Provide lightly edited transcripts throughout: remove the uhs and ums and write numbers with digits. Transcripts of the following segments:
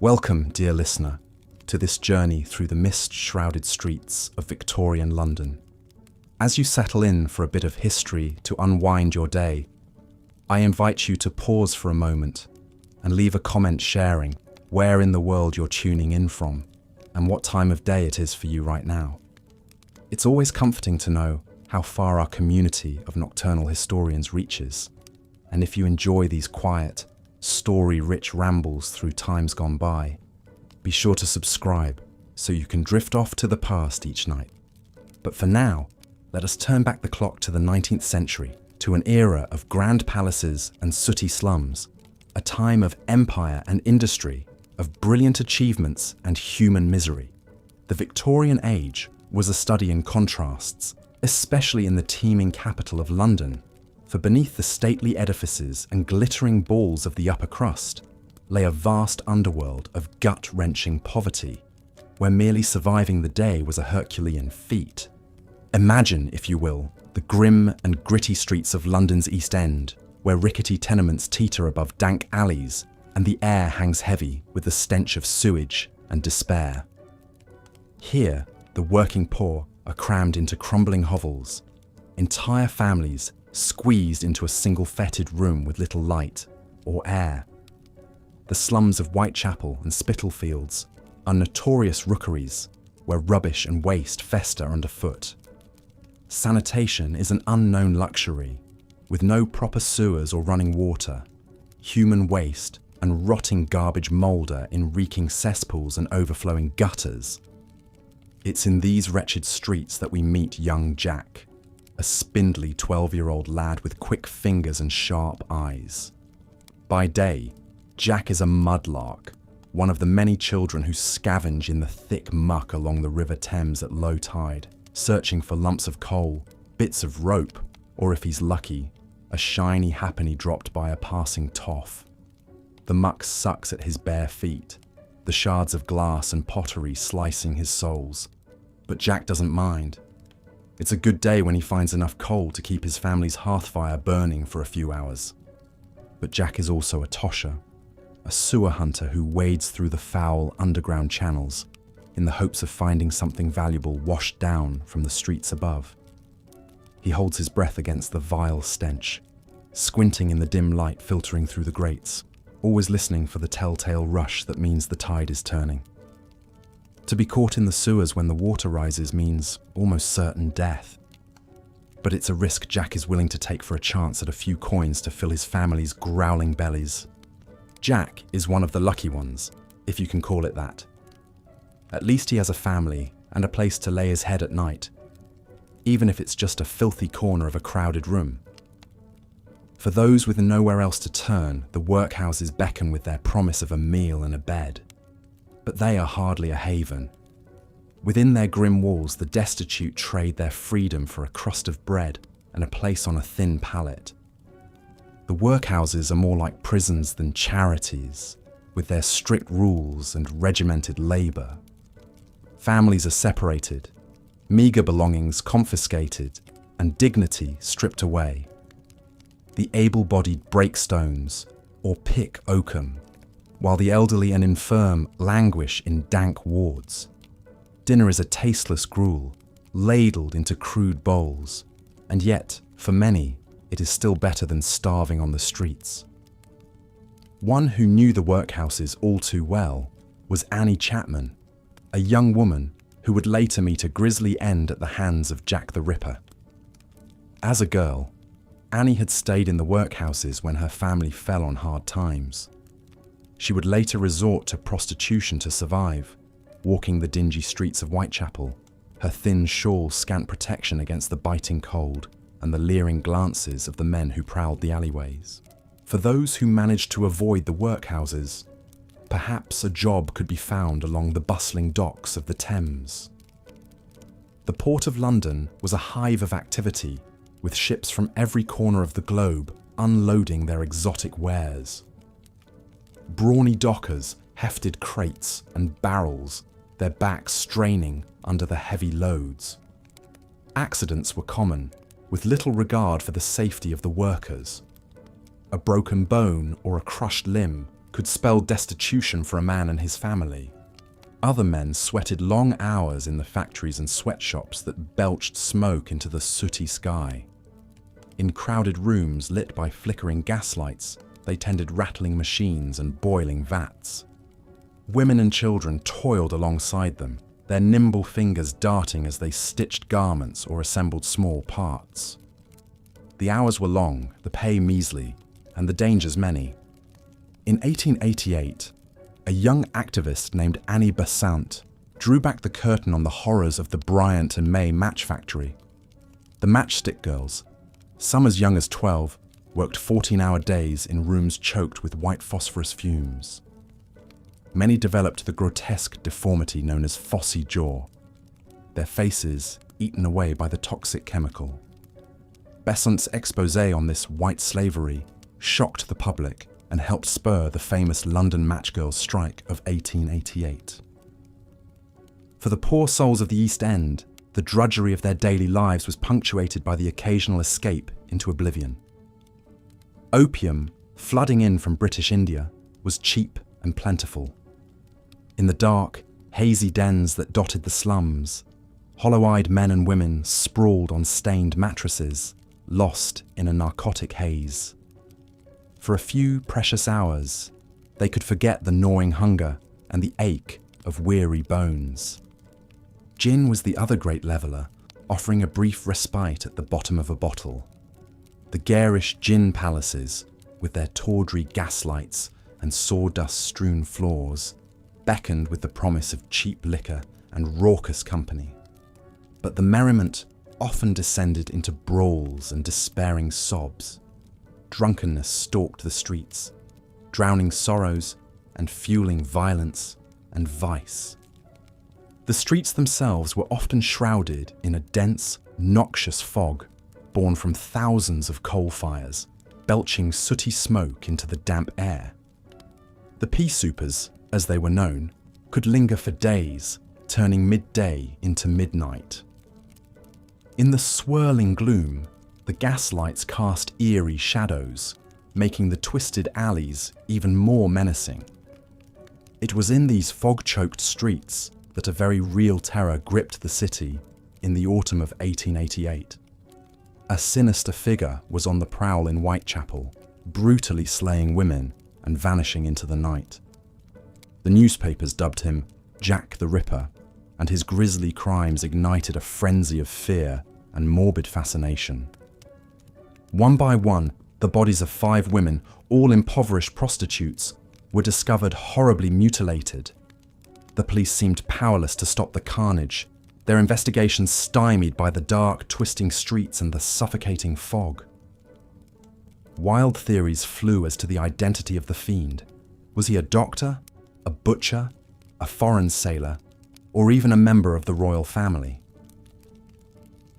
Welcome, dear listener, to this journey through the mist-shrouded streets of Victorian London. As you settle in for a bit of history to unwind your day, I invite you to pause for a moment and leave a comment sharing where in the world you're tuning in from and what time of day it is for you right now. It's always comforting to know how far our community of nocturnal historians reaches, and if you enjoy these quiet, story-rich rambles through times gone by, be sure to subscribe so you can drift off to the past each night. But for now, let us turn back the clock to the 19th century, to an era of grand palaces and sooty slums, a time of empire and industry, of brilliant achievements and human misery. The Victorian age was a study in contrasts, especially in the teeming capital of London, for beneath the stately edifices and glittering balls of the upper crust lay a vast underworld of gut-wrenching poverty, where merely surviving the day was a Herculean feat. Imagine, if you will, the grim and gritty streets of London's East End, where rickety tenements teeter above dank alleys and the air hangs heavy with the stench of sewage and despair. Here, the working poor are crammed into crumbling hovels, entire families squeezed into a single fetid room with little light or air. The slums of Whitechapel and Spitalfields are notorious rookeries where rubbish and waste fester underfoot. Sanitation is an unknown luxury, with no proper sewers or running water, human waste and rotting garbage moulder in reeking cesspools and overflowing gutters. It's in these wretched streets that we meet young Jack, a spindly 12-year-old lad with quick fingers and sharp eyes. By day, Jack is a mudlark, one of the many children who scavenge in the thick muck along the River Thames at low tide, searching for lumps of coal, bits of rope, or if he's lucky, a shiny halfpenny dropped by a passing toff. The muck sucks at his bare feet, the shards of glass and pottery slicing his soles. But Jack doesn't mind. It's a good day when he finds enough coal to keep his family's hearth fire burning for a few hours. But Jack is also a tosher, a sewer hunter who wades through the foul underground channels in the hopes of finding something valuable washed down from the streets above. He holds his breath against the vile stench, squinting in the dim light filtering through the grates, always listening for the telltale rush that means the tide is turning. To be caught in the sewers when the water rises means almost certain death. But it's a risk Jack is willing to take for a chance at a few coins to fill his family's growling bellies. Jack is one of the lucky ones, if you can call it that. At least he has a family and a place to lay his head at night, even if it's just a filthy corner of a crowded room. For those with nowhere else to turn, the workhouses beckon with their promise of a meal and a bed. But they are hardly a haven. Within their grim walls, the destitute trade their freedom for a crust of bread and a place on a thin pallet. The workhouses are more like prisons than charities, with their strict rules and regimented labour. Families are separated, meagre belongings confiscated, and dignity stripped away. The able-bodied break stones or pick oakum, while the elderly and infirm languish in dank wards. Dinner is a tasteless gruel, ladled into crude bowls, and yet, for many, it is still better than starving on the streets. One who knew the workhouses all too well was Annie Chapman, a young woman who would later meet a grisly end at the hands of Jack the Ripper. As a girl, Annie had stayed in the workhouses when her family fell on hard times. She would later resort to prostitution to survive, walking the dingy streets of Whitechapel, her thin shawl scant protection against the biting cold and the leering glances of the men who prowled the alleyways. For those who managed to avoid the workhouses, perhaps a job could be found along the bustling docks of the Thames. The Port of London was a hive of activity, with ships from every corner of the globe unloading their exotic wares. Brawny dockers hefted crates and barrels, their backs straining under the heavy loads. Accidents were common, with little regard for the safety of the workers. A broken bone or a crushed limb could could spell destitution for a man and his family. Other men sweated long hours in the factories and sweatshops that belched smoke into the sooty sky. In crowded rooms lit by flickering gaslights, they tended rattling machines and boiling vats. Women and children toiled alongside them, their nimble fingers darting as they stitched garments or assembled small parts. The hours were long, the pay measly, and the dangers many. In 1888, a young activist named Annie Besant drew back the curtain on the horrors of the Bryant and May match factory. The matchstick girls, some as young as 12, worked 14-hour days in rooms choked with white phosphorus fumes. Many developed the grotesque deformity known as phossy jaw, their faces eaten away by the toxic chemical. Besant's exposé on this white slavery shocked the public and helped spur the famous London matchgirls' strike of 1888. For the poor souls of the East End, the drudgery of their daily lives was punctuated by the occasional escape into oblivion. Opium, flooding in from British India, was cheap and plentiful. In the dark, hazy dens that dotted the slums, hollow-eyed men and women sprawled on stained mattresses, lost in a narcotic haze. For a few precious hours, they could forget the gnawing hunger and the ache of weary bones. Gin was the other great leveller, offering a brief respite at the bottom of a bottle. The garish gin palaces, with their tawdry gaslights and sawdust-strewn floors, beckoned with the promise of cheap liquor and raucous company. But the merriment often descended into brawls and despairing sobs. Drunkenness stalked the streets, drowning sorrows and fueling violence and vice. The streets themselves were often shrouded in a dense, noxious fog born from thousands of coal fires, belching sooty smoke into the damp air. The pea soupers, as they were known, could linger for days, turning midday into midnight. In the swirling gloom, the gaslights cast eerie shadows, making the twisted alleys even more menacing. It was in these fog-choked streets that a very real terror gripped the city in the autumn of 1888. A sinister figure was on the prowl in Whitechapel, brutally slaying women and vanishing into the night. The newspapers dubbed him Jack the Ripper, and his grisly crimes ignited a frenzy of fear and morbid fascination. One by one, the bodies of 5 women, all impoverished prostitutes, were discovered horribly mutilated. The police seemed powerless to stop the carnage, their investigations stymied by the dark, twisting streets and the suffocating fog. Wild theories flew as to the identity of the fiend. Was he a doctor, a butcher, a foreign sailor, or even a member of the royal family?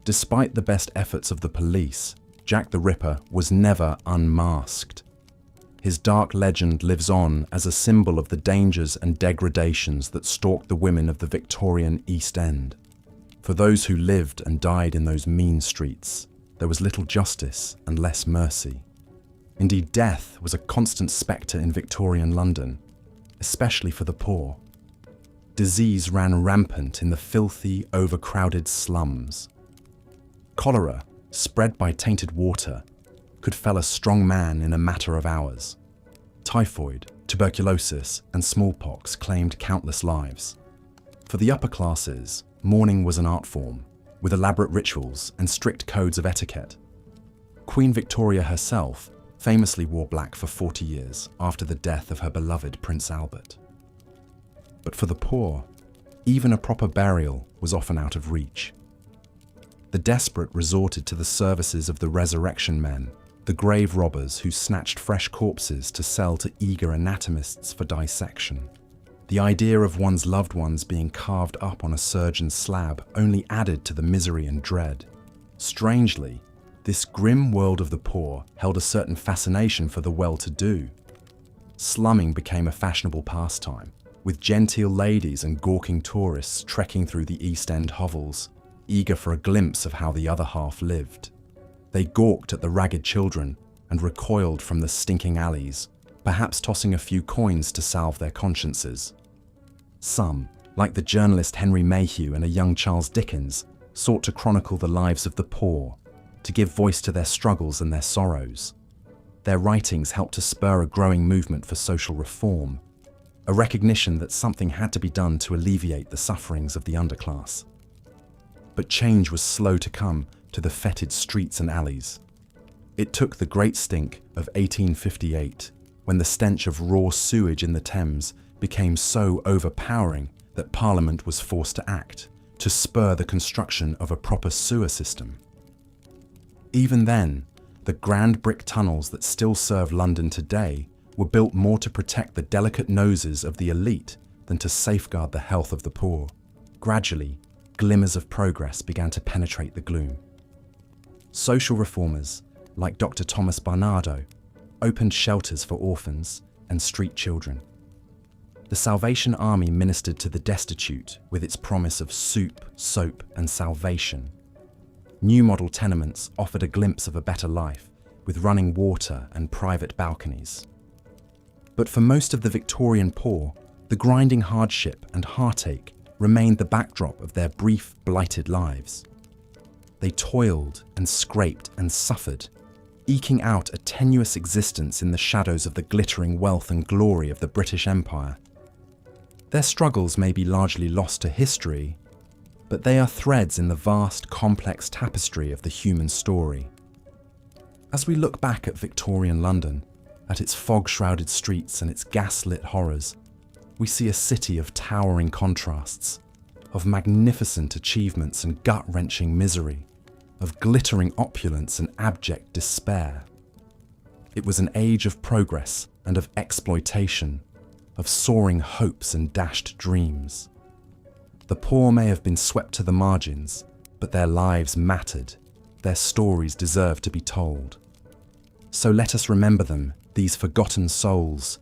Despite the best efforts of the police, Jack the Ripper was never unmasked. His dark legend lives on as a symbol of the dangers and degradations that stalked the women of the Victorian East End. For those who lived and died in those mean streets, there was little justice and less mercy. Indeed, death was a constant spectre in Victorian London, especially for the poor. Disease ran rampant in the filthy, overcrowded slums. Cholera, spread by tainted water, could fell a strong man in a matter of hours. Typhoid, tuberculosis, and smallpox claimed countless lives. For the upper classes, mourning was an art form, with elaborate rituals and strict codes of etiquette. Queen Victoria herself famously wore black for 40 years after the death of her beloved Prince Albert. But for the poor, even a proper burial was often out of reach. The desperate resorted to the services of the resurrection men, the grave robbers who snatched fresh corpses to sell to eager anatomists for dissection. The idea of one's loved ones being carved up on a surgeon's slab only added to the misery and dread. Strangely, this grim world of the poor held a certain fascination for the well-to-do. Slumming became a fashionable pastime, with genteel ladies and gawking tourists trekking through the East End hovels, eager for a glimpse of how the other half lived. They gawked at the ragged children and recoiled from the stinking alleys, perhaps tossing a few coins to salve their consciences. Some, like the journalist Henry Mayhew and a young Charles Dickens, sought to chronicle the lives of the poor, to give voice to their struggles and their sorrows. Their writings helped to spur a growing movement for social reform, a recognition that something had to be done to alleviate the sufferings of the underclass. But change was slow to come to the fetid streets and alleys. It took the Great Stink of 1858, when the stench of raw sewage in the Thames became so overpowering that Parliament was forced to act, to spur the construction of a proper sewer system. Even then, the grand brick tunnels that still serve London today were built more to protect the delicate noses of the elite than to safeguard the health of the poor. Gradually, glimmers of progress began to penetrate the gloom. Social reformers, like Dr. Thomas Barnardo, opened shelters for orphans and street children. The Salvation Army ministered to the destitute with its promise of soup, soap, and salvation. New model tenements offered a glimpse of a better life, with running water and private balconies. But for most of the Victorian poor, the grinding hardship and heartache remained the backdrop of their brief, blighted lives. They toiled and scraped and suffered, eking out a tenuous existence in the shadows of the glittering wealth and glory of the British Empire. Their struggles may be largely lost to history, but they are threads in the vast, complex tapestry of the human story. As we look back at Victorian London, at its fog-shrouded streets and its gas-lit horrors, we see a city of towering contrasts, of magnificent achievements and gut-wrenching misery, of glittering opulence and abject despair. It was an age of progress and of exploitation, of soaring hopes and dashed dreams. The poor may have been swept to the margins, but their lives mattered, their stories deserved to be told. So let us remember them, these forgotten souls,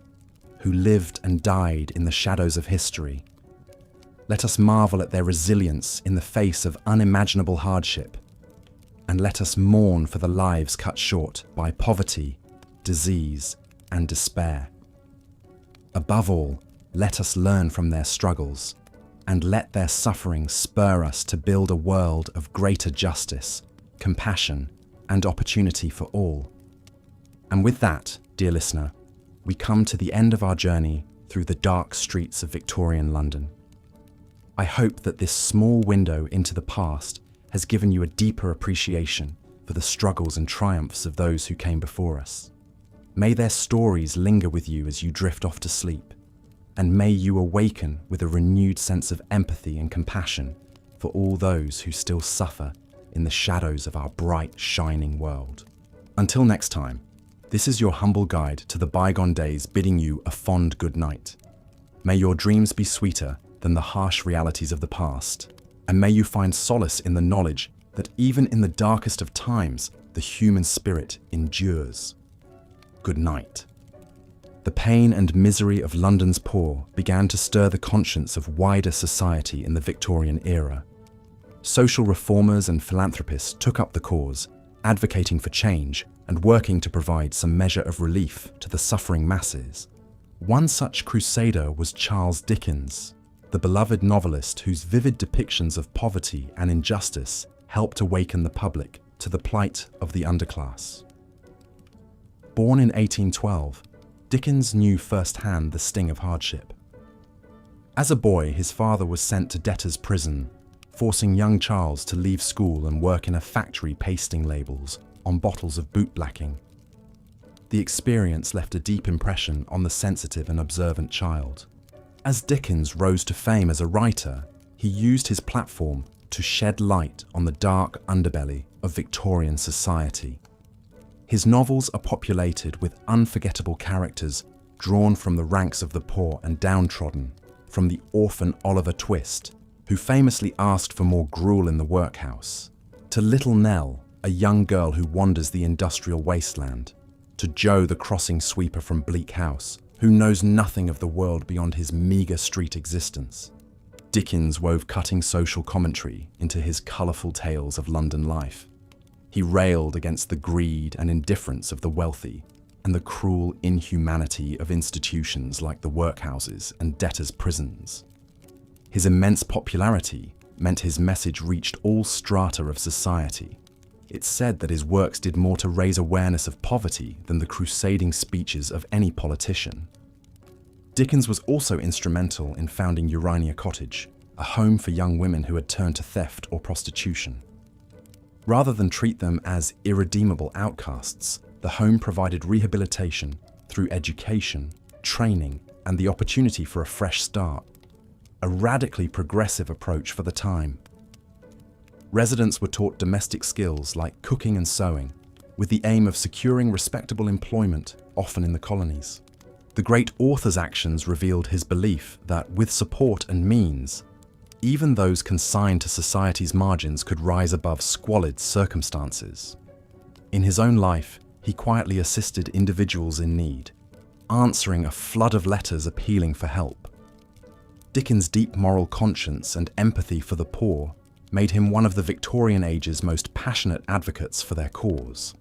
who lived and died in the shadows of history. Let us marvel at their resilience in the face of unimaginable hardship, and let us mourn for the lives cut short by poverty, disease, and despair. Above all, let us learn from their struggles, and let their suffering spur us to build a world of greater justice, compassion, and opportunity for all. And with that, dear listener, we come to the end of our journey through the dark streets of Victorian London. I hope that this small window into the past has given you a deeper appreciation for the struggles and triumphs of those who came before us. May their stories linger with you as you drift off to sleep, and may you awaken with a renewed sense of empathy and compassion for all those who still suffer in the shadows of our bright, shining world. Until next time, this is your humble guide to the bygone days, bidding you a fond good night. May your dreams be sweeter than the harsh realities of the past, and may you find solace in the knowledge that even in the darkest of times, the human spirit endures. Good night. The pain and misery of London's poor began to stir the conscience of wider society in the Victorian era. Social reformers and philanthropists took up the cause, advocating for change and working to provide some measure of relief to the suffering masses. One such crusader was Charles Dickens, the beloved novelist whose vivid depictions of poverty and injustice helped awaken the public to the plight of the underclass. Born in 1812, Dickens knew firsthand the sting of hardship. As a boy, his father was sent to debtor's prison, forcing young Charles to leave school and work in a factory pasting labels on bottles of bootblacking. The experience left a deep impression on the sensitive and observant child. As Dickens rose to fame as a writer, he used his platform to shed light on the dark underbelly of Victorian society. His novels are populated with unforgettable characters drawn from the ranks of the poor and downtrodden, from the orphan Oliver Twist, who famously asked for more gruel in the workhouse, to Little Nell, a young girl who wanders the industrial wasteland, to Joe the crossing sweeper from Bleak House, who knows nothing of the world beyond his meagre street existence. Dickens wove cutting social commentary into his colourful tales of London life. He railed against the greed and indifference of the wealthy, and the cruel inhumanity of institutions like the workhouses and debtors' prisons. His immense popularity meant his message reached all strata of society. It's said that his works did more to raise awareness of poverty than the crusading speeches of any politician. Dickens was also instrumental in founding Urania Cottage, a home for young women who had turned to theft or prostitution. Rather than treat them as irredeemable outcasts, the home provided rehabilitation through education, training, and the opportunity for a fresh start. A radically progressive approach for the time. Residents were taught domestic skills like cooking and sewing, with the aim of securing respectable employment, often in the colonies. The great author's actions revealed his belief that with support and means, even those consigned to society's margins could rise above squalid circumstances. In his own life, he quietly assisted individuals in need, answering a flood of letters appealing for help. Dickens' deep moral conscience and empathy for the poor made him one of the Victorian age's most passionate advocates for their cause.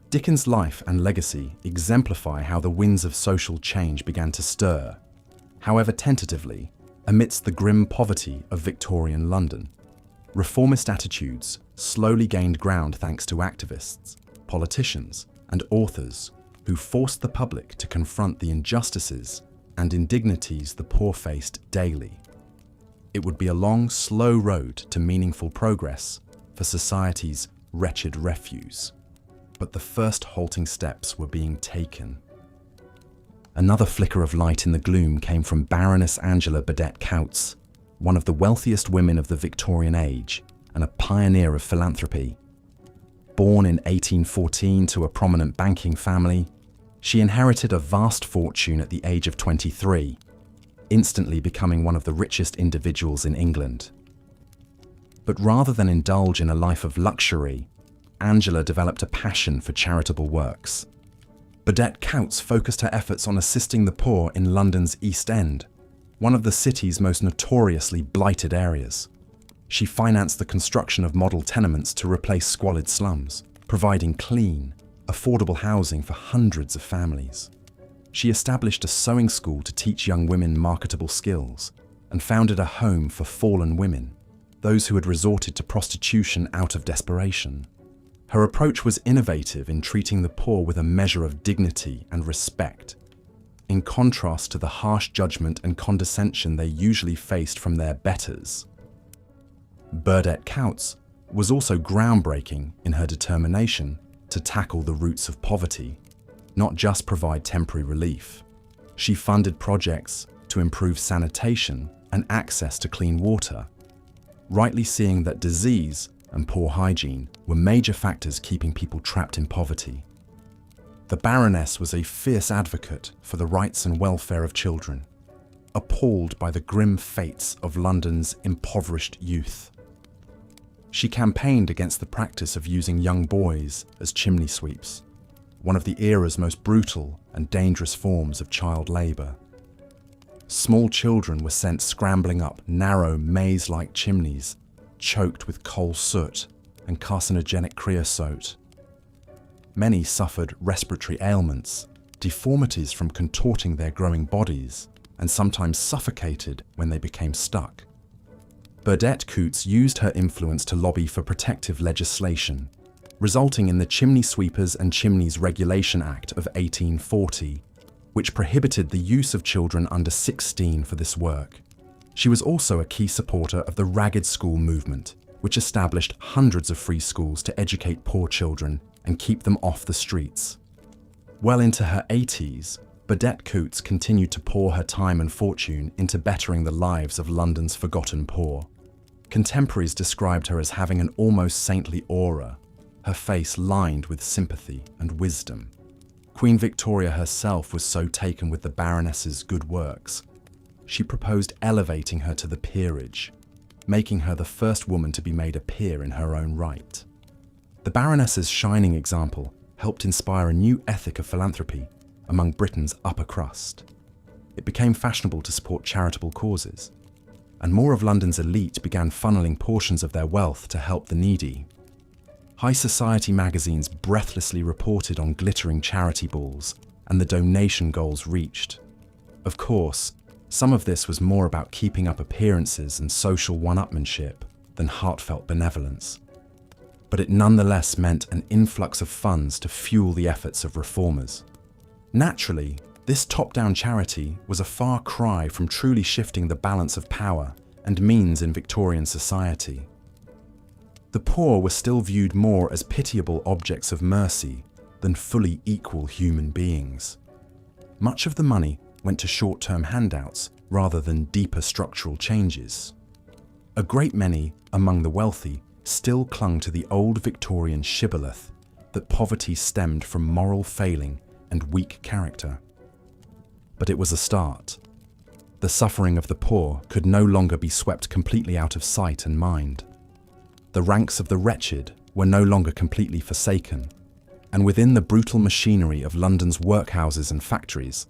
Dickens' life and legacy exemplify how the winds of social change began to stir, however tentatively, amidst the grim poverty of Victorian London. Reformist attitudes slowly gained ground thanks to activists, politicians, and authors who forced the public to confront the injustices and indignities the poor faced daily. It would be a long, slow road to meaningful progress for society's wretched refuse. But the first halting steps were being taken. Another flicker of light in the gloom came from Baroness Angela Burdett Coutts, one of the wealthiest women of the Victorian age and a pioneer of philanthropy. Born in 1814 to a prominent banking family, she inherited a vast fortune at the age of 23, instantly becoming one of the richest individuals in England. But rather than indulge in a life of luxury, Angela developed a passion for charitable works. Burdett Coutts focused her efforts on assisting the poor in London's East End, one of the city's most notoriously blighted areas. She financed the construction of model tenements to replace squalid slums, providing clean, affordable housing for hundreds of families. She established a sewing school to teach young women marketable skills and founded a home for fallen women, those who had resorted to prostitution out of desperation. Her approach was innovative in treating the poor with a measure of dignity and respect, in contrast to the harsh judgment and condescension they usually faced from their betters. Burdett Coutts was also groundbreaking in her determination to tackle the roots of poverty, not just provide temporary relief. She funded projects to improve sanitation and access to clean water, rightly seeing that disease and poor hygiene were major factors keeping people trapped in poverty. The Baroness was a fierce advocate for the rights and welfare of children, appalled by the grim fates of London's impoverished youth. She campaigned against the practice of using young boys as chimney sweeps, one of the era's most brutal and dangerous forms of child labour. Small children were sent scrambling up narrow, maze-like chimneys, choked with coal soot and carcinogenic creosote. Many suffered respiratory ailments, deformities from contorting their growing bodies, and sometimes suffocated when they became stuck. Burdett Coutts used her influence to lobby for protective legislation, resulting in the Chimney Sweepers and Chimneys Regulation Act of 1840, which prohibited the use of children under 16 for this work. She was also a key supporter of the Ragged School movement, which established hundreds of free schools to educate poor children and keep them off the streets. Well into her 80s, Burdett Coutts continued to pour her time and fortune into bettering the lives of London's forgotten poor. Contemporaries described her as having an almost saintly aura, her face lined with sympathy and wisdom. Queen Victoria herself was so taken with the Baroness's good works, she proposed elevating her to the peerage, making her the first woman to be made a peer in her own right. The Baroness's shining example helped inspire a new ethic of philanthropy among Britain's upper crust. It became fashionable to support charitable causes, and more of London's elite began funneling portions of their wealth to help the needy. High society magazines breathlessly reported on glittering charity balls and the donation goals reached. Of course, some of this was more about keeping up appearances and social one-upmanship than heartfelt benevolence. But it nonetheless meant an influx of funds to fuel the efforts of reformers. Naturally, this top-down charity was a far cry from truly shifting the balance of power and means in Victorian society. The poor were still viewed more as pitiable objects of mercy than fully equal human beings. Much of the money went to short-term handouts rather than deeper structural changes. A great many among the wealthy still clung to the old Victorian shibboleth that poverty stemmed from moral failing and weak character. But it was a start. The suffering of the poor could no longer be swept completely out of sight and mind. The ranks of the wretched were no longer completely forsaken, and within the brutal machinery of London's workhouses and factories,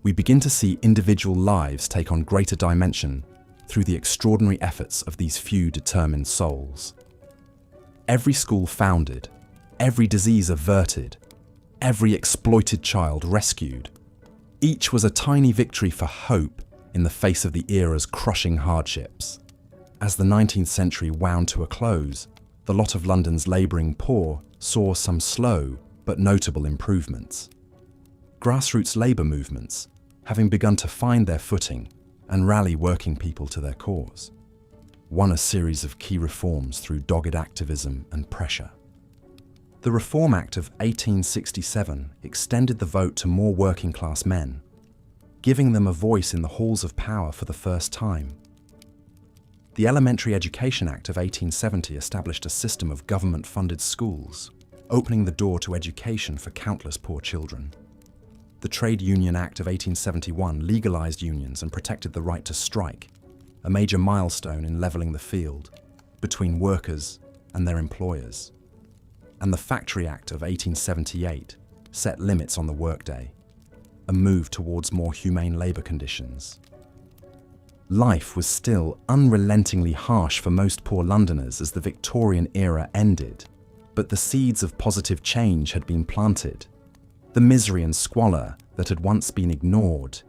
we begin to see individual lives take on greater dimension through the extraordinary efforts of these few determined souls. Every school founded, every disease averted, every exploited child rescued. Each was a tiny victory for hope in the face of the era's crushing hardships. As the 19th century wound to a close, the lot of London's labouring poor saw some slow but notable improvements. Grassroots labour movements, having begun to find their footing and rally working people to their cause, won a series of key reforms through dogged activism and pressure. The Reform Act of 1867 extended the vote to more working-class men, giving them a voice in the halls of power for the first time. The Elementary Education Act of 1870 established a system of government-funded schools, opening the door to education for countless poor children. The Trade Union Act of 1871 legalised unions and protected the right to strike, a major milestone in levelling the field between workers and their employers. And the Factory Act of 1878 set limits on the workday, a move towards more humane labour conditions. Life was still unrelentingly harsh for most poor Londoners as the Victorian era ended, but the seeds of positive change had been planted. The misery and squalor that had once been ignored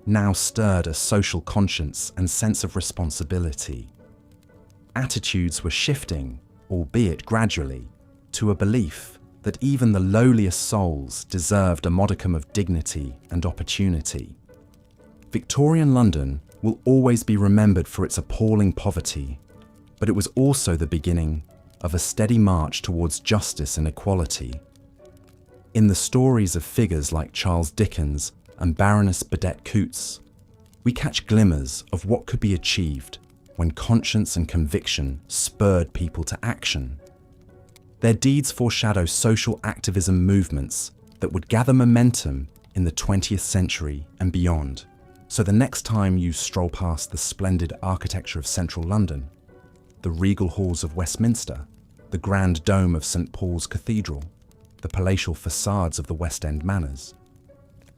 now stirred a social conscience and sense of responsibility. Attitudes were shifting, albeit gradually, to a belief that even the lowliest souls deserved a modicum of dignity and opportunity. Victorian London will always be remembered for its appalling poverty, but it was also the beginning of a steady march towards justice and equality. In the stories of figures like Charles Dickens and Baroness Burdett Coutts, we catch glimmers of what could be achieved when conscience and conviction spurred people to action. Their deeds foreshadow social activism movements that would gather momentum in the 20th century and beyond. So the next time you stroll past the splendid architecture of central London, the regal halls of Westminster, the grand dome of St. Paul's Cathedral, the palatial facades of the West End manors,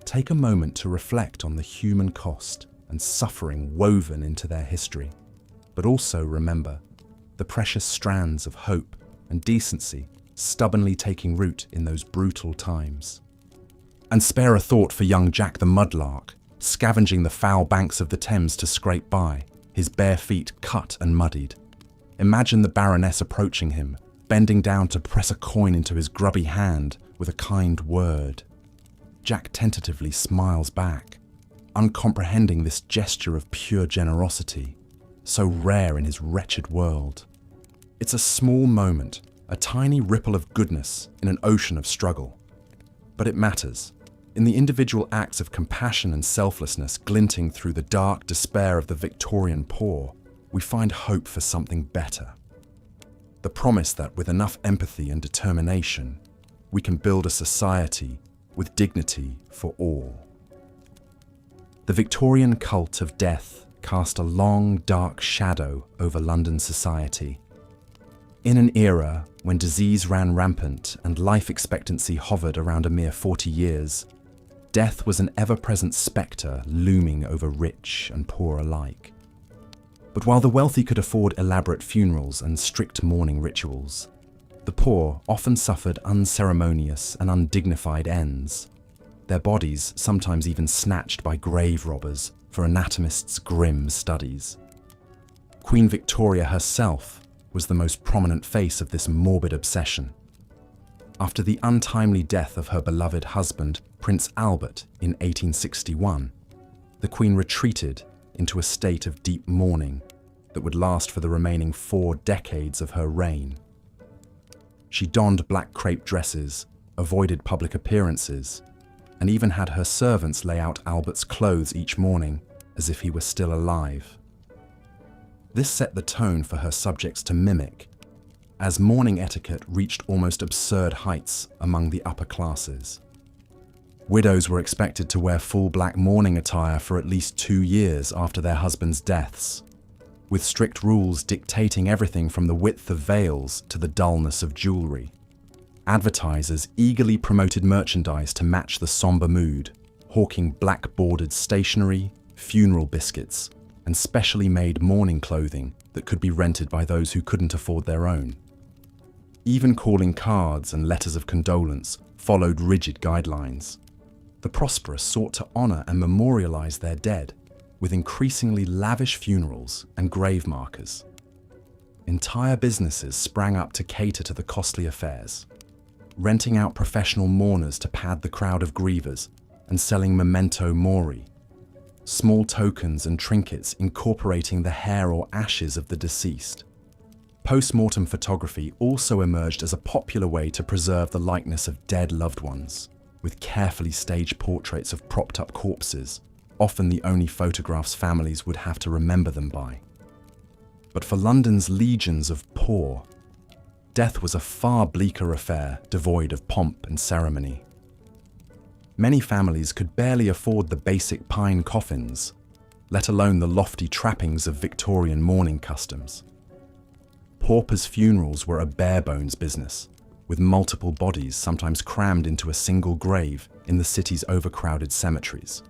take a moment to reflect on the human cost and suffering woven into their history, but also remember the precious strands of hope and decency stubbornly taking root in those brutal times. And spare a thought for young Jack the Mudlark, scavenging the foul banks of the Thames to scrape by, his bare feet cut and muddied. Imagine the Baroness approaching him, bending down to press a coin into his grubby hand with a kind word. Jack tentatively smiles back, uncomprehending this gesture of pure generosity, so rare in his wretched world. It's a small moment, a tiny ripple of goodness in an ocean of struggle. But it matters. In the individual acts of compassion and selflessness glinting through the dark despair of the Victorian poor, we find hope for something better. The promise that with enough empathy and determination, we can build a society with dignity for all. The Victorian cult of death cast a long, dark shadow over London society. In an era when disease ran rampant and life expectancy hovered around a mere 40 years, death was an ever-present spectre looming over rich and poor alike. But while the wealthy could afford elaborate funerals and strict mourning rituals, The poor often suffered unceremonious and undignified ends, their bodies sometimes even snatched by grave robbers for anatomists' grim studies. Queen Victoria herself was the most prominent face of this morbid obsession. After the untimely death of her beloved husband, Prince Albert, in 1861, the Queen retreated into a state of deep mourning that would last for the remaining 4 decades of her reign. She donned black crepe dresses, avoided public appearances, and even had her servants lay out Albert's clothes each morning as if he were still alive. This set the tone for her subjects to mimic, as mourning etiquette reached almost absurd heights among the upper classes. Widows were expected to wear full black mourning attire for at least 2 years after their husbands' deaths, with strict rules dictating everything from the width of veils to the dullness of jewelry. Advertisers eagerly promoted merchandise to match the somber mood, hawking black-bordered stationery, funeral biscuits, and specially made mourning clothing that could be rented by those who couldn't afford their own. Even calling cards and letters of condolence followed rigid guidelines. The prosperous sought to honor and memorialize their dead with increasingly lavish funerals and grave markers. Entire businesses sprang up to cater to the costly affairs, renting out professional mourners to pad the crowd of grievers and selling memento mori, small tokens and trinkets incorporating the hair or ashes of the deceased. Post-mortem photography also emerged as a popular way to preserve the likeness of dead loved ones, with carefully staged portraits of propped-up corpses, often the only photographs families would have to remember them by. But for London's legions of poor, death was a far bleaker affair devoid of pomp and ceremony. Many families could barely afford the basic pine coffins, let alone the lofty trappings of Victorian mourning customs. Paupers' funerals were a bare-bones business, with multiple bodies sometimes crammed into a single grave in the city's overcrowded cemeteries.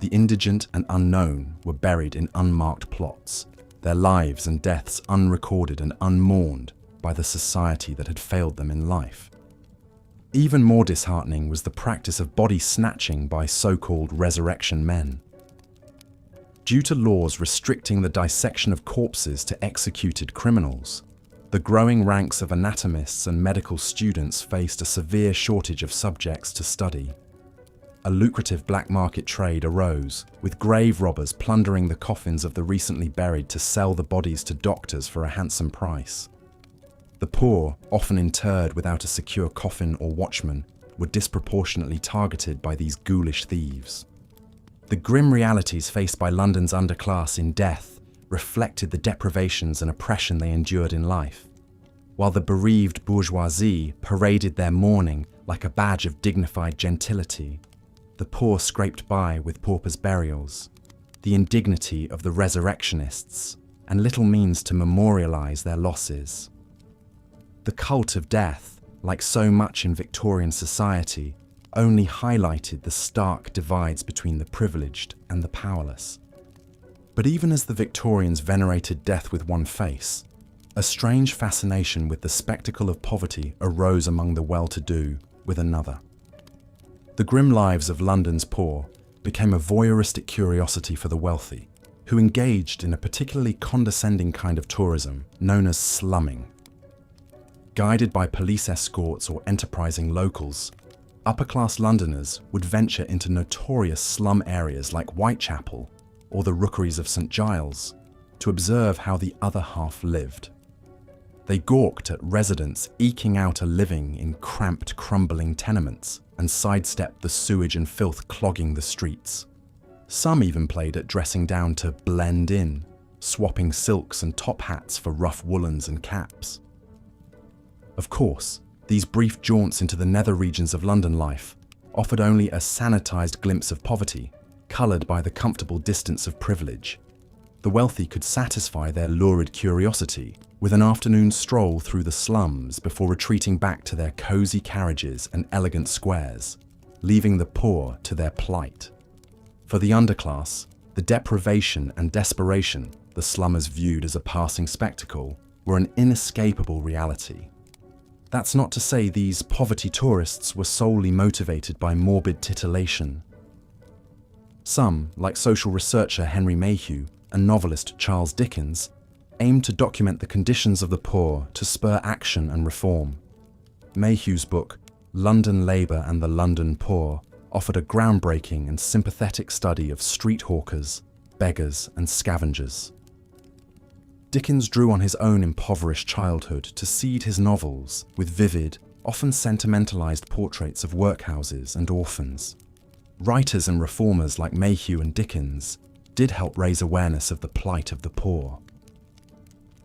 The indigent and unknown were buried in unmarked plots, their lives and deaths unrecorded and unmourned by the society that had failed them in life. Even more disheartening was the practice of body snatching by so-called resurrection men. Due to laws restricting the dissection of corpses to executed criminals, the growing ranks of anatomists and medical students faced a severe shortage of subjects to study. A lucrative black market trade arose, with grave robbers plundering the coffins of the recently buried to sell the bodies to doctors for a handsome price. The poor, often interred without a secure coffin or watchman, were disproportionately targeted by these ghoulish thieves. The grim realities faced by London's underclass in death reflected the deprivations and oppression they endured in life. While the bereaved bourgeoisie paraded their mourning like a badge of dignified gentility, the poor scraped by with paupers' burials, the indignity of the resurrectionists, and little means to memorialize their losses. The cult of death, like so much in Victorian society, only highlighted the stark divides between the privileged and the powerless. But even as the Victorians venerated death with one face, a strange fascination with the spectacle of poverty arose among the well-to-do with another. The grim lives of London's poor became a voyeuristic curiosity for the wealthy, who engaged in a particularly condescending kind of tourism known as slumming. Guided by police escorts or enterprising locals, upper-class Londoners would venture into notorious slum areas like Whitechapel or the Rookeries of St Giles to observe how the other half lived. They gawked at residents eking out a living in cramped, crumbling tenements and sidestepped the sewage and filth clogging the streets. Some even played at dressing down to blend in, swapping silks and top hats for rough woolens and caps. Of course, these brief jaunts into the nether regions of London life offered only a sanitized glimpse of poverty, colored by the comfortable distance of privilege. The wealthy could satisfy their lurid curiosity with an afternoon stroll through the slums before retreating back to their cozy carriages and elegant squares, leaving the poor to their plight. For the underclass, the deprivation and desperation the slummers viewed as a passing spectacle were an inescapable reality. That's not to say these poverty tourists were solely motivated by morbid titillation. Some, like social researcher Henry Mayhew and novelist Charles Dickens, aimed to document the conditions of the poor to spur action and reform. Mayhew's book, London Labour and the London Poor, offered a groundbreaking and sympathetic study of street hawkers, beggars, and scavengers. Dickens drew on his own impoverished childhood to seed his novels with vivid, often sentimentalized portraits of workhouses and orphans. Writers and reformers like Mayhew and Dickens did help raise awareness of the plight of the poor.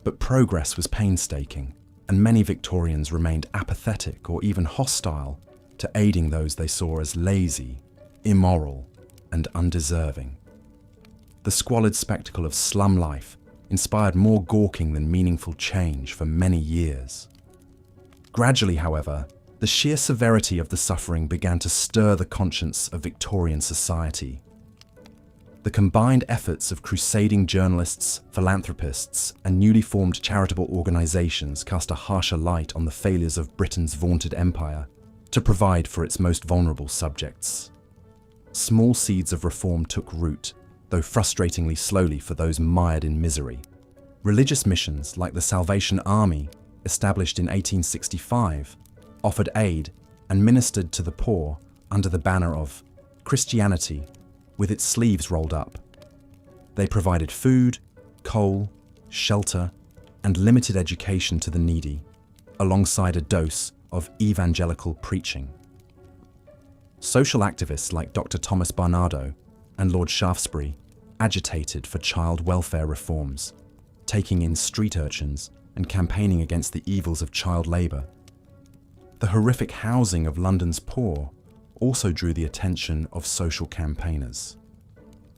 But progress was painstaking, and many Victorians remained apathetic or even hostile to aiding those they saw as lazy, immoral, and undeserving. The squalid spectacle of slum life inspired more gawking than meaningful change for many years. Gradually, however, the sheer severity of the suffering began to stir the conscience of Victorian society. The combined efforts of crusading journalists, philanthropists, and newly formed charitable organisations cast a harsher light on the failures of Britain's vaunted empire to provide for its most vulnerable subjects. Small seeds of reform took root, though frustratingly slowly for those mired in misery. Religious missions like the Salvation Army, established in 1865, offered aid and ministered to the poor under the banner of Christianity, with its sleeves rolled up. They provided food, coal, shelter, and limited education to the needy, alongside a dose of evangelical preaching. Social activists like Dr. Thomas Barnardo and Lord Shaftesbury agitated for child welfare reforms, taking in street urchins and campaigning against the evils of child labour. The horrific housing of London's poor also drew the attention of social campaigners.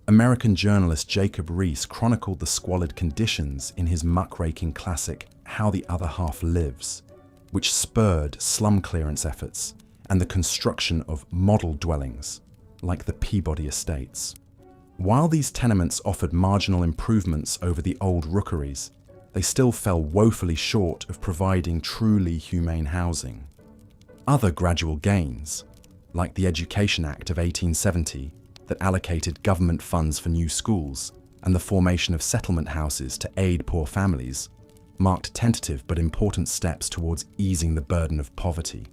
American journalist Jacob Riis chronicled the squalid conditions in his muckraking classic How the Other Half Lives, which spurred slum clearance efforts and the construction of model dwellings, like the Peabody Estates. While these tenements offered marginal improvements over the old rookeries, they still fell woefully short of providing truly humane housing. Other gradual gains, like the Education Act of 1870 that allocated government funds for new schools and the formation of settlement houses to aid poor families, marked tentative but important steps towards easing the burden of poverty.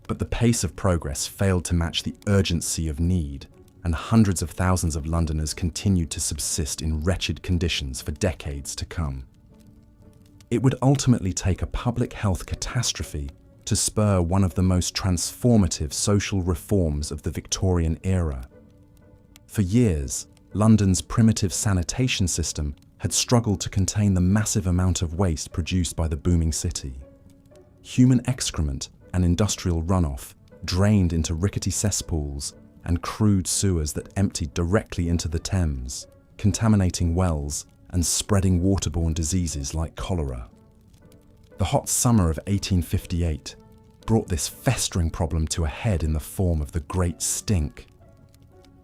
But the pace of progress failed to match the urgency of need, and hundreds of thousands of Londoners continued to subsist in wretched conditions for decades to come. It would ultimately take a public health catastrophe to spur one of the most transformative social reforms of the Victorian era. For years, London's primitive sanitation system had struggled to contain the massive amount of waste produced by the booming city. Human excrement and industrial runoff drained into rickety cesspools and crude sewers that emptied directly into the Thames, contaminating wells and spreading waterborne diseases like cholera. The hot summer of 1858 brought this festering problem to a head in the form of the Great Stink.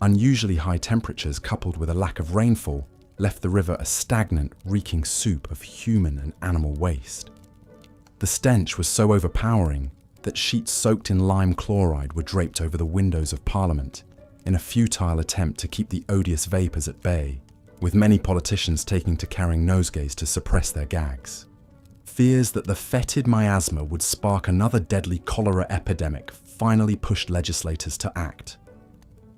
Unusually high temperatures coupled with a lack of rainfall left the river a stagnant, reeking soup of human and animal waste. The stench was so overpowering that sheets soaked in lime chloride were draped over the windows of Parliament in a futile attempt to keep the odious vapours at bay, with many politicians taking to carrying nosegays to suppress their gags. Fears that the fetid miasma would spark another deadly cholera epidemic finally pushed legislators to act.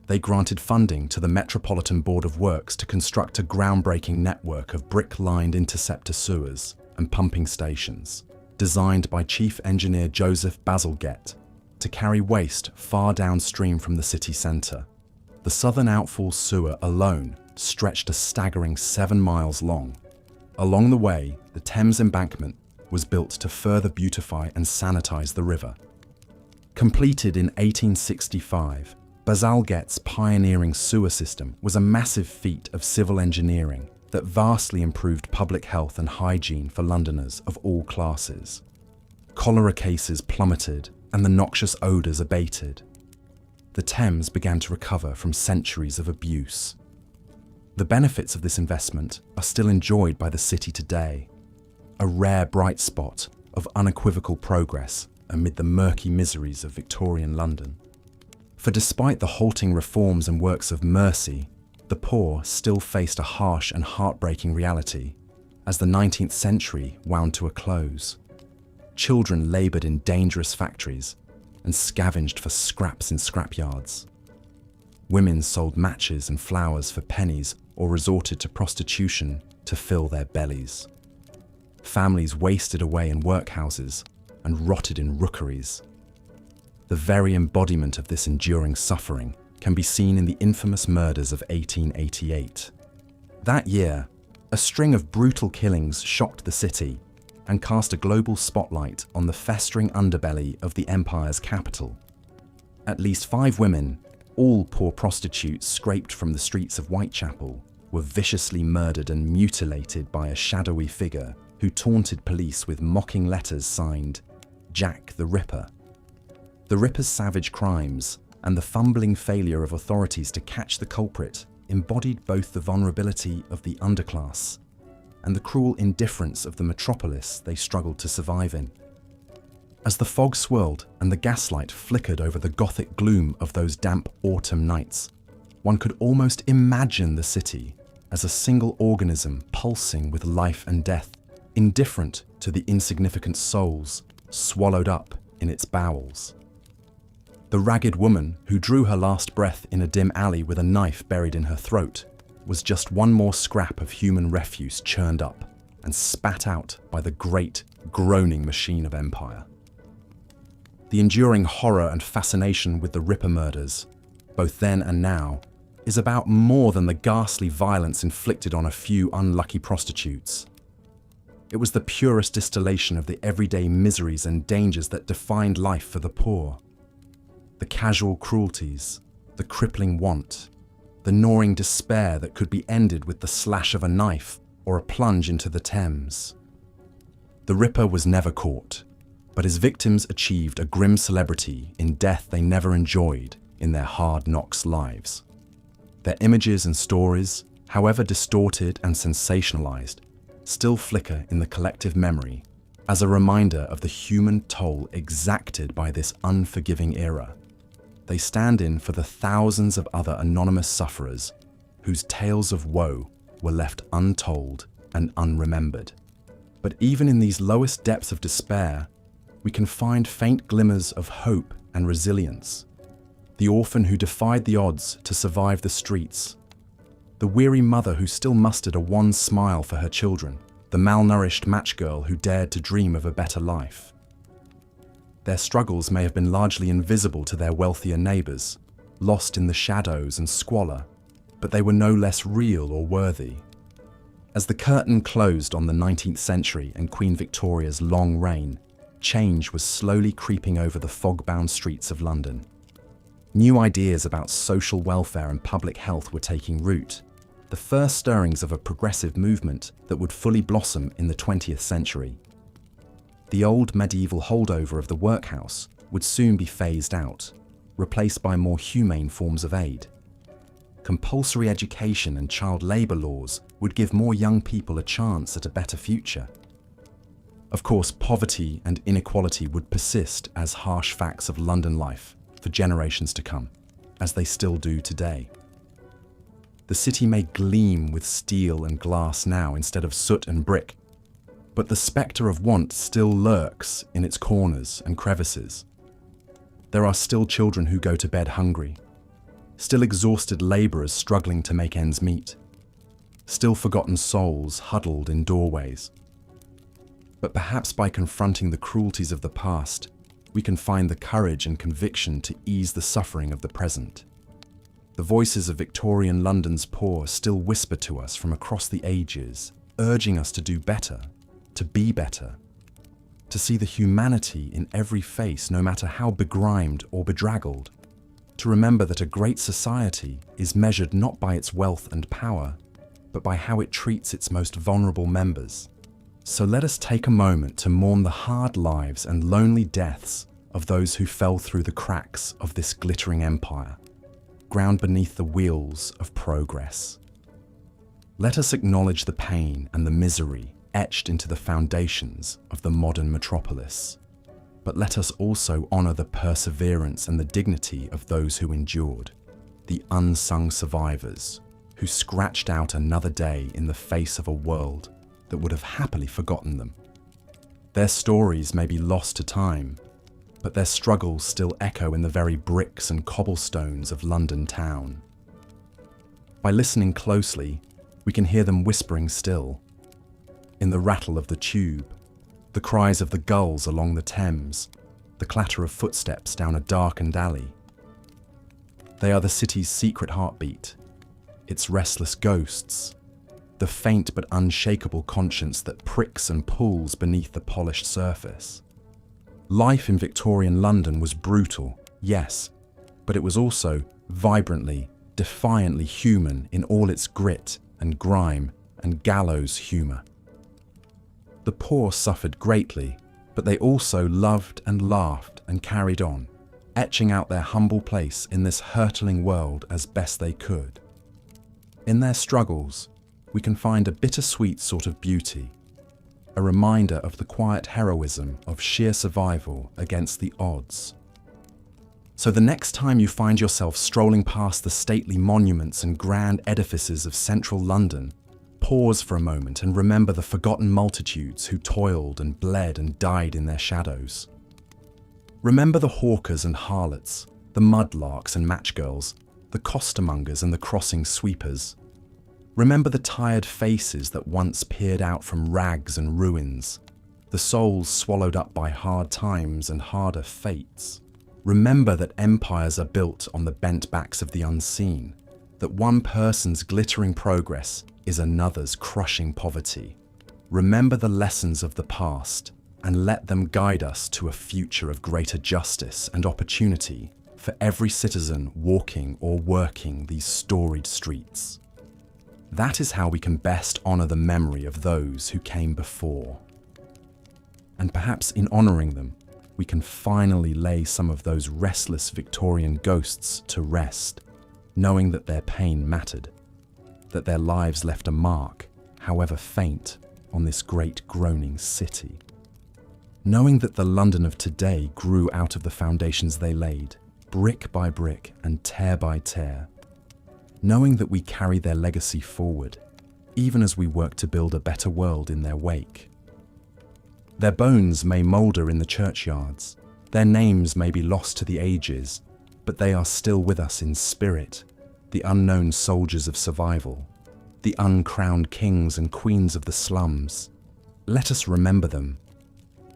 They granted funding to the Metropolitan Board of Works to construct a groundbreaking network of brick-lined interceptor sewers and pumping stations, designed by Chief Engineer Joseph Bazalgette, to carry waste far downstream from the city centre. The Southern Outfall sewer alone stretched a staggering 7 miles long. Along the way, the Thames embankment was built to further beautify and sanitise the river. Completed in 1865, Bazalgette's pioneering sewer system was a massive feat of civil engineering that vastly improved public health and hygiene for Londoners of all classes. Cholera cases plummeted and the noxious odours abated. The Thames began to recover from centuries of abuse. The benefits of this investment are still enjoyed by the city today, a rare bright spot of unequivocal progress amid the murky miseries of Victorian London. For despite the halting reforms and works of mercy, the poor still faced a harsh and heartbreaking reality as the 19th century wound to a close. Children laboured in dangerous factories and scavenged for scraps in scrapyards. Women sold matches and flowers for pennies or resorted to prostitution to fill their bellies. Families wasted away in workhouses and rotted in rookeries. The very embodiment of this enduring suffering can be seen in the infamous murders of 1888. That year, a string of brutal killings shocked the city and cast a global spotlight on the festering underbelly of the empire's capital. At least 5 women, all poor prostitutes scraped from the streets of Whitechapel, were viciously murdered and mutilated by a shadowy figure who taunted police with mocking letters signed, "Jack the Ripper." The Ripper's savage crimes and the fumbling failure of authorities to catch the culprit embodied both the vulnerability of the underclass and the cruel indifference of the metropolis they struggled to survive in. As the fog swirled and the gaslight flickered over the gothic gloom of those damp autumn nights, one could almost imagine the city as a single organism pulsing with life and death, indifferent to the insignificant souls swallowed up in its bowels. The ragged woman who drew her last breath in a dim alley with a knife buried in her throat was just one more scrap of human refuse churned up and spat out by the great, groaning machine of empire. The enduring horror and fascination with the Ripper murders, both then and now, is about more than the ghastly violence inflicted on a few unlucky prostitutes. It was the purest distillation of the everyday miseries and dangers that defined life for the poor. The casual cruelties, the crippling want, the gnawing despair that could be ended with the slash of a knife or a plunge into the Thames. The Ripper was never caught, but his victims achieved a grim celebrity in death they never enjoyed in their hard knocks lives. Their images and stories, however distorted and sensationalized, still flicker in the collective memory as a reminder of the human toll exacted by this unforgiving era. They stand in for the thousands of other anonymous sufferers whose tales of woe were left untold and unremembered. But even in these lowest depths of despair, we can find faint glimmers of hope and resilience. The orphan who defied the odds to survive the streets, the weary mother who still mustered a wan smile for her children, the malnourished matchgirl who dared to dream of a better life. Their struggles may have been largely invisible to their wealthier neighbours, lost in the shadows and squalor, but they were no less real or worthy. As the curtain closed on the 19th century and Queen Victoria's long reign, change was slowly creeping over the fog-bound streets of London. New ideas about social welfare and public health were taking root, the first stirrings of a progressive movement that would fully blossom in the 20th century. The old medieval holdover of the workhouse would soon be phased out, replaced by more humane forms of aid. Compulsory education and child labour laws would give more young people a chance at a better future. Of course, poverty and inequality would persist as harsh facts of London life for generations to come, as they still do today. The city may gleam with steel and glass now instead of soot and brick, but the spectre of want still lurks in its corners and crevices. There are still children who go to bed hungry, still exhausted labourers struggling to make ends meet, still forgotten souls huddled in doorways. But perhaps by confronting the cruelties of the past, we can find the courage and conviction to ease the suffering of the present. The voices of Victorian London's poor still whisper to us from across the ages, urging us to do better, to be better, to see the humanity in every face, no matter how begrimed or bedraggled, to remember that a great society is measured not by its wealth and power, but by how it treats its most vulnerable members. So let us take a moment to mourn the hard lives and lonely deaths of those who fell through the cracks of this glittering empire, ground beneath the wheels of progress. Let us acknowledge the pain and the misery etched into the foundations of the modern metropolis. But let us also honor the perseverance and the dignity of those who endured, the unsung survivors who scratched out another day in the face of a world that would have happily forgotten them. Their stories may be lost to time, but their struggles still echo in the very bricks and cobblestones of London town. By listening closely, we can hear them whispering still, in the rattle of the tube, the cries of the gulls along the Thames, the clatter of footsteps down a darkened alley. They are the city's secret heartbeat, its restless ghosts, the faint but unshakable conscience that pricks and pulls beneath the polished surface. Life in Victorian London was brutal, yes, but it was also vibrantly, defiantly human in all its grit and grime and gallows humour. The poor suffered greatly, but they also loved and laughed and carried on, etching out their humble place in this hurtling world as best they could. In their struggles, we can find a bittersweet sort of beauty, a reminder of the quiet heroism of sheer survival against the odds. So the next time you find yourself strolling past the stately monuments and grand edifices of central London, pause for a moment and remember the forgotten multitudes who toiled and bled and died in their shadows. Remember the hawkers and harlots, the mudlarks and matchgirls, the costermongers and the crossing sweepers. Remember the tired faces that once peered out from rags and ruins, the souls swallowed up by hard times and harder fates. Remember that empires are built on the bent backs of the unseen, that one person's glittering progress is another's crushing poverty. Remember the lessons of the past and let them guide us to a future of greater justice and opportunity for every citizen walking or working these storied streets. That is how we can best honor the memory of those who came before. And perhaps in honoring them, we can finally lay some of those restless Victorian ghosts to rest, knowing that their pain mattered, that their lives left a mark, however faint, on this great groaning city. Knowing that the London of today grew out of the foundations they laid, brick by brick and tear by tear. Knowing that we carry their legacy forward, even as we work to build a better world in their wake. Their bones may moulder in the churchyards, their names may be lost to the ages, but they are still with us in spirit, the unknown soldiers of survival, the uncrowned kings and queens of the slums. Let us remember them.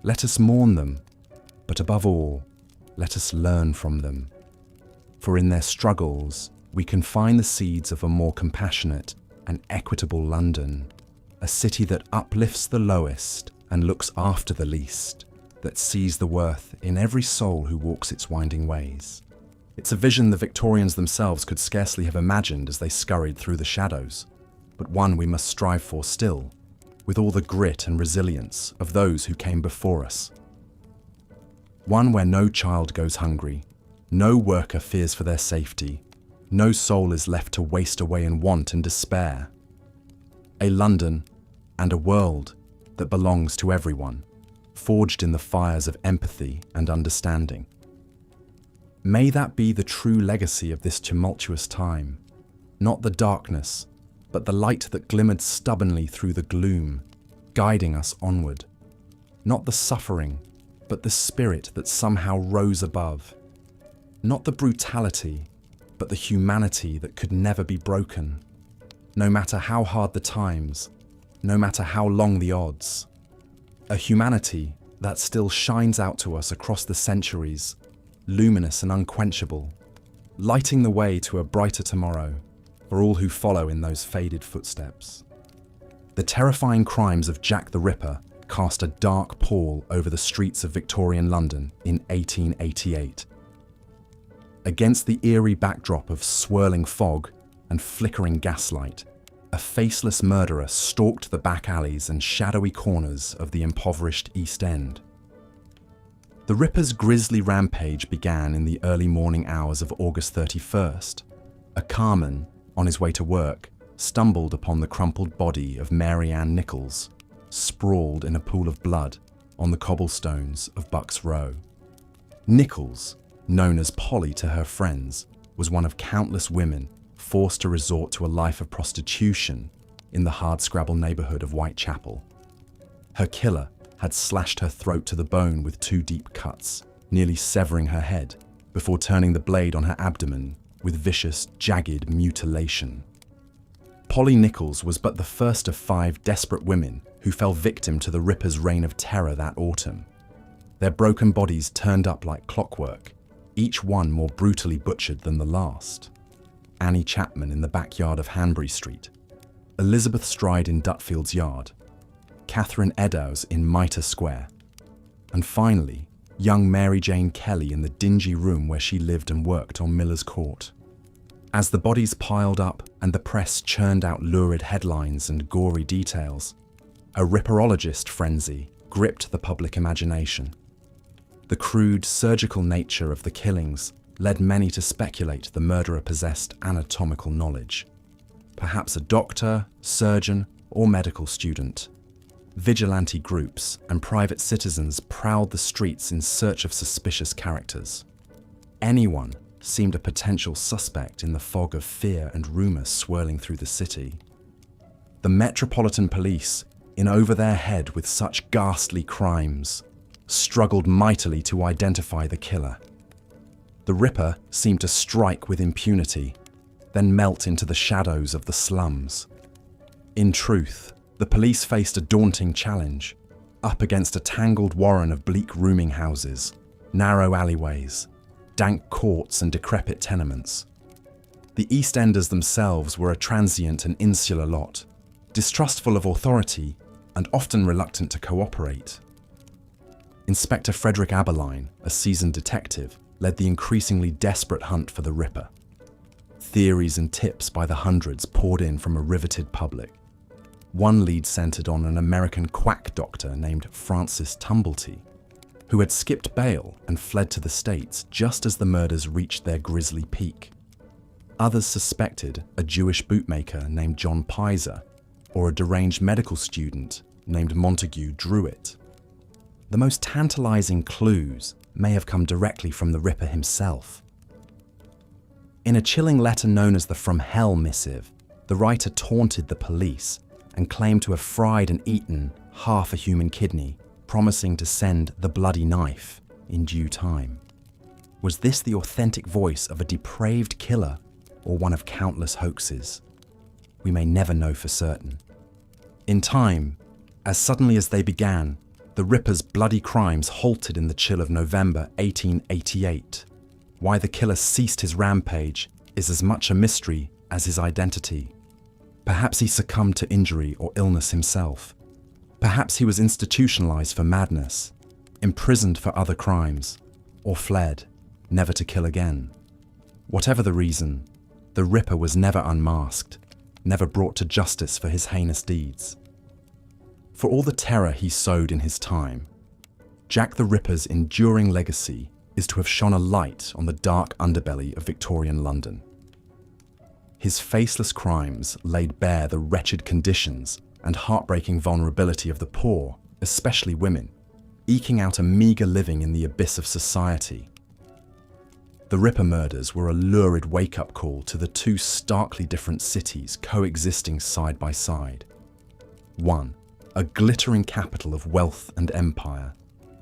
Let us mourn them, but above all, let us learn from them. For in their struggles, we can find the seeds of a more compassionate and equitable London, a city that uplifts the lowest and looks after the least, that sees the worth in every soul who walks its winding ways. It's a vision the Victorians themselves could scarcely have imagined as they scurried through the shadows, but one we must strive for still, with all the grit and resilience of those who came before us. One where no child goes hungry, no worker fears for their safety, no soul is left to waste away in want and despair. A London and a world that belongs to everyone, forged in the fires of empathy and understanding. May that be the true legacy of this tumultuous time, not the darkness, but the light that glimmered stubbornly through the gloom, guiding us onward. Not the suffering, but the spirit that somehow rose above. Not the brutality, but the humanity that could never be broken. No matter how hard the times, no matter how long the odds. A humanity that still shines out to us across the centuries, luminous and unquenchable, lighting the way to a brighter tomorrow for all who follow in those faded footsteps. The terrifying crimes of Jack the Ripper cast a dark pall over the streets of Victorian London in 1888. Against the eerie backdrop of swirling fog and flickering gaslight, a faceless murderer stalked the back alleys and shadowy corners of the impoverished East End. The Ripper's grisly rampage began in the early morning hours of August 31st. A carman, on his way to work, stumbled upon the crumpled body of Mary Ann Nichols, sprawled in a pool of blood, on the cobblestones of Bucks Row. Nichols, known as Polly to her friends, was one of countless women forced to resort to a life of prostitution in the hardscrabble neighborhood of Whitechapel. Her killer had slashed her throat to the bone with 2 deep cuts, nearly severing her head, before turning the blade on her abdomen with vicious, jagged mutilation. Polly Nichols was but the first of 5 desperate women who fell victim to the Ripper's reign of terror that autumn. Their broken bodies turned up like clockwork, each one more brutally butchered than the last. Annie Chapman in the backyard of Hanbury Street, Elizabeth Stride in Dutfield's Yard, Catherine Eddowes in Mitre Square, and finally, young Mary Jane Kelly in the dingy room where she lived and worked on Miller's Court. As the bodies piled up and the press churned out lurid headlines and gory details, a ripperologist frenzy gripped the public imagination. The crude, surgical nature of the killings led many to speculate the murderer possessed anatomical knowledge. Perhaps a doctor, surgeon, or medical student. Vigilante groups and private citizens prowled the streets in search of suspicious characters. Anyone seemed a potential suspect in the fog of fear and rumor swirling through the city. The Metropolitan Police, in over their head with such ghastly crimes, struggled mightily to identify the killer. The Ripper seemed to strike with impunity, then melt into the shadows of the slums. In truth, the police faced a daunting challenge, up against a tangled warren of bleak rooming houses, narrow alleyways, dank courts and decrepit tenements. The East Enders themselves were a transient and insular lot, distrustful of authority and often reluctant to cooperate. Inspector Frederick Aberline, a seasoned detective, led the increasingly desperate hunt for the Ripper. Theories and tips by the hundreds poured in from a riveted public. One lead centered on an American quack doctor named Francis Tumblety, who had skipped bail and fled to the States just as the murders reached their grisly peak. Others suspected a Jewish bootmaker named John Pizer or a deranged medical student named Montague Druitt. The most tantalizing clues may have come directly from the Ripper himself. In a chilling letter known as the From Hell Missive, the writer taunted the police and claimed to have fried and eaten half a human kidney, promising to send the bloody knife in due time. Was this the authentic voice of a depraved killer or one of countless hoaxes? We may never know for certain. In time, as suddenly as they began, the Ripper's bloody crimes halted in the chill of November 1888. Why the killer ceased his rampage is as much a mystery as his identity. Perhaps he succumbed to injury or illness himself. Perhaps he was institutionalized for madness, imprisoned for other crimes, or fled, never to kill again. Whatever the reason, the Ripper was never unmasked, never brought to justice for his heinous deeds. For all the terror he sowed in his time, Jack the Ripper's enduring legacy is to have shone a light on the dark underbelly of Victorian London. His faceless crimes laid bare the wretched conditions and heartbreaking vulnerability of the poor, especially women, eking out a meagre living in the abyss of society. The Ripper murders were a lurid wake-up call to the 2 starkly different cities coexisting side by side. One, a glittering capital of wealth and empire,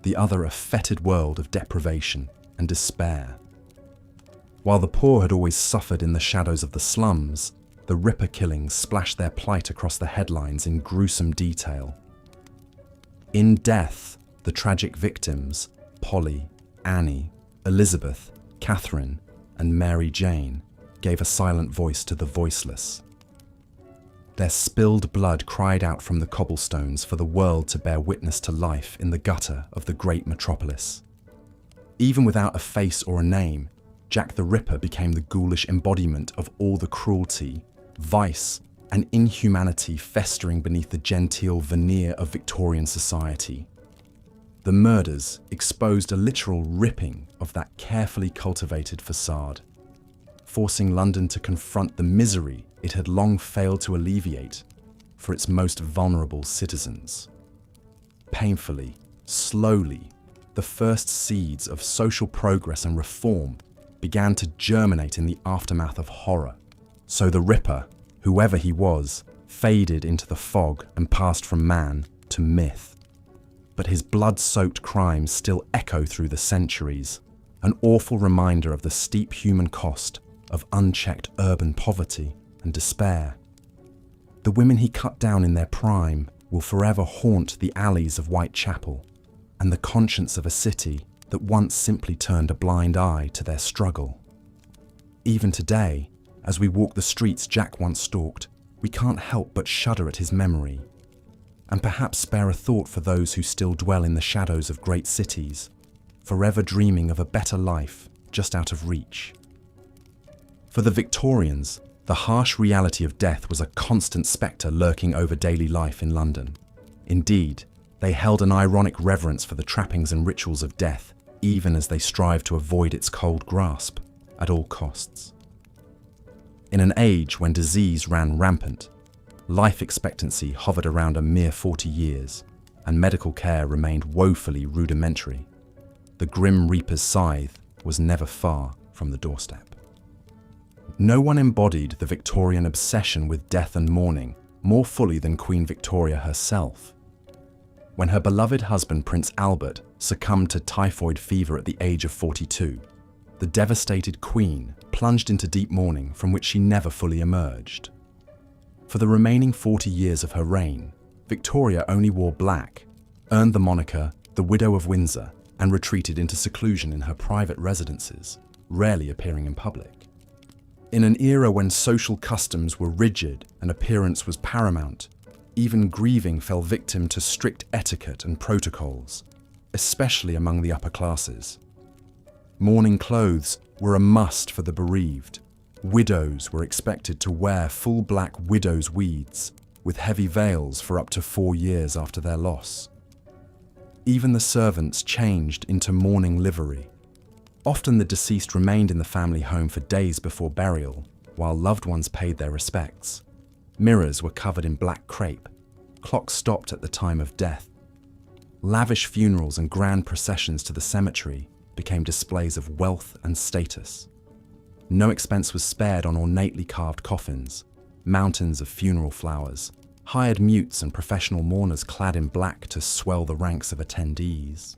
the other a fetid world of deprivation and despair. While the poor had always suffered in the shadows of the slums, the Ripper killings splashed their plight across the headlines in gruesome detail. In death, the tragic victims, Polly, Annie, Elizabeth, Catherine, and Mary Jane, gave a silent voice to the voiceless. Their spilled blood cried out from the cobblestones for the world to bear witness to life in the gutter of the great metropolis. Even without a face or a name, Jack the Ripper became the ghoulish embodiment of all the cruelty, vice, and inhumanity festering beneath the genteel veneer of Victorian society. The murders exposed a literal ripping of that carefully cultivated facade, forcing London to confront the misery it had long failed to alleviate for its most vulnerable citizens. Painfully, Slowly, the first seeds of social progress and reform began to germinate in the aftermath of horror. So the Ripper, whoever he was, faded into the fog and passed from man to myth. But his blood-soaked crimes still echo through the centuries, an awful reminder of the steep human cost of unchecked urban poverty and despair. The women he cut down in their prime will forever haunt the alleys of Whitechapel and the conscience of a city that once simply turned a blind eye to their struggle. Even today, as we walk the streets Jack once stalked, we can't help but shudder at his memory, and perhaps spare a thought for those who still dwell in the shadows of great cities, forever dreaming of a better life just out of reach. For the Victorians, the harsh reality of death was a constant spectre lurking over daily life in London. Indeed, they held an ironic reverence for the trappings and rituals of death, even as they strived to avoid its cold grasp at all costs. In an age when disease ran rampant, life expectancy hovered around a mere 40 years, and medical care remained woefully rudimentary, the Grim Reaper's scythe was never far from the doorstep. No one embodied the Victorian obsession with death and mourning more fully than Queen Victoria herself. When her beloved husband Prince Albert succumbed to typhoid fever at the age of 42, the devastated Queen plunged into deep mourning from which she never fully emerged. For the remaining 40 years of her reign, Victoria only wore black, earned the moniker the Widow of Windsor, and retreated into seclusion in her private residences, rarely appearing in public. In an era when social customs were rigid and appearance was paramount, even grieving fell victim to strict etiquette and protocols, especially among the upper classes. Mourning clothes were a must for the bereaved. Widows were expected to wear full black widow's weeds, with heavy veils for up to 4 years after their loss. Even the servants changed into mourning livery. Often the deceased remained in the family home for days before burial, while loved ones paid their respects. Mirrors were covered in black crepe. Clocks stopped at the time of death. Lavish funerals and grand processions to the cemetery became displays of wealth and status. No expense was spared on ornately carved coffins, mountains of funeral flowers, hired mutes and professional mourners clad in black to swell the ranks of attendees.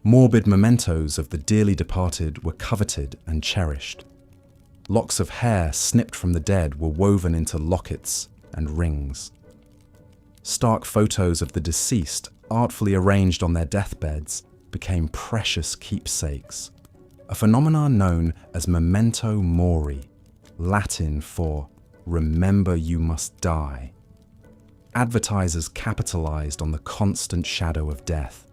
Morbid mementos of the dearly departed were coveted and cherished. Locks of hair snipped from the dead were woven into lockets and rings. Stark photos of the deceased, artfully arranged on their deathbeds, became precious keepsakes, a phenomenon known as memento mori, Latin for "remember you must die." Advertisers capitalized on the constant shadow of death,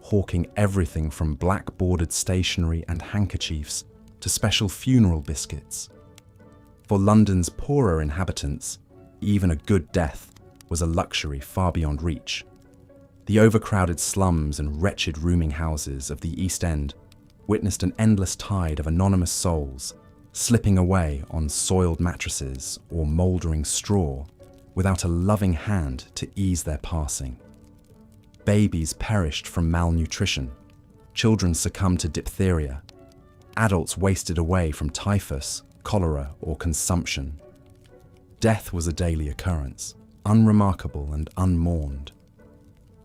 hawking everything from black-bordered stationery and handkerchiefs to special funeral biscuits. For London's poorer inhabitants, even a good death was a luxury far beyond reach. The overcrowded slums and wretched rooming houses of the East End witnessed an endless tide of anonymous souls slipping away on soiled mattresses or mouldering straw without a loving hand to ease their passing. Babies perished from malnutrition, children succumbed to diphtheria, adults wasted away from typhus, cholera, or consumption. Death was a daily occurrence, unremarkable and unmourned.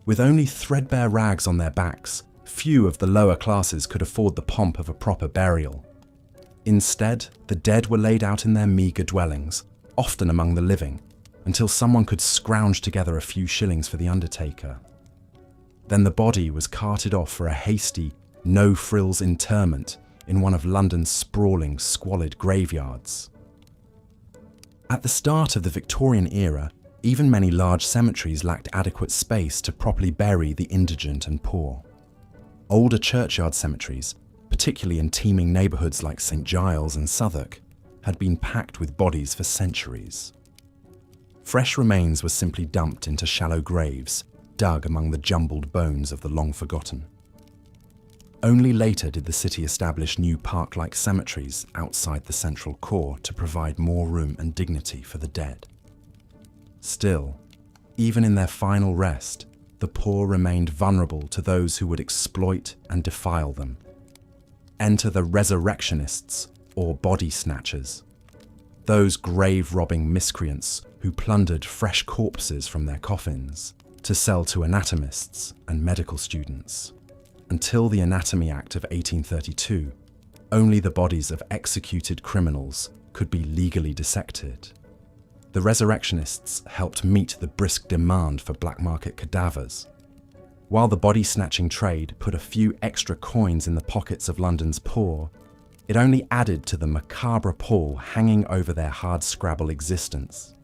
With only threadbare rags on their backs, few of the lower classes could afford the pomp of a proper burial. Instead, the dead were laid out in their meagre dwellings, often among the living, until someone could scrounge together a few shillings for the undertaker. Then the body was carted off for a hasty, no-frills interment in one of London's sprawling, squalid graveyards. At the start of the Victorian era, even many large cemeteries lacked adequate space to properly bury the indigent and poor. Older churchyard cemeteries, particularly in teeming neighbourhoods like St Giles and Southwark, had been packed with bodies for centuries. Fresh remains were simply dumped into shallow graves, dug among the jumbled bones of the long-forgotten. Only later did the city establish new park-like cemeteries outside the central core to provide more room and dignity for the dead. Still, even in their final rest, the poor remained vulnerable to those who would exploit and defile them. Enter the resurrectionists, or body snatchers. Those grave-robbing miscreants who plundered fresh corpses from their coffins to sell to anatomists and medical students. Until the Anatomy Act of 1832, only the bodies of executed criminals could be legally dissected. The resurrectionists helped meet the brisk demand for black market cadavers. While the body-snatching trade put a few extra coins in the pockets of London's poor, it only added to the macabre pall hanging over their hard-scrabble existence.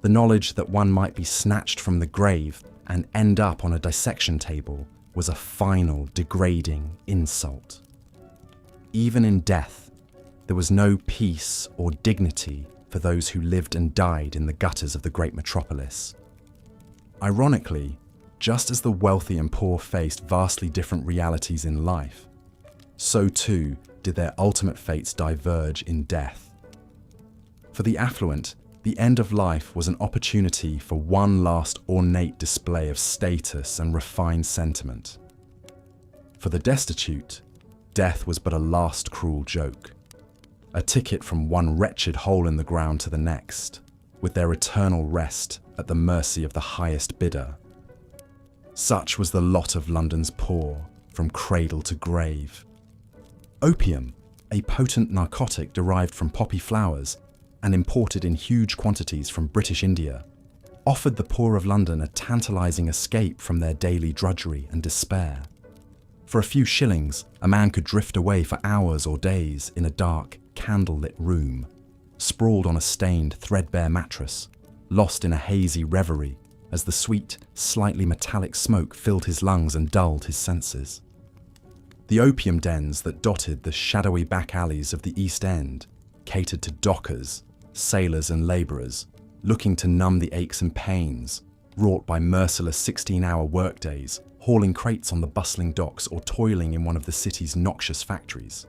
The knowledge that one might be snatched from the grave and end up on a dissection table was a final, degrading insult. Even in death, there was no peace or dignity for those who lived and died in the gutters of the great metropolis. Ironically, just as the wealthy and poor faced vastly different realities in life, so too did their ultimate fates diverge in death. For the affluent, the end of life was an opportunity for one last ornate display of status and refined sentiment. For the destitute, death was but a last cruel joke, a ticket from one wretched hole in the ground to the next, with their eternal rest at the mercy of the highest bidder. Such was the lot of London's poor, from cradle to grave. Opium, a potent narcotic derived from poppy flowers and imported in huge quantities from British India, offered the poor of London a tantalising escape from their daily drudgery and despair. For a few shillings, a man could drift away for hours or days in a dark, candle-lit room, sprawled on a stained, threadbare mattress, lost in a hazy reverie as the sweet, slightly metallic smoke filled his lungs and dulled his senses. The opium dens that dotted the shadowy back alleys of the East End catered to dockers, sailors and labourers, looking to numb the aches and pains wrought by merciless 16-hour workdays, hauling crates on the bustling docks or toiling in one of the city's noxious factories.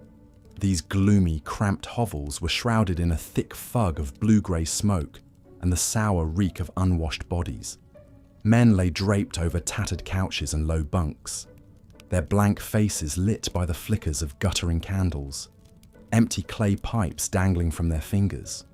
These gloomy, cramped hovels were shrouded in a thick fug of blue-grey smoke and the sour reek of unwashed bodies. Men lay draped over tattered couches and low bunks, their blank faces lit by the flickers of guttering candles, empty clay pipes dangling from their fingers.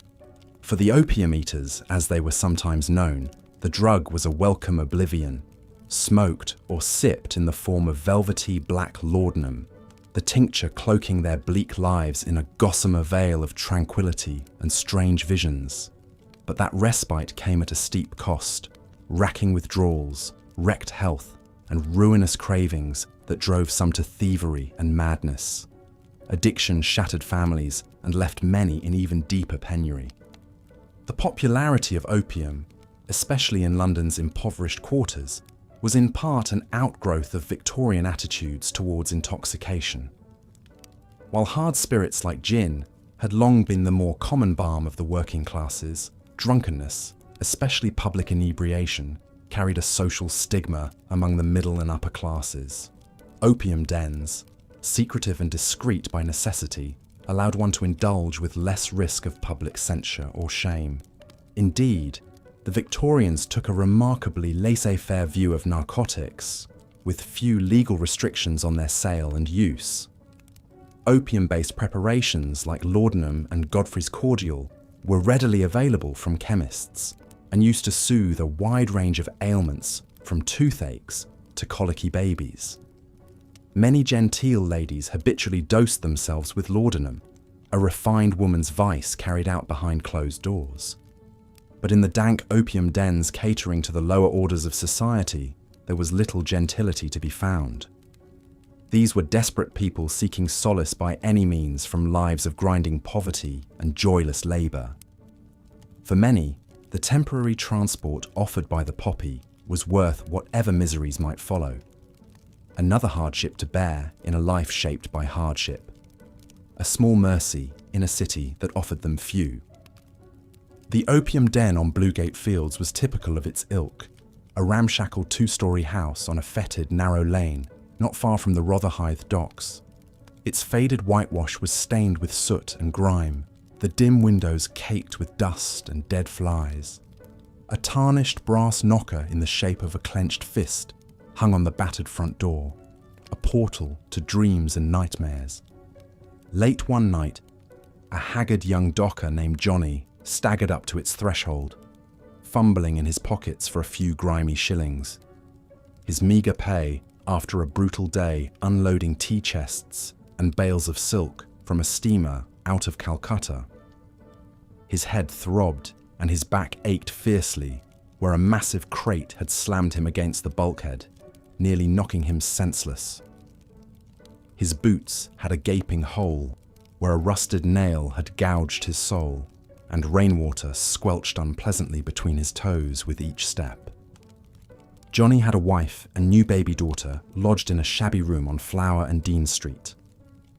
For the opium eaters, as they were sometimes known, the drug was a welcome oblivion, smoked or sipped in the form of velvety black laudanum, the tincture cloaking their bleak lives in a gossamer veil of tranquility and strange visions. But that respite came at a steep cost, racking withdrawals, wrecked health, and ruinous cravings that drove some to thievery and madness. Addiction shattered families and left many in even deeper penury. The popularity of opium, especially in London's impoverished quarters, was in part an outgrowth of Victorian attitudes towards intoxication. While hard spirits like gin had long been the more common balm of the working classes, drunkenness, especially public inebriation, carried a social stigma among the middle and upper classes. Opium dens, secretive and discreet by necessity, allowed one to indulge with less risk of public censure or shame. Indeed, the Victorians took a remarkably laissez-faire view of narcotics, with few legal restrictions on their sale and use. Opium-based preparations like laudanum and Godfrey's cordial were readily available from chemists and used to soothe a wide range of ailments from toothaches to colicky babies. Many genteel ladies habitually dosed themselves with laudanum, a refined woman's vice carried out behind closed doors. But in the dank opium dens catering to the lower orders of society, there was little gentility to be found. These were desperate people seeking solace by any means from lives of grinding poverty and joyless labour. For many, the temporary transport offered by the poppy was worth whatever miseries might follow. Another hardship to bear in a life shaped by hardship. A small mercy in a city that offered them few. The opium den on Bluegate Fields was typical of its ilk, a ramshackle two-storey house on a fetid, narrow lane, not far from the Rotherhithe docks. Its faded whitewash was stained with soot and grime, the dim windows caked with dust and dead flies. A tarnished brass knocker in the shape of a clenched fist hung on the battered front door, a portal to dreams and nightmares. Late one night, a haggard young docker named Johnny staggered up to its threshold, fumbling in his pockets for a few grimy shillings. His meagre pay after a brutal day unloading tea chests and bales of silk from a steamer out of Calcutta. His head throbbed and his back ached fiercely where a massive crate had slammed him against the bulkhead, nearly knocking him senseless. His boots had a gaping hole where a rusted nail had gouged his sole, and rainwater squelched unpleasantly between his toes with each step. Johnny had a wife and new baby daughter lodged in a shabby room on Flower and Dean Street.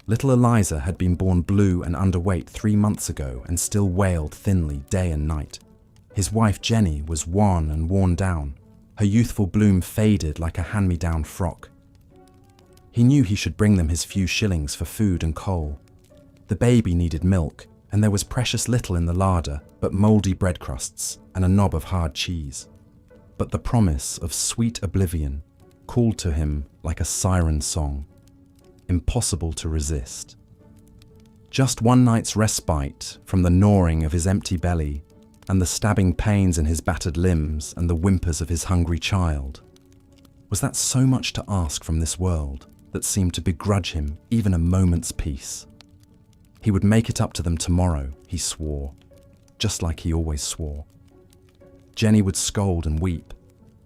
Little Eliza had been born blue and underweight 3 months ago and still wailed thinly day and night. His wife Jenny was wan and worn down, her youthful bloom faded like a hand-me-down frock. He knew he should bring them his few shillings for food and coal. The baby needed milk, and there was precious little in the larder but mouldy bread crusts and a knob of hard cheese. But the promise of sweet oblivion called to him like a siren song, impossible to resist. Just one night's respite from the gnawing of his empty belly and the stabbing pains in his battered limbs and the whimpers of his hungry child. Was that so much to ask from this world that seemed to begrudge him even a moment's peace? He would make it up to them tomorrow, he swore, just like he always swore. Jenny would scold and weep,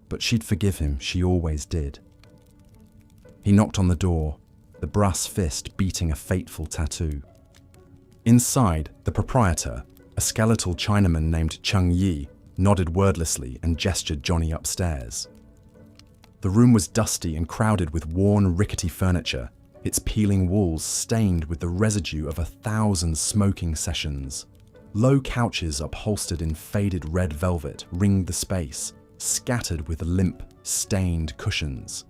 but she'd forgive him, she always did. He knocked on the door, the brass fist beating a fateful tattoo. Inside, the proprietor, a skeletal Chinaman named Chung Yi, nodded wordlessly and gestured Johnny upstairs. The room was dusty and crowded with worn, rickety furniture, its peeling walls stained with the residue of 1,000 smoking sessions. Low couches upholstered in faded red velvet ringed the space, scattered with limp, stained cushions.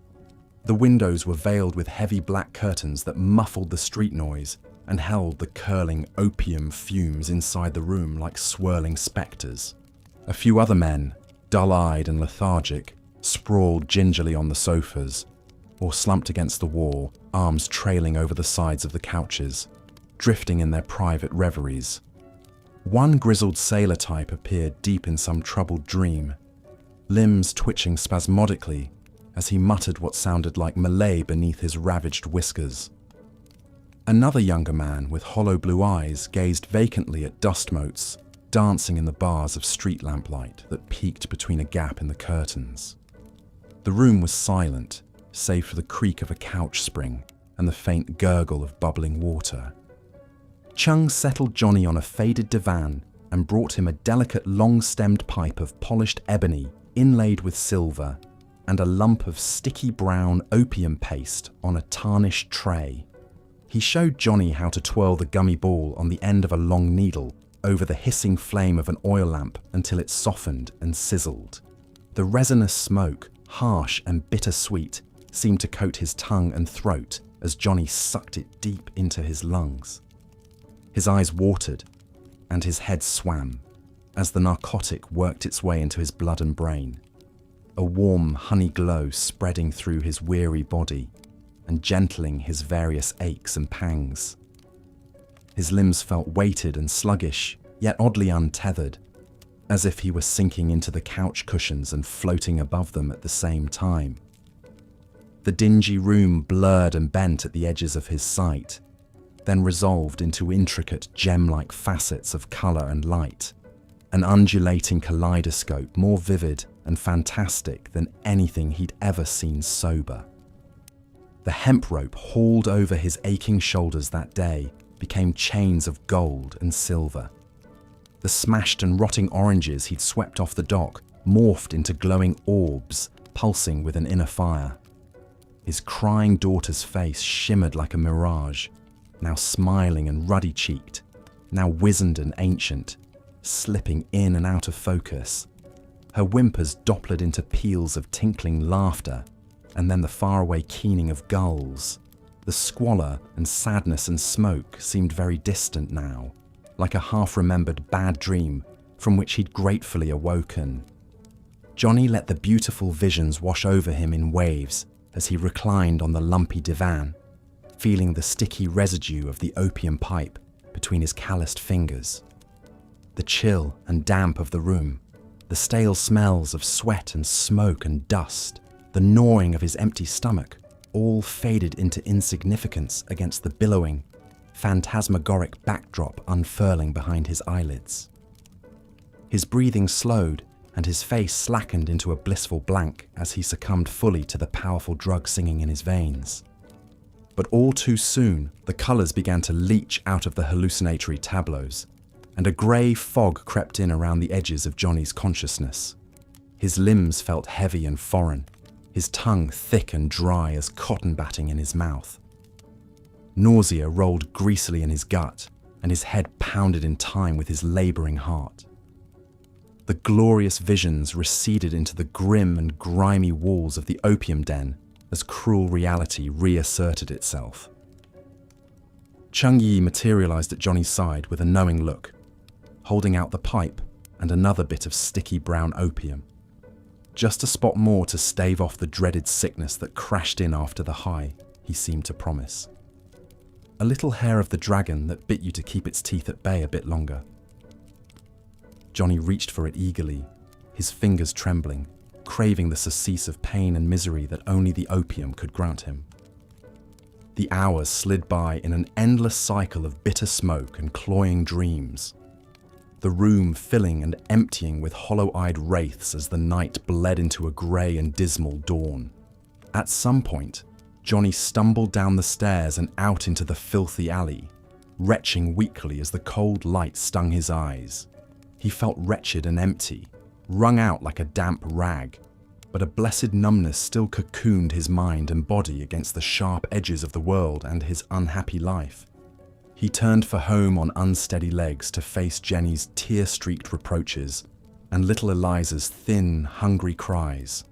The windows were veiled with heavy black curtains that muffled the street noise and held the curling opium fumes inside the room like swirling spectres. A few other men, dull-eyed and lethargic, sprawled gingerly on the sofas, or slumped against the wall, arms trailing over the sides of the couches, drifting in their private reveries. One grizzled sailor type appeared deep in some troubled dream, limbs twitching spasmodically as he muttered what sounded like Malay beneath his ravaged whiskers. Another younger man with hollow blue eyes gazed vacantly at dust motes dancing in the bars of street lamplight that peeked between a gap in the curtains. The room was silent, save for the creak of a couch spring and the faint gurgle of bubbling water. Chung settled Johnny on a faded divan and brought him a delicate long-stemmed pipe of polished ebony inlaid with silver and a lump of sticky brown opium paste on a tarnished tray. He showed Johnny how to twirl the gummy ball on the end of a long needle over the hissing flame of an oil lamp until it softened and sizzled. The resinous smoke, harsh and bittersweet, seemed to coat his tongue and throat as Johnny sucked it deep into his lungs. His eyes watered and his head swam as the narcotic worked its way into his blood and brain, a warm honey glow spreading through his weary body and gentling his various aches and pangs. His limbs felt weighted and sluggish, yet oddly untethered, as if he were sinking into the couch cushions and floating above them at the same time. The dingy room blurred and bent at the edges of his sight, then resolved into intricate gem-like facets of colour and light, an undulating kaleidoscope more vivid and fantastic than anything he'd ever seen sober. The hemp rope hauled over his aching shoulders that day became chains of gold and silver. The smashed and rotting oranges he'd swept off the dock morphed into glowing orbs, pulsing with an inner fire. His crying daughter's face shimmered like a mirage, now smiling and ruddy-cheeked, now wizened and ancient, slipping in and out of focus. Her whimpers dopplered into peals of tinkling laughter, and then the faraway keening of gulls. The squalor and sadness and smoke seemed very distant now, like a half-remembered bad dream from which he'd gratefully awoken, Johnny let the beautiful visions wash over him in waves as he reclined on the lumpy divan, feeling the sticky residue of the opium pipe between his calloused fingers. The chill and damp of the room, the stale smells of sweat and smoke and dust, the gnawing of his empty stomach, all faded into insignificance against the billowing, phantasmagoric backdrop unfurling behind his eyelids. His breathing slowed, and his face slackened into a blissful blank as he succumbed fully to the powerful drug singing in his veins. But all too soon, the colours began to leach out of the hallucinatory tableaus, and a grey fog crept in around the edges of Johnny's consciousness. His limbs felt heavy and foreign, his tongue thick and dry as cotton batting in his mouth. Nausea rolled greasily in his gut, and his head pounded in time with his labouring heart. The glorious visions receded into the grim and grimy walls of the opium den as cruel reality reasserted itself. Chung Yi materialised at Johnny's side with a knowing look, holding out the pipe and another bit of sticky brown opium. Just a spot more to stave off the dreaded sickness that crashed in after the high, he seemed to promise. A little hair of the dragon that bit you to keep its teeth at bay a bit longer. Johnny reached for it eagerly, his fingers trembling, craving the surcease of pain and misery that only the opium could grant him. The hours slid by in an endless cycle of bitter smoke and cloying dreams, the room filling and emptying with hollow-eyed wraiths as the night bled into a grey and dismal dawn. At some point, Johnny stumbled down the stairs and out into the filthy alley, retching weakly as the cold light stung his eyes. He felt wretched and empty, wrung out like a damp rag, but a blessed numbness still cocooned his mind and body against the sharp edges of the world and his unhappy life. He turned for home on unsteady legs to face Jenny's tear-streaked reproaches and little Eliza's thin, hungry cries.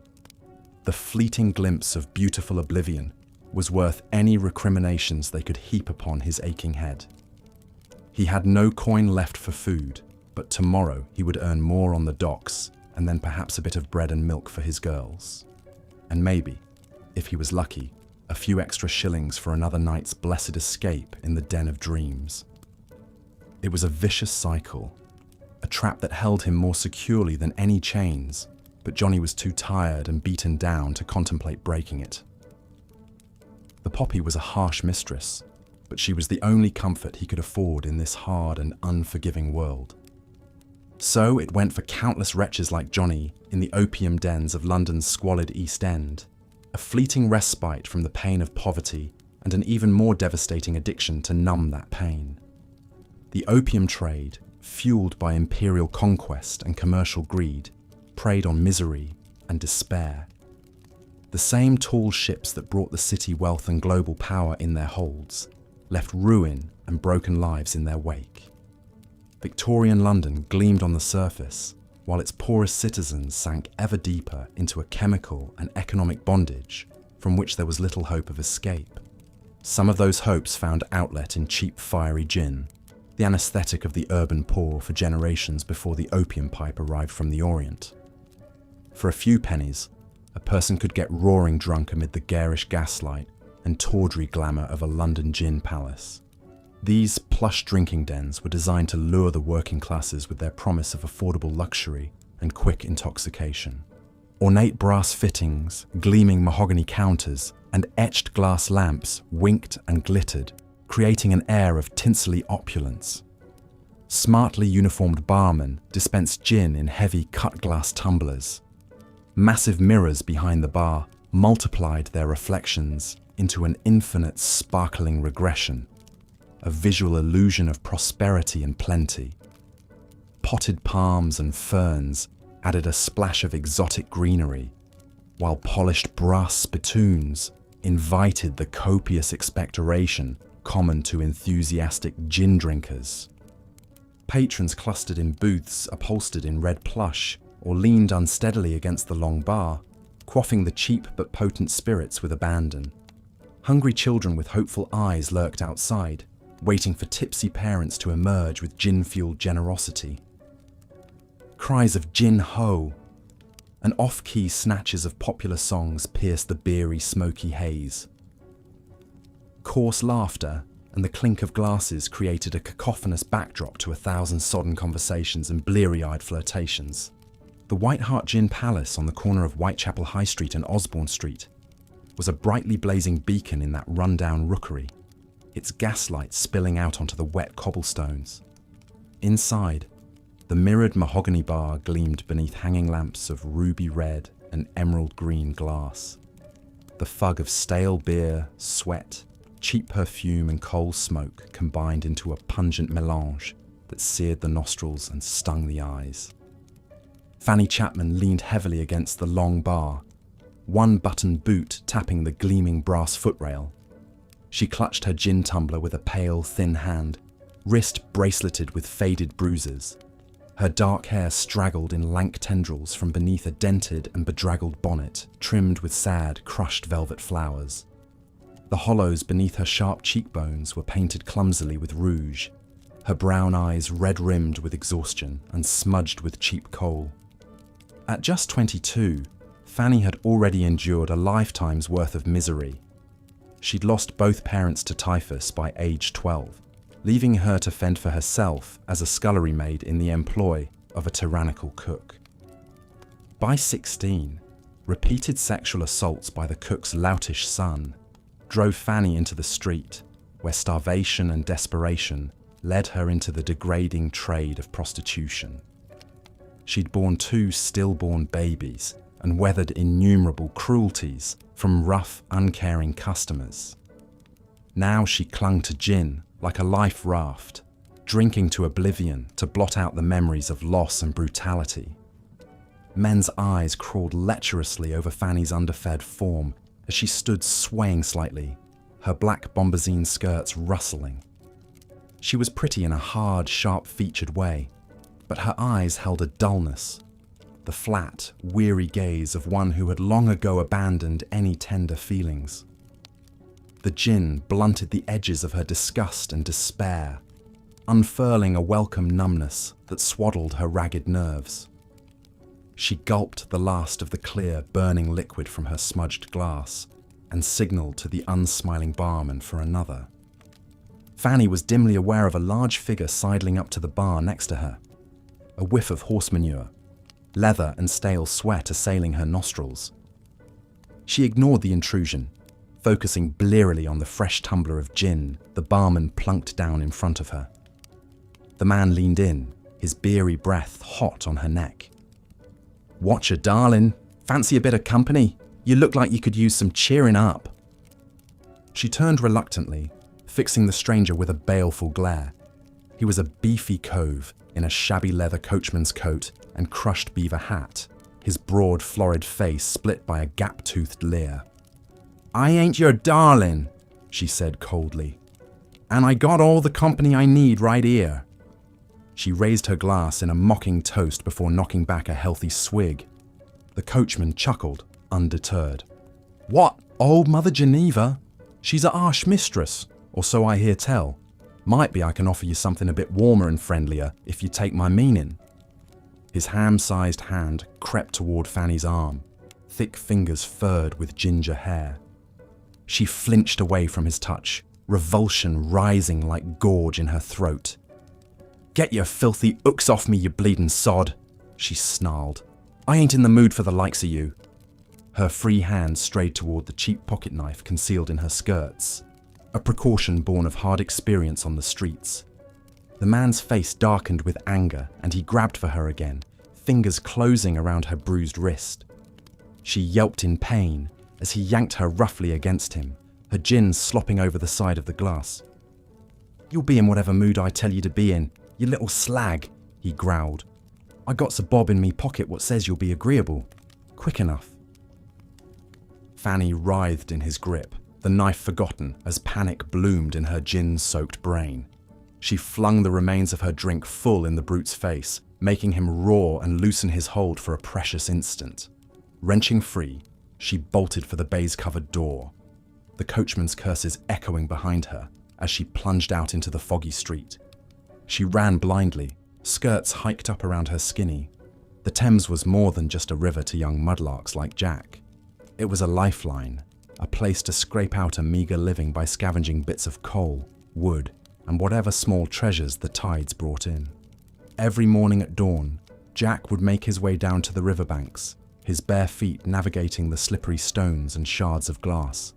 The fleeting glimpse of beautiful oblivion was worth any recriminations they could heap upon his aching head. He had no coin left for food, but tomorrow he would earn more on the docks, and then perhaps a bit of bread and milk for his girls. And maybe, if he was lucky, a few extra shillings for another night's blessed escape in the den of dreams. It was a vicious cycle, a trap that held him more securely than any chains, but Johnny was too tired and beaten down to contemplate breaking it. The poppy was a harsh mistress, but she was the only comfort he could afford in this hard and unforgiving world. So it went for countless wretches like Johnny in the opium dens of London's squalid East End, a fleeting respite from the pain of poverty and an even more devastating addiction to numb that pain. The opium trade, fueled by imperial conquest and commercial greed, preyed on misery and despair. The same tall ships that brought the city wealth and global power in their holds left ruin and broken lives in their wake. Victorian London gleamed on the surface, while its poorest citizens sank ever deeper into a chemical and economic bondage from which there was little hope of escape. Some of those hopes found outlet in cheap fiery gin, the anaesthetic of the urban poor for generations before the opium pipe arrived from the Orient. For a few pennies, a person could get roaring drunk amid the garish gaslight and tawdry glamour of a London gin palace. These plush drinking dens were designed to lure the working classes with their promise of affordable luxury and quick intoxication. Ornate brass fittings, gleaming mahogany counters, and etched glass lamps winked and glittered, creating an air of tinselly opulence. Smartly uniformed barmen dispensed gin in heavy cut-glass tumblers. Massive mirrors behind the bar multiplied their reflections into an infinite sparkling regression, a visual illusion of prosperity and plenty. Potted palms and ferns added a splash of exotic greenery, while polished brass spittoons invited the copious expectoration common to enthusiastic gin drinkers. Patrons clustered in booths upholstered in red plush or leaned unsteadily against the long bar, quaffing the cheap but potent spirits with abandon. Hungry children with hopeful eyes lurked outside, waiting for tipsy parents to emerge with gin-fueled generosity. Cries of "Gin ho!" and off-key snatches of popular songs pierced the beery, smoky haze. Coarse laughter and the clink of glasses created a cacophonous backdrop to 1,000 sodden conversations and bleary-eyed flirtations. The White Hart Gin Palace on the corner of Whitechapel High Street and Osborne Street was a brightly blazing beacon in that run-down rookery, its gaslight spilling out onto the wet cobblestones. Inside, the mirrored mahogany bar gleamed beneath hanging lamps of ruby red and emerald green glass. The fug of stale beer, sweat, cheap perfume and coal smoke combined into a pungent melange that seared the nostrils and stung the eyes. Fanny Chapman leaned heavily against the long bar, one button boot tapping the gleaming brass footrail. She clutched her gin tumbler with a pale, thin hand, wrist braceleted with faded bruises. Her dark hair straggled in lank tendrils from beneath a dented and bedraggled bonnet trimmed with sad, crushed velvet flowers. The hollows beneath her sharp cheekbones were painted clumsily with rouge, her brown eyes red-rimmed with exhaustion and smudged with cheap coal. At just 22, Fanny had already endured a lifetime's worth of misery. She'd lost both parents to typhus by age 12, leaving her to fend for herself as a scullery maid in the employ of a tyrannical cook. By 16, repeated sexual assaults by the cook's loutish son drove Fanny into the street, where starvation and desperation led her into the degrading trade of prostitution. She'd borne 2 stillborn babies and weathered innumerable cruelties from rough, uncaring customers. Now she clung to gin like a life raft, drinking to oblivion to blot out the memories of loss and brutality. Men's eyes crawled lecherously over Fanny's underfed form as she stood swaying slightly, her black bombazine skirts rustling. She was pretty in a hard, sharp-featured way, but her eyes held a dullness, the flat, weary gaze of one who had long ago abandoned any tender feelings. The gin blunted the edges of her disgust and despair, unfurling a welcome numbness that swaddled her ragged nerves. She gulped the last of the clear, burning liquid from her smudged glass and signalled to the unsmiling barman for another. Fanny was dimly aware of a large figure sidling up to the bar next to her, a whiff of horse manure, leather and stale sweat assailing her nostrils. She ignored the intrusion, focusing blearily on the fresh tumbler of gin the barman plunked down in front of her. The man leaned in, his beery breath hot on her neck. "Watcha, darling. Fancy a bit of company? You look like you could use some cheering up." She turned reluctantly, fixing the stranger with a baleful glare. He was a beefy cove in a shabby leather coachman's coat and crushed beaver hat, his broad, florid face split by a gap-toothed leer. "I ain't your darling," she said coldly, "and I got all the company I need right here." She raised her glass in a mocking toast before knocking back a healthy swig. The coachman chuckled, undeterred. "What, old Mother Geneva? She's a harsh mistress, or so I hear tell. Might be I can offer you something a bit warmer and friendlier if you take my meaning." His ham-sized hand crept toward Fanny's arm, thick fingers furred with ginger hair. She flinched away from his touch, revulsion rising like gorge in her throat. "Get your filthy hooks off me, you bleeding sod," she snarled. "I ain't in the mood for the likes of you." Her free hand strayed toward the cheap pocket knife concealed in her skirts, a precaution born of hard experience on the streets. The man's face darkened with anger, and he grabbed for her again, fingers closing around her bruised wrist. She yelped in pain as he yanked her roughly against him, her gin slopping over the side of the glass. "You'll be in whatever mood I tell you to be in, you little slag," he growled. "I got's a bob in me pocket what says you'll be agreeable. Quick enough." Fanny writhed in his grip, the knife forgotten as panic bloomed in her gin-soaked brain. She flung the remains of her drink full in the brute's face, making him roar and loosen his hold for a precious instant. Wrenching free, she bolted for the baize-covered door, the coachman's curses echoing behind her as she plunged out into the foggy street. She ran blindly, skirts hiked up around her skinny, the The Thames was more than just a river to young mudlarks like Jack. It was a lifeline, a place to scrape out a meagre living by scavenging bits of coal, wood, and whatever small treasures the tides brought in. Every morning at dawn, Jack would make his way down to the riverbanks, his bare feet navigating the slippery stones and shards of glass.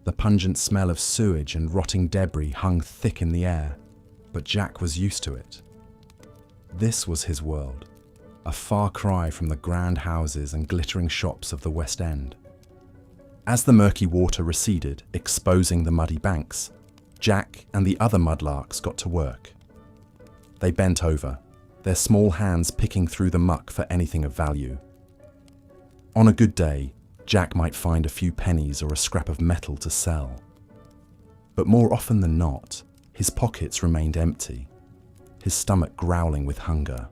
The pungent smell of sewage and rotting debris hung thick in the air, but Jack was used to it. This was his world, a far cry from the grand houses and glittering shops of the West End. As the murky water receded, exposing the muddy banks, Jack and the other mudlarks got to work. They bent over, their small hands picking through the muck for anything of value. On a good day, Jack might find a few pennies or a scrap of metal to sell. But more often than not, his pockets remained empty, his stomach growling with hunger.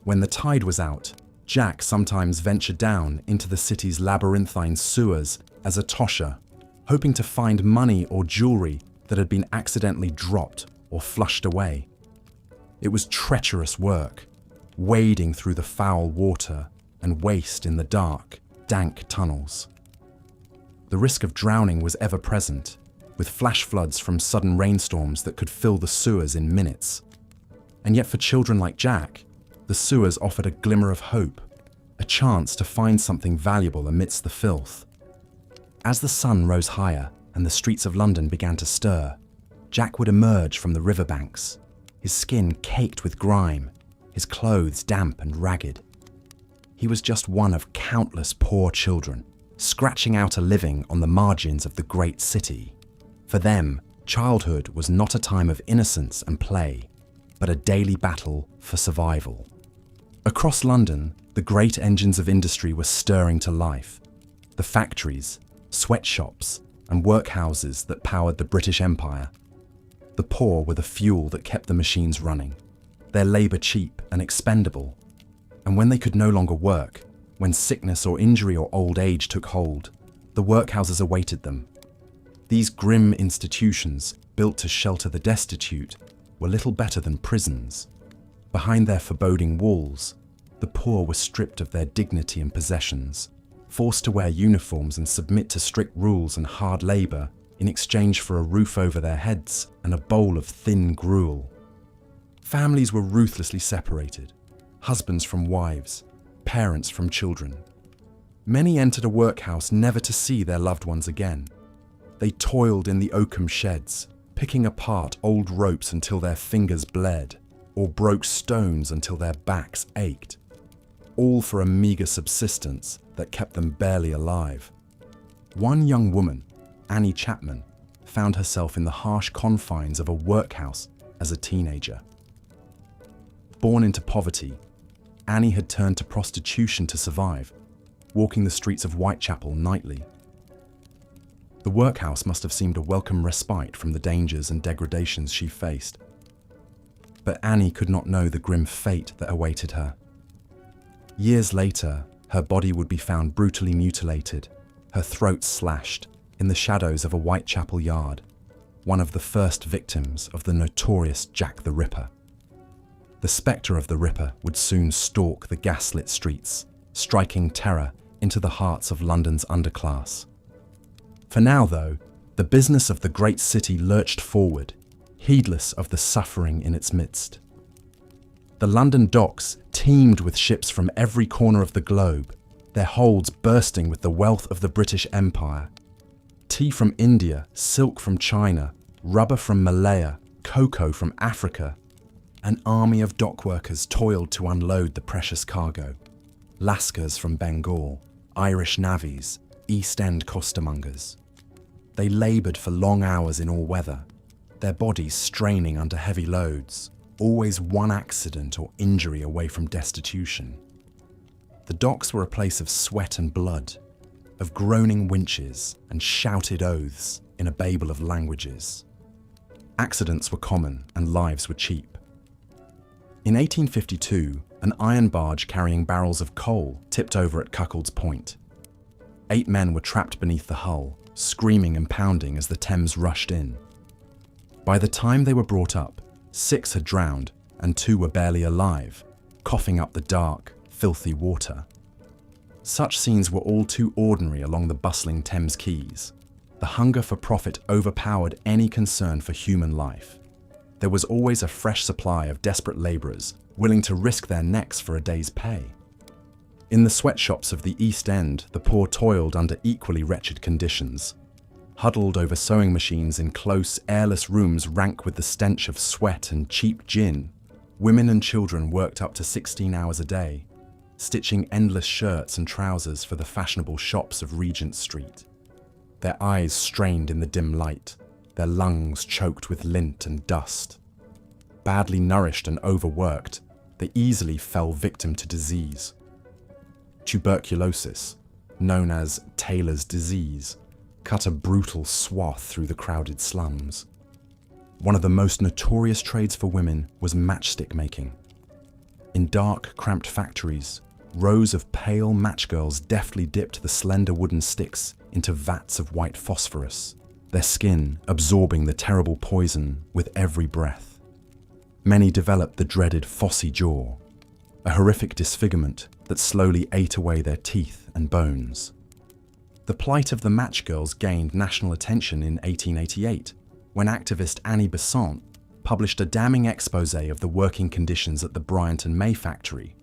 When the tide was out, Jack sometimes ventured down into the city's labyrinthine sewers as a tosher, hoping to find money or jewelry that had been accidentally dropped or flushed away. It was treacherous work, wading through the foul water and waste in the dark, dank tunnels. The risk of drowning was ever present, with flash floods from sudden rainstorms that could fill the sewers in minutes. And yet for children like Jack, the sewers offered a glimmer of hope, a chance to find something valuable amidst the filth. As the sun rose higher and the streets of London began to stir, Jack would emerge from the riverbanks, his skin caked with grime, his clothes damp and ragged. He was just one of countless poor children, scratching out a living on the margins of the great city. For them, childhood was not a time of innocence and play, but a daily battle for survival. Across London, the great engines of industry were stirring to life. The factories, sweatshops, and workhouses that powered the British Empire. The poor were the fuel that kept the machines running, their labour cheap and expendable. And when they could no longer work, when sickness or injury or old age took hold, the workhouses awaited them. These grim institutions, built to shelter the destitute, were little better than prisons. Behind their foreboding walls, the poor were stripped of their dignity and possessions, forced to wear uniforms and submit to strict rules and hard labour in exchange for a roof over their heads and a bowl of thin gruel. Families were ruthlessly separated, husbands from wives, parents from children. Many entered a workhouse never to see their loved ones again. They toiled in the oakum sheds, picking apart old ropes until their fingers bled, or broke stones until their backs ached, all for a meagre subsistence that kept them barely alive. One young woman, Annie Chapman, found herself in the harsh confines of a workhouse as a teenager. Born into poverty, Annie had turned to prostitution to survive, walking the streets of Whitechapel nightly. The workhouse must have seemed a welcome respite from the dangers and degradations she faced. But Annie could not know the grim fate that awaited her. Years later, her body would be found brutally mutilated, her throat slashed, in the shadows of a Whitechapel yard, one of the first victims of the notorious Jack the Ripper. The spectre of the Ripper would soon stalk the gaslit streets, striking terror into the hearts of London's underclass. For now, though, the business of the great city lurched forward, heedless of the suffering in its midst. The London docks teemed with ships from every corner of the globe, their holds bursting with the wealth of the British Empire. Tea from India, silk from China, rubber from Malaya, cocoa from Africa. An army of dockworkers toiled to unload the precious cargo. Lascars from Bengal, Irish navvies, East End costermongers. They laboured for long hours in all weather, their bodies straining under heavy loads, always one accident or injury away from destitution. The docks were a place of sweat and blood, of groaning winches and shouted oaths in a babel of languages. Accidents were common and lives were cheap. In 1852, an iron barge carrying barrels of coal tipped over at Cuckold's Point. 8 men were trapped beneath the hull, screaming and pounding as the Thames rushed in. By the time they were brought up, 6 had drowned and 2 were barely alive, coughing up the dark, filthy water. Such scenes were all too ordinary along the bustling Thames quays. The hunger for profit overpowered any concern for human life. There was always a fresh supply of desperate labourers willing to risk their necks for a day's pay. In the sweatshops of the East End, the poor toiled under equally wretched conditions. Huddled over sewing machines in close, airless rooms rank with the stench of sweat and cheap gin, women and children worked up to 16 hours a day, stitching endless shirts and trousers for the fashionable shops of Regent Street. Their eyes strained in the dim light, their lungs choked with lint and dust. Badly nourished and overworked, they easily fell victim to disease. Tuberculosis, known as Taylor's disease, cut a brutal swath through the crowded slums. One of the most notorious trades for women was matchstick making. In dark, cramped factories, rows of pale matchgirls deftly dipped the slender wooden sticks into vats of white phosphorus, their skin absorbing the terrible poison with every breath. Many developed the dreaded phossy jaw, a horrific disfigurement that slowly ate away their teeth and bones. The plight of the matchgirls gained national attention in 1888, when activist Annie Besant published a damning exposé of the working conditions at the Bryant and May factory.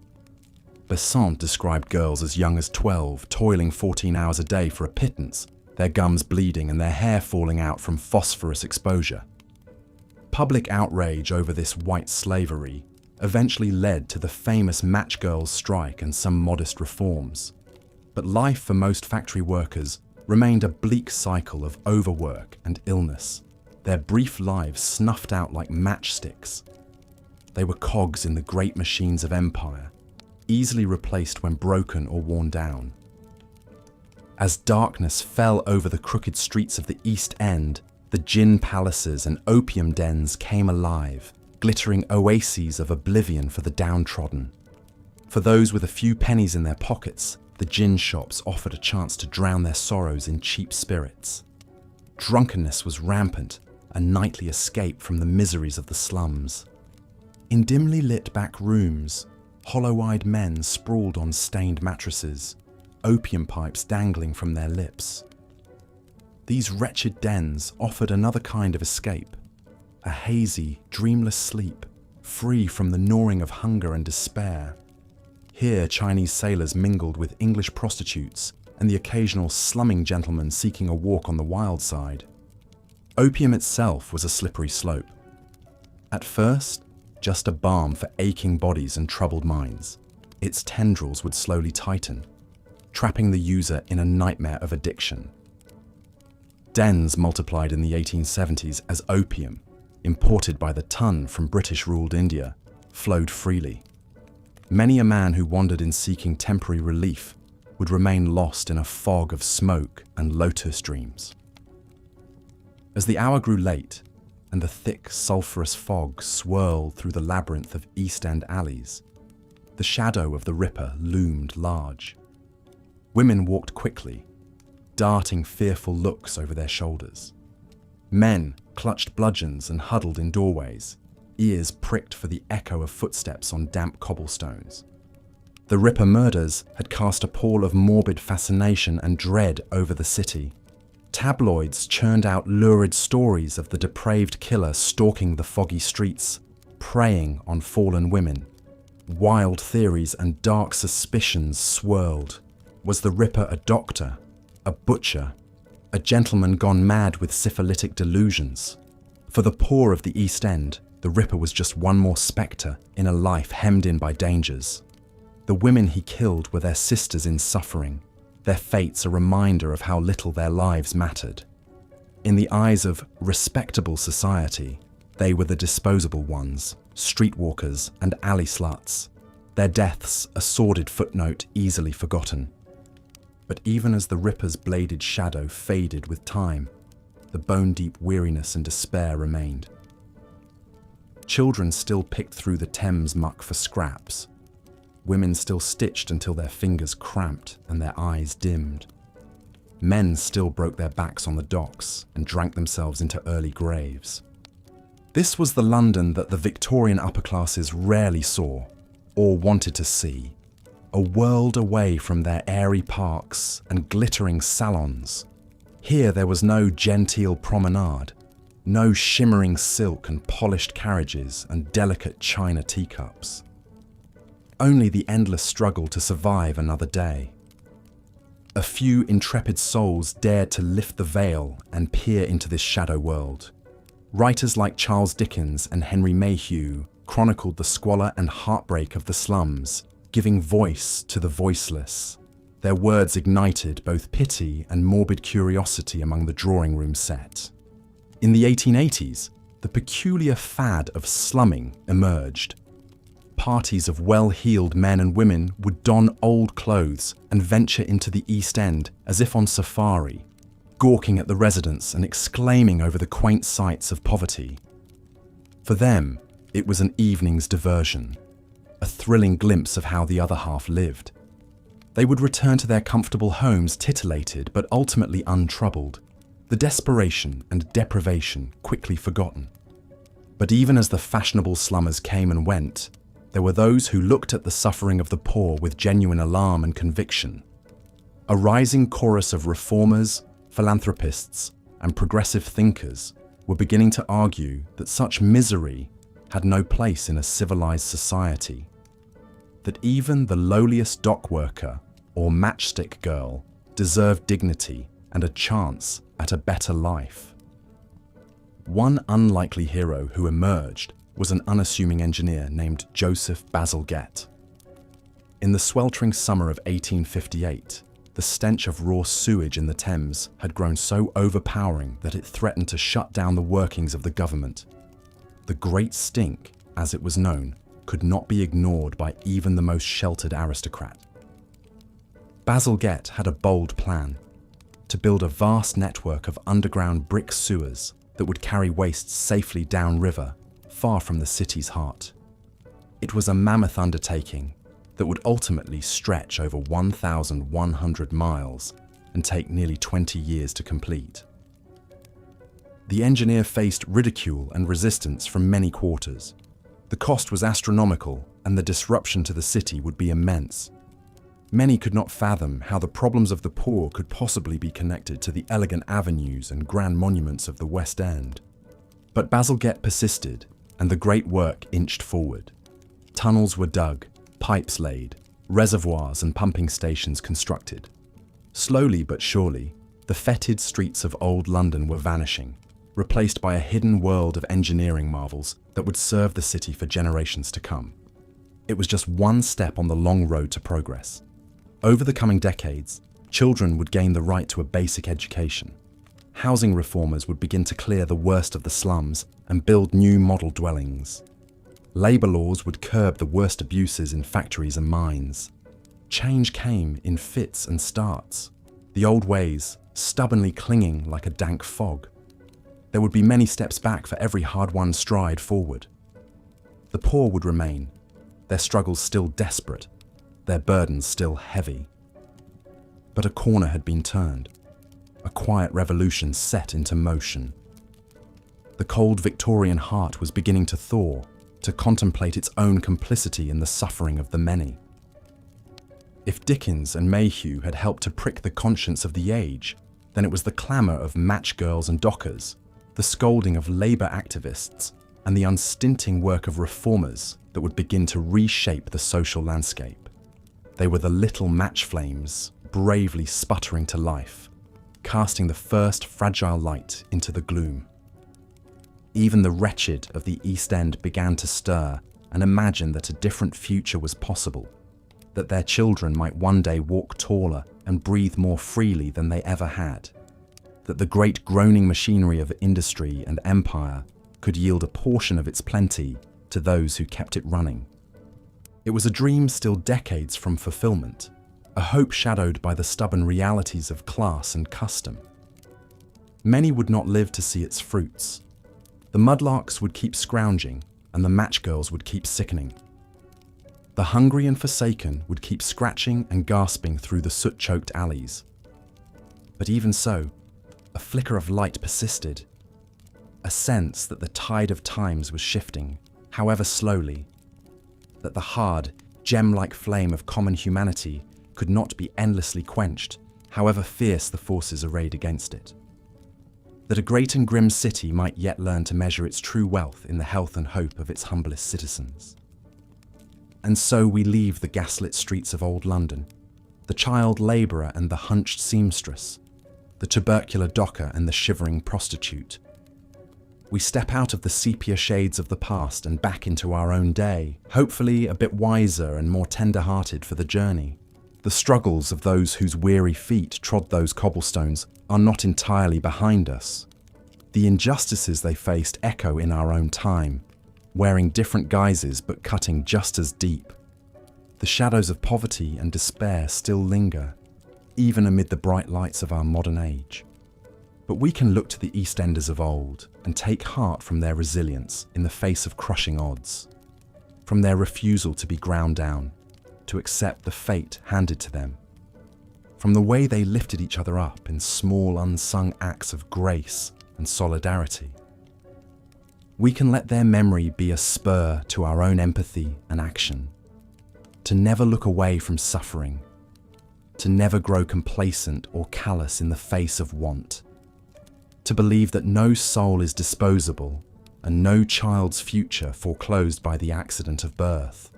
Besant described girls as young as 12 toiling 14 hours a day for a pittance, their gums bleeding and their hair falling out from phosphorus exposure. Public outrage over this white slavery eventually led to the famous Match Girls strike and some modest reforms. But life for most factory workers remained a bleak cycle of overwork and illness, their brief lives snuffed out like matchsticks. They were cogs in the great machines of empire, easily replaced when broken or worn down. As darkness fell over the crooked streets of the East End, the gin palaces and opium dens came alive, glittering oases of oblivion for the downtrodden. For those with a few pennies in their pockets, the gin shops offered a chance to drown their sorrows in cheap spirits. Drunkenness was rampant, a nightly escape from the miseries of the slums. In dimly lit back rooms, hollow-eyed men sprawled on stained mattresses, opium pipes dangling from their lips. These wretched dens offered another kind of escape, a hazy, dreamless sleep, free from the gnawing of hunger and despair. Here Chinese sailors mingled with English prostitutes and the occasional slumming gentleman seeking a walk on the wild side. Opium itself was a slippery slope. At first, just a balm for aching bodies and troubled minds. Its tendrils would slowly tighten, trapping the user in a nightmare of addiction. Dens multiplied in the 1870s as opium, imported by the ton from British-ruled India, flowed freely. Many a man who wandered in seeking temporary relief would remain lost in a fog of smoke and lotus dreams. As the hour grew late, and the thick, sulphurous fog swirled through the labyrinth of East End alleys, the shadow of the Ripper loomed large. Women walked quickly, darting fearful looks over their shoulders. Men clutched bludgeons and huddled in doorways, ears pricked for the echo of footsteps on damp cobblestones. The Ripper murders had cast a pall of morbid fascination and dread over the city. Tabloids churned out lurid stories of the depraved killer stalking the foggy streets, preying on fallen women. Wild theories and dark suspicions swirled. Was the Ripper a doctor, a butcher, a gentleman gone mad with syphilitic delusions? For the poor of the East End, the Ripper was just one more spectre in a life hemmed in by dangers. The women he killed were their sisters in suffering, their fates a reminder of how little their lives mattered. In the eyes of respectable society, they were the disposable ones, streetwalkers and alley sluts, their deaths a sordid footnote easily forgotten. But even as the Ripper's bladed shadow faded with time, the bone-deep weariness and despair remained. Children still picked through the Thames muck for scraps. Women still stitched until their fingers cramped and their eyes dimmed. Men still broke their backs on the docks and drank themselves into early graves. This was the London that the Victorian upper classes rarely saw, or wanted to see. A world away from their airy parks and glittering salons. Here there was no genteel promenade, no shimmering silk and polished carriages and delicate china teacups. Only the endless struggle to survive another day. A few intrepid souls dared to lift the veil and peer into this shadow world. Writers like Charles Dickens and Henry Mayhew chronicled the squalor and heartbreak of the slums, giving voice to the voiceless. Their words ignited both pity and morbid curiosity among the drawing room set. In the 1880s, the peculiar fad of slumming emerged. Parties of well-heeled men and women would don old clothes and venture into the East End as if on safari, gawking at the residents and exclaiming over the quaint sights of poverty. For them, it was an evening's diversion, a thrilling glimpse of how the other half lived. They would return to their comfortable homes titillated but ultimately untroubled, the desperation and deprivation quickly forgotten. But even as the fashionable slummers came and went, there were those who looked at the suffering of the poor with genuine alarm and conviction. A rising chorus of reformers, philanthropists, and progressive thinkers were beginning to argue that such misery had no place in a civilized society, that even the lowliest dock worker or matchstick girl deserved dignity and a chance at a better life. One unlikely hero who emerged was an unassuming engineer named Joseph Bazalgette. In the sweltering summer of 1858, the stench of raw sewage in the Thames had grown so overpowering that it threatened to shut down the workings of the government. The Great Stink, as it was known, could not be ignored by even the most sheltered aristocrat. Bazalgette had a bold plan: to build a vast network of underground brick sewers that would carry waste safely downriver, far from the city's heart. It was a mammoth undertaking that would ultimately stretch over 1,100 miles and take nearly 20 years to complete. The engineer faced ridicule and resistance from many quarters. The cost was astronomical, and the disruption to the city would be immense. Many could not fathom how the problems of the poor could possibly be connected to the elegant avenues and grand monuments of the West End. But Bazalgette persisted, and the great work inched forward. Tunnels were dug, pipes laid, reservoirs and pumping stations constructed. Slowly but surely, the fetid streets of old London were vanishing, replaced by a hidden world of engineering marvels that would serve the city for generations to come. It was just one step on the long road to progress. Over the coming decades, children would gain the right to a basic education. Housing reformers would begin to clear the worst of the slums and build new model dwellings. Labour laws would curb the worst abuses in factories and mines. Change came in fits and starts, the old ways stubbornly clinging like a dank fog. There would be many steps back for every hard-won stride forward. The poor would remain, their struggles still desperate, their burdens still heavy. But a corner had been turned, a quiet revolution set into motion. The cold Victorian heart was beginning to thaw, to contemplate its own complicity in the suffering of the many. If Dickens and Mayhew had helped to prick the conscience of the age, then it was the clamour of match girls and dockers, the scolding of labour activists, and the unstinting work of reformers that would begin to reshape the social landscape. They were the little match flames, bravely sputtering to life, casting the first fragile light into the gloom. Even the wretched of the East End began to stir and imagine that a different future was possible, that their children might one day walk taller and breathe more freely than they ever had, that the great groaning machinery of industry and empire could yield a portion of its plenty to those who kept it running. It was a dream still decades from fulfillment, a hope shadowed by the stubborn realities of class and custom. Many would not live to see its fruits. The mudlarks would keep scrounging, and the matchgirls would keep sickening. The hungry and forsaken would keep scratching and gasping through the soot-choked alleys. But even so, a flicker of light persisted, a sense that the tide of times was shifting, however slowly, that the hard, gem-like flame of common humanity could not be endlessly quenched, however fierce the forces arrayed against it. That a great and grim city might yet learn to measure its true wealth in the health and hope of its humblest citizens. And so we leave the gaslit streets of old London, the child labourer and the hunched seamstress, the tubercular docker and the shivering prostitute. We step out of the sepia shades of the past and back into our own day, hopefully a bit wiser and more tender-hearted for the journey. The struggles of those whose weary feet trod those cobblestones are not entirely behind us. The injustices they faced echo in our own time, wearing different guises but cutting just as deep. The shadows of poverty and despair still linger, even amid the bright lights of our modern age. But we can look to the East Enders of old and take heart from their resilience in the face of crushing odds, from their refusal to be ground down, to accept the fate handed to them, from the way they lifted each other up in small unsung acts of grace and solidarity. We can let their memory be a spur to our own empathy and action, to never look away from suffering, to never grow complacent or callous in the face of want, to believe that no soul is disposable and no child's future foreclosed by the accident of birth.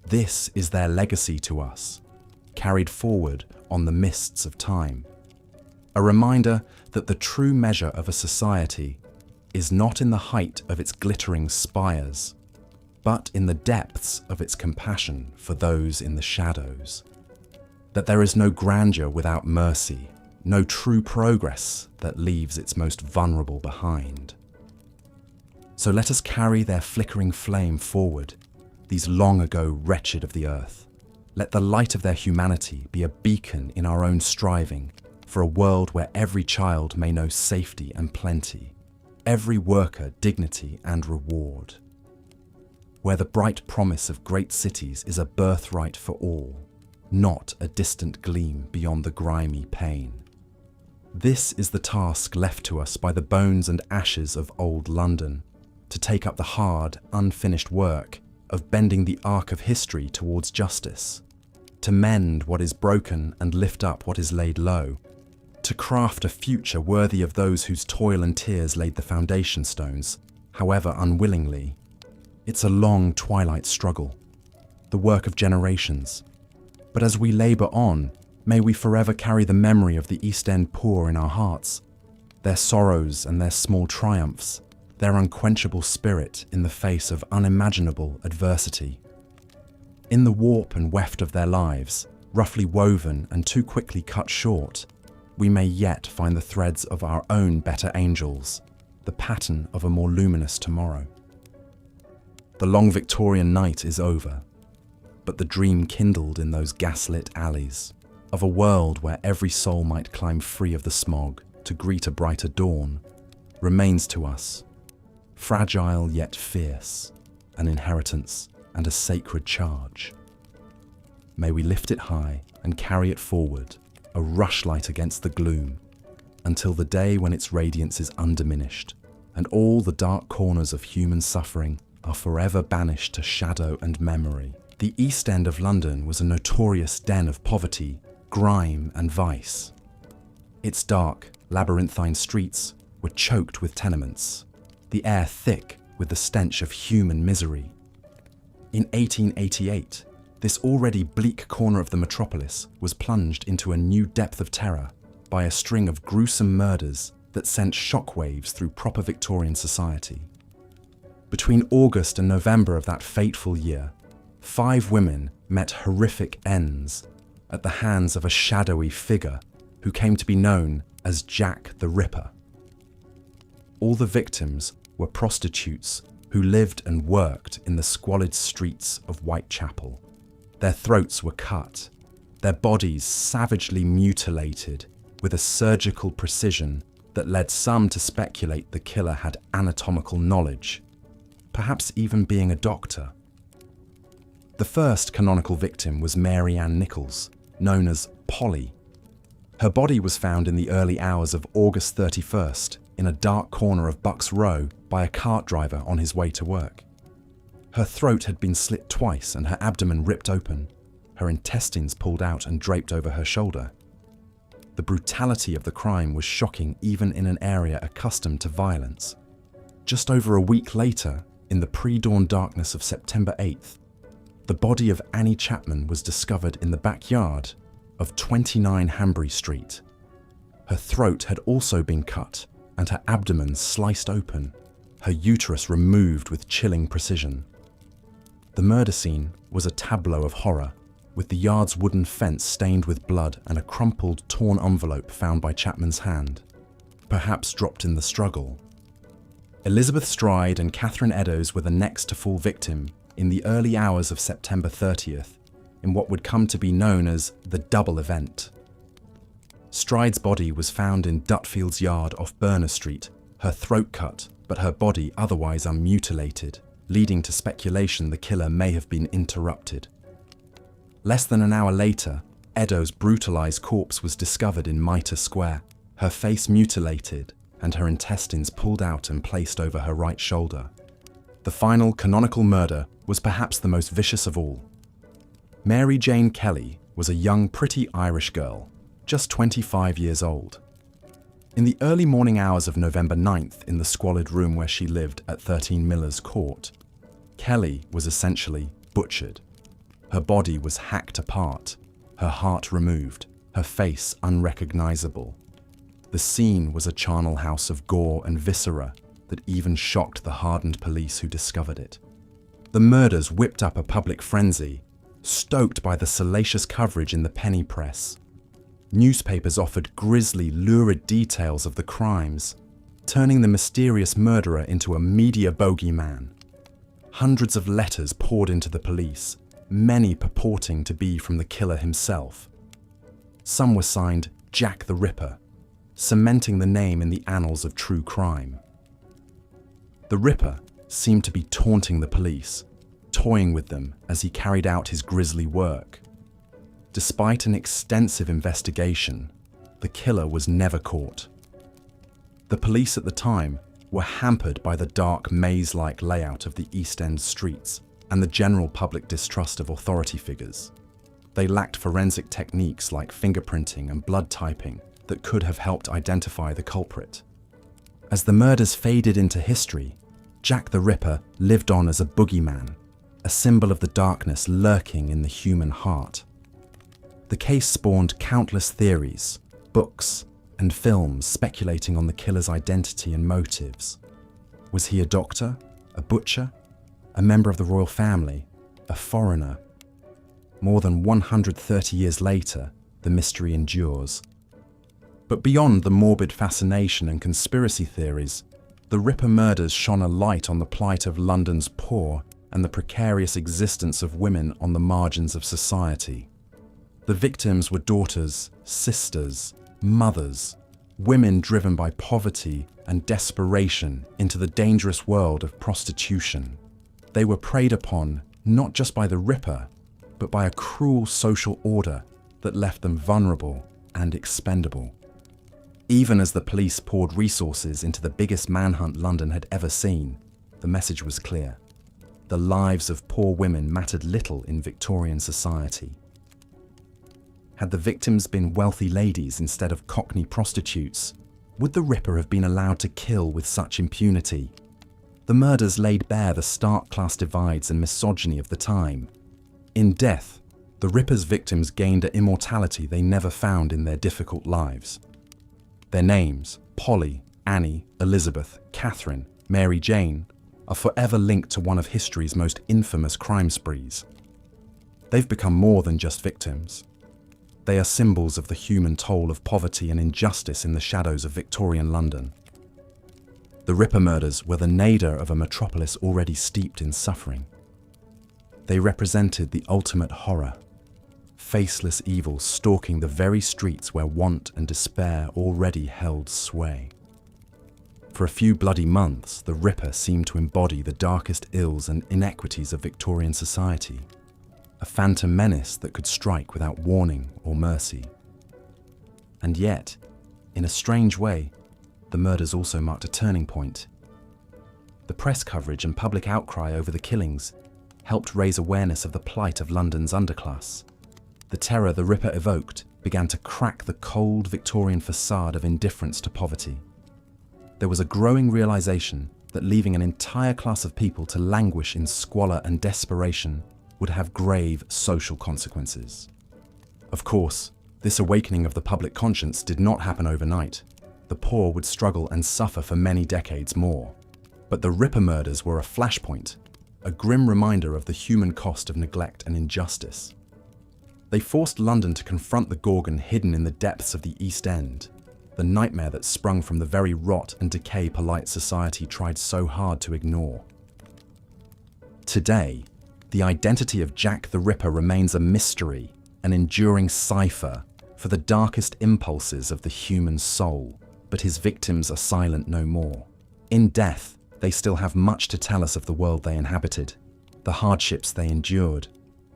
This is their legacy to us, carried forward on the mists of time. A reminder that the true measure of a society is not in the height of its glittering spires, but in the depths of its compassion for those in the shadows. That there is no grandeur without mercy, no true progress that leaves its most vulnerable behind. So let us carry their flickering flame forward, these long ago wretched of the earth. Let the light of their humanity be a beacon in our own striving for a world where every child may know safety and plenty, every worker dignity and reward, where the bright promise of great cities is a birthright for all, not a distant gleam beyond the grimy pane. This is the task left to us by the bones and ashes of old London, to take up the hard, unfinished work of bending the arc of history towards justice, to mend what is broken and lift up what is laid low, to craft a future worthy of those whose toil and tears laid the foundation stones, however unwillingly. It's a long twilight struggle, the work of generations. But as we labour on, may we forever carry the memory of the East End poor in our hearts, their sorrows and their small triumphs, their unquenchable spirit in the face of unimaginable adversity. In the warp and weft of their lives, roughly woven and too quickly cut short, we may yet find the threads of our own better angels, the pattern of a more luminous tomorrow. The long Victorian night is over, but the dream kindled in those gaslit alleys of a world where every soul might climb free of the smog to greet a brighter dawn remains to us, fragile yet fierce, an inheritance and a sacred charge. May we lift it high and carry it forward, a rushlight against the gloom, until the day when its radiance is undiminished and all the dark corners of human suffering are forever banished to shadow and memory. The East End of London was a notorious den of poverty, grime and vice. Its dark, labyrinthine streets were choked with tenements, the air thick with the stench of human misery. In 1888, this already bleak corner of the metropolis was plunged into a new depth of terror by a string of gruesome murders that sent shockwaves through proper Victorian society. Between August and November of that fateful year, 5 women met horrific ends at the hands of a shadowy figure who came to be known as Jack the Ripper. All the victims were prostitutes who lived and worked in the squalid streets of Whitechapel. Their throats were cut, their bodies savagely mutilated with a surgical precision that led some to speculate the killer had anatomical knowledge, perhaps even being a doctor. The first canonical victim was Mary Ann Nichols, known as Polly. Her body was found in the early hours of August 31st in a dark corner of Bucks Row by a cart driver on his way to work. Her throat had been slit twice and her abdomen ripped open, her intestines pulled out and draped over her shoulder. The brutality of the crime was shocking even in an area accustomed to violence. Just over a week later, in the pre-dawn darkness of September 8th, the body of Annie Chapman was discovered in the backyard of 29 Hanbury Street. Her throat had also been cut and her abdomen sliced open, her uterus removed with chilling precision. The murder scene was a tableau of horror, with the yard's wooden fence stained with blood and a crumpled, torn envelope found by Chapman's hand, perhaps dropped in the struggle. Elizabeth Stride and Catherine Eddowes were the next to fall victim in the early hours of September 30th, in what would come to be known as the double event. Stride's body was found in Dutfield's yard off Berners Street, her throat cut, but her body otherwise unmutilated, leading to speculation the killer may have been interrupted. Less than an hour later, Eddowes' brutalized corpse was discovered in Mitre Square, her face mutilated and her intestines pulled out and placed over her right shoulder. The final canonical murder was perhaps the most vicious of all. Mary Jane Kelly was a young, pretty Irish girl, just 25 years old. In the early morning hours of November 9th, in the squalid room where she lived at 13 Miller's Court, Kelly was essentially butchered. Her body was hacked apart, her heart removed, her face unrecognizable. The scene was a charnel house of gore and viscera that even shocked the hardened police who discovered it. The murders whipped up a public frenzy, stoked by the salacious coverage in the penny press. Newspapers offered grisly, lurid details of the crimes, turning the mysterious murderer into a media bogeyman. Hundreds of letters poured into the police, many purporting to be from the killer himself. Some were signed Jack the Ripper, cementing the name in the annals of true crime. The Ripper seemed to be taunting the police, toying with them as he carried out his grisly work. Despite an extensive investigation, the killer was never caught. The police at the time were hampered by the dark maze-like layout of the East End streets and the general public distrust of authority figures. They lacked forensic techniques like fingerprinting and blood typing that could have helped identify the culprit. As the murders faded into history, Jack the Ripper lived on as a boogeyman, a symbol of the darkness lurking in the human heart. The case spawned countless theories, books, and films speculating on the killer's identity and motives. Was he a doctor, a butcher, a member of the royal family, a foreigner? More than 130 years later, the mystery endures. But beyond the morbid fascination and conspiracy theories, the Ripper murders shone a light on the plight of London's poor and the precarious existence of women on the margins of society. The victims were daughters, sisters, mothers, women driven by poverty and desperation into the dangerous world of prostitution. They were preyed upon not just by the Ripper, but by a cruel social order that left them vulnerable and expendable. Even as the police poured resources into the biggest manhunt London had ever seen, the message was clear. The lives of poor women mattered little in Victorian society. Had the victims been wealthy ladies instead of Cockney prostitutes, would the Ripper have been allowed to kill with such impunity? The murders laid bare the stark class divides and misogyny of the time. In death, the Ripper's victims gained an immortality they never found in their difficult lives. Their names, Polly, Annie, Elizabeth, Catherine, Mary Jane, are forever linked to one of history's most infamous crime sprees. They've become more than just victims. They are symbols of the human toll of poverty and injustice in the shadows of Victorian London. The Ripper murders were the nadir of a metropolis already steeped in suffering. They represented the ultimate horror, faceless evil stalking the very streets where want and despair already held sway. For a few bloody months, the Ripper seemed to embody the darkest ills and inequities of Victorian society, a phantom menace that could strike without warning or mercy. And yet, in a strange way, the murders also marked a turning point. The press coverage and public outcry over the killings helped raise awareness of the plight of London's underclass. The terror the Ripper evoked began to crack the cold Victorian facade of indifference to poverty. There was a growing realization that leaving an entire class of people to languish in squalor and desperation would have grave social consequences. Of course, this awakening of the public conscience did not happen overnight. The poor would struggle and suffer for many decades more. But the Ripper murders were a flashpoint, a grim reminder of the human cost of neglect and injustice. They forced London to confront the Gorgon hidden in the depths of the East End, the nightmare that sprung from the very rot and decay polite society tried so hard to ignore. Today, the identity of Jack the Ripper remains a mystery, an enduring cipher for the darkest impulses of the human soul, but his victims are silent no more. In death, they still have much to tell us of the world they inhabited, the hardships they endured,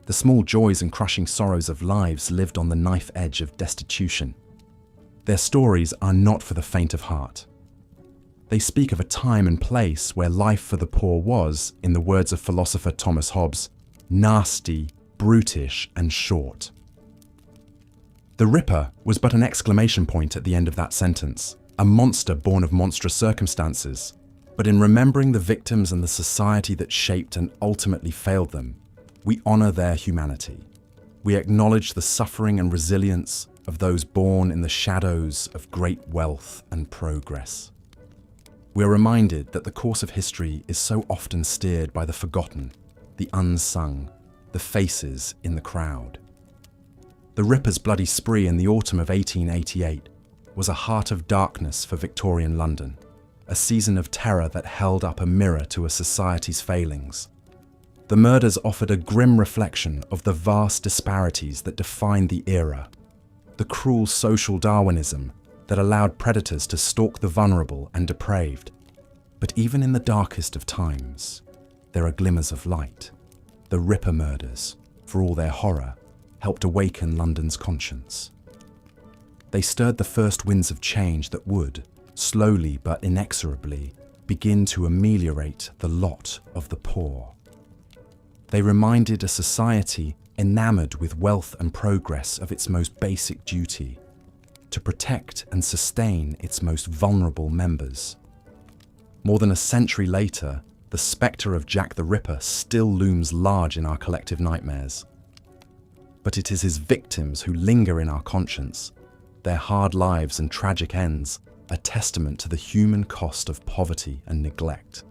the small joys and crushing sorrows of lives lived on the knife edge of destitution. Their stories are not for the faint of heart. They speak of a time and place where life for the poor was, in the words of philosopher Thomas Hobbes, nasty, brutish, and short. The Ripper was but an exclamation point at the end of that sentence, a monster born of monstrous circumstances. But in remembering the victims and the society that shaped and ultimately failed them, we honor their humanity. We acknowledge the suffering and resilience of those born in the shadows of great wealth and progress. We are reminded that the course of history is so often steered by the forgotten, the unsung, the faces in the crowd. The Ripper's bloody spree in the autumn of 1888 was a heart of darkness for Victorian London, a season of terror that held up a mirror to a society's failings. The murders offered a grim reflection of the vast disparities that defined the era, the cruel social Darwinism that allowed predators to stalk the vulnerable and depraved. But even in the darkest of times, there are glimmers of light. The Ripper murders, for all their horror, helped awaken London's conscience. They stirred the first winds of change that would, slowly but inexorably, begin to ameliorate the lot of the poor. They reminded a society enamored with wealth and progress of its most basic duty, to protect and sustain its most vulnerable members. More than a century later, the spectre of Jack the Ripper still looms large in our collective nightmares. But it is his victims who linger in our conscience, their hard lives and tragic ends, a testament to the human cost of poverty and neglect.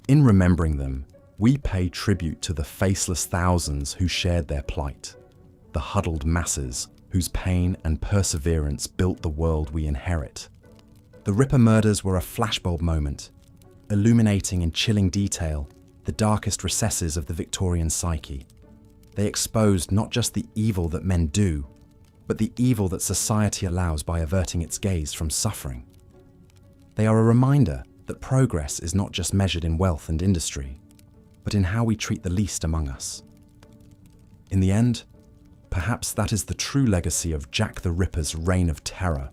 In remembering them, we pay tribute to the faceless thousands who shared their plight, the huddled masses whose pain and perseverance built the world we inherit. The Ripper murders were a flashbulb moment, illuminating in chilling detail the darkest recesses of the Victorian psyche. They exposed not just the evil that men do, but the evil that society allows by averting its gaze from suffering. They are a reminder that progress is not just measured in wealth and industry, but in how we treat the least among us. In the end, perhaps that is the true legacy of Jack the Ripper's reign of terror,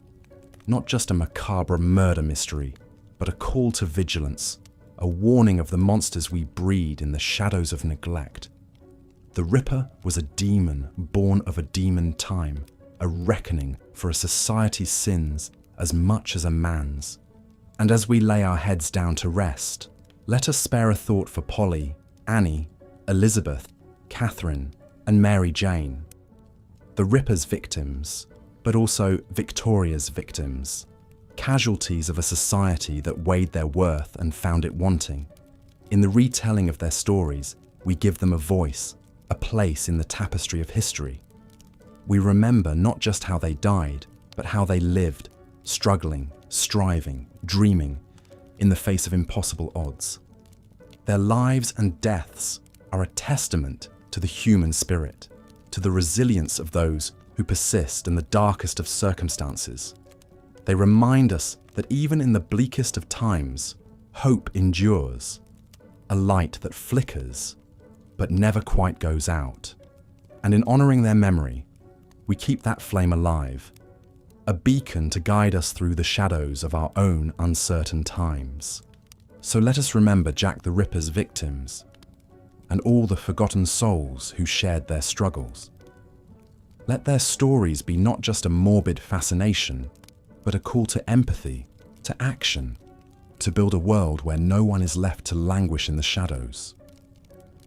not just a macabre murder mystery, but a call to vigilance, a warning of the monsters we breed in the shadows of neglect. The Ripper was a demon born of a demon time, a reckoning for a society's sins as much as a man's. And as we lay our heads down to rest, let us spare a thought for Polly, Annie, Elizabeth, Catherine, and Mary Jane. The Ripper's victims, but also Victoria's victims, casualties of a society that weighed their worth and found it wanting. In the retelling of their stories, we give them a voice, a place in the tapestry of history. We remember not just how they died, but how they lived, struggling, striving, dreaming, in the face of impossible odds. Their lives and deaths are a testament to the human spirit, to the resilience of those who persist in the darkest of circumstances. They remind us that even in the bleakest of times, hope endures, a light that flickers, but never quite goes out. And in honoring their memory, we keep that flame alive, a beacon to guide us through the shadows of our own uncertain times. So let us remember Jack the Ripper's victims and all the forgotten souls who shared their struggles. Let their stories be not just a morbid fascination, but a call to empathy, to action, to build a world where no one is left to languish in the shadows.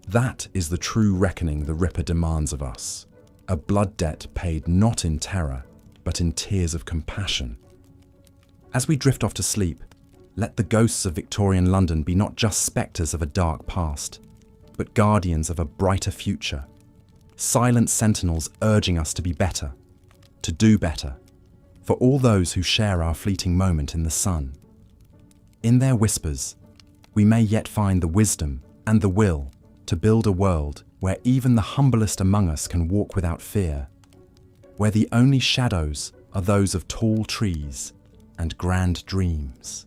That is the true reckoning the Ripper demands of us, a blood debt paid not in terror, but in tears of compassion. As we drift off to sleep, let the ghosts of Victorian London be not just spectres of a dark past, but guardians of a brighter future, silent sentinels urging us to be better, to do better, for all those who share our fleeting moment in the sun. In their whispers, we may yet find the wisdom and the will to build a world where even the humblest among us can walk without fear, where the only shadows are those of tall trees and grand dreams.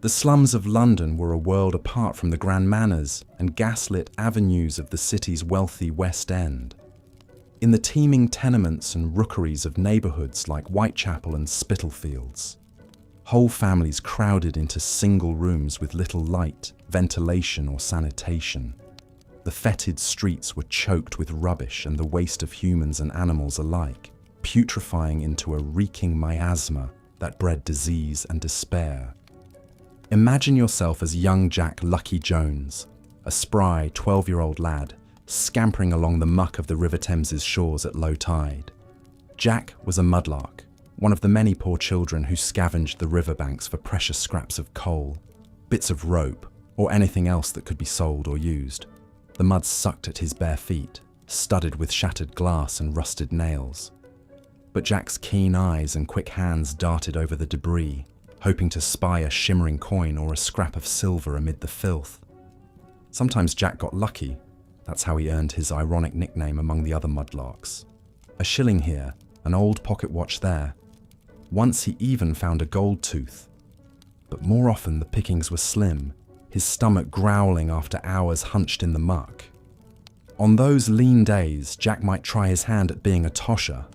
The slums of London were a world apart from the grand manners and gaslit avenues of the city's wealthy West End. In the teeming tenements and rookeries of neighbourhoods like Whitechapel and Spitalfields, whole families crowded into single rooms with little light, ventilation or sanitation. The fetid streets were choked with rubbish and the waste of humans and animals alike, putrefying into a reeking miasma that bred disease and despair. Imagine yourself as young Jack Lucky Jones, a spry 12-year-old lad, scampering along the muck of the River Thames's shores at low tide. Jack was a mudlark, one of the many poor children who scavenged the riverbanks for precious scraps of coal, bits of rope, or anything else that could be sold or used. The mud sucked at his bare feet, studded with shattered glass and rusted nails. But Jack's keen eyes and quick hands darted over the debris, hoping to spy a shimmering coin or a scrap of silver amid the filth. Sometimes Jack got lucky. That's how he earned his ironic nickname among the other mudlarks. A shilling here, an old pocket watch there. Once he even found a gold tooth. But more often the pickings were slim, his stomach growling after hours hunched in the muck. On those lean days, Jack might try his hand at being a tosher.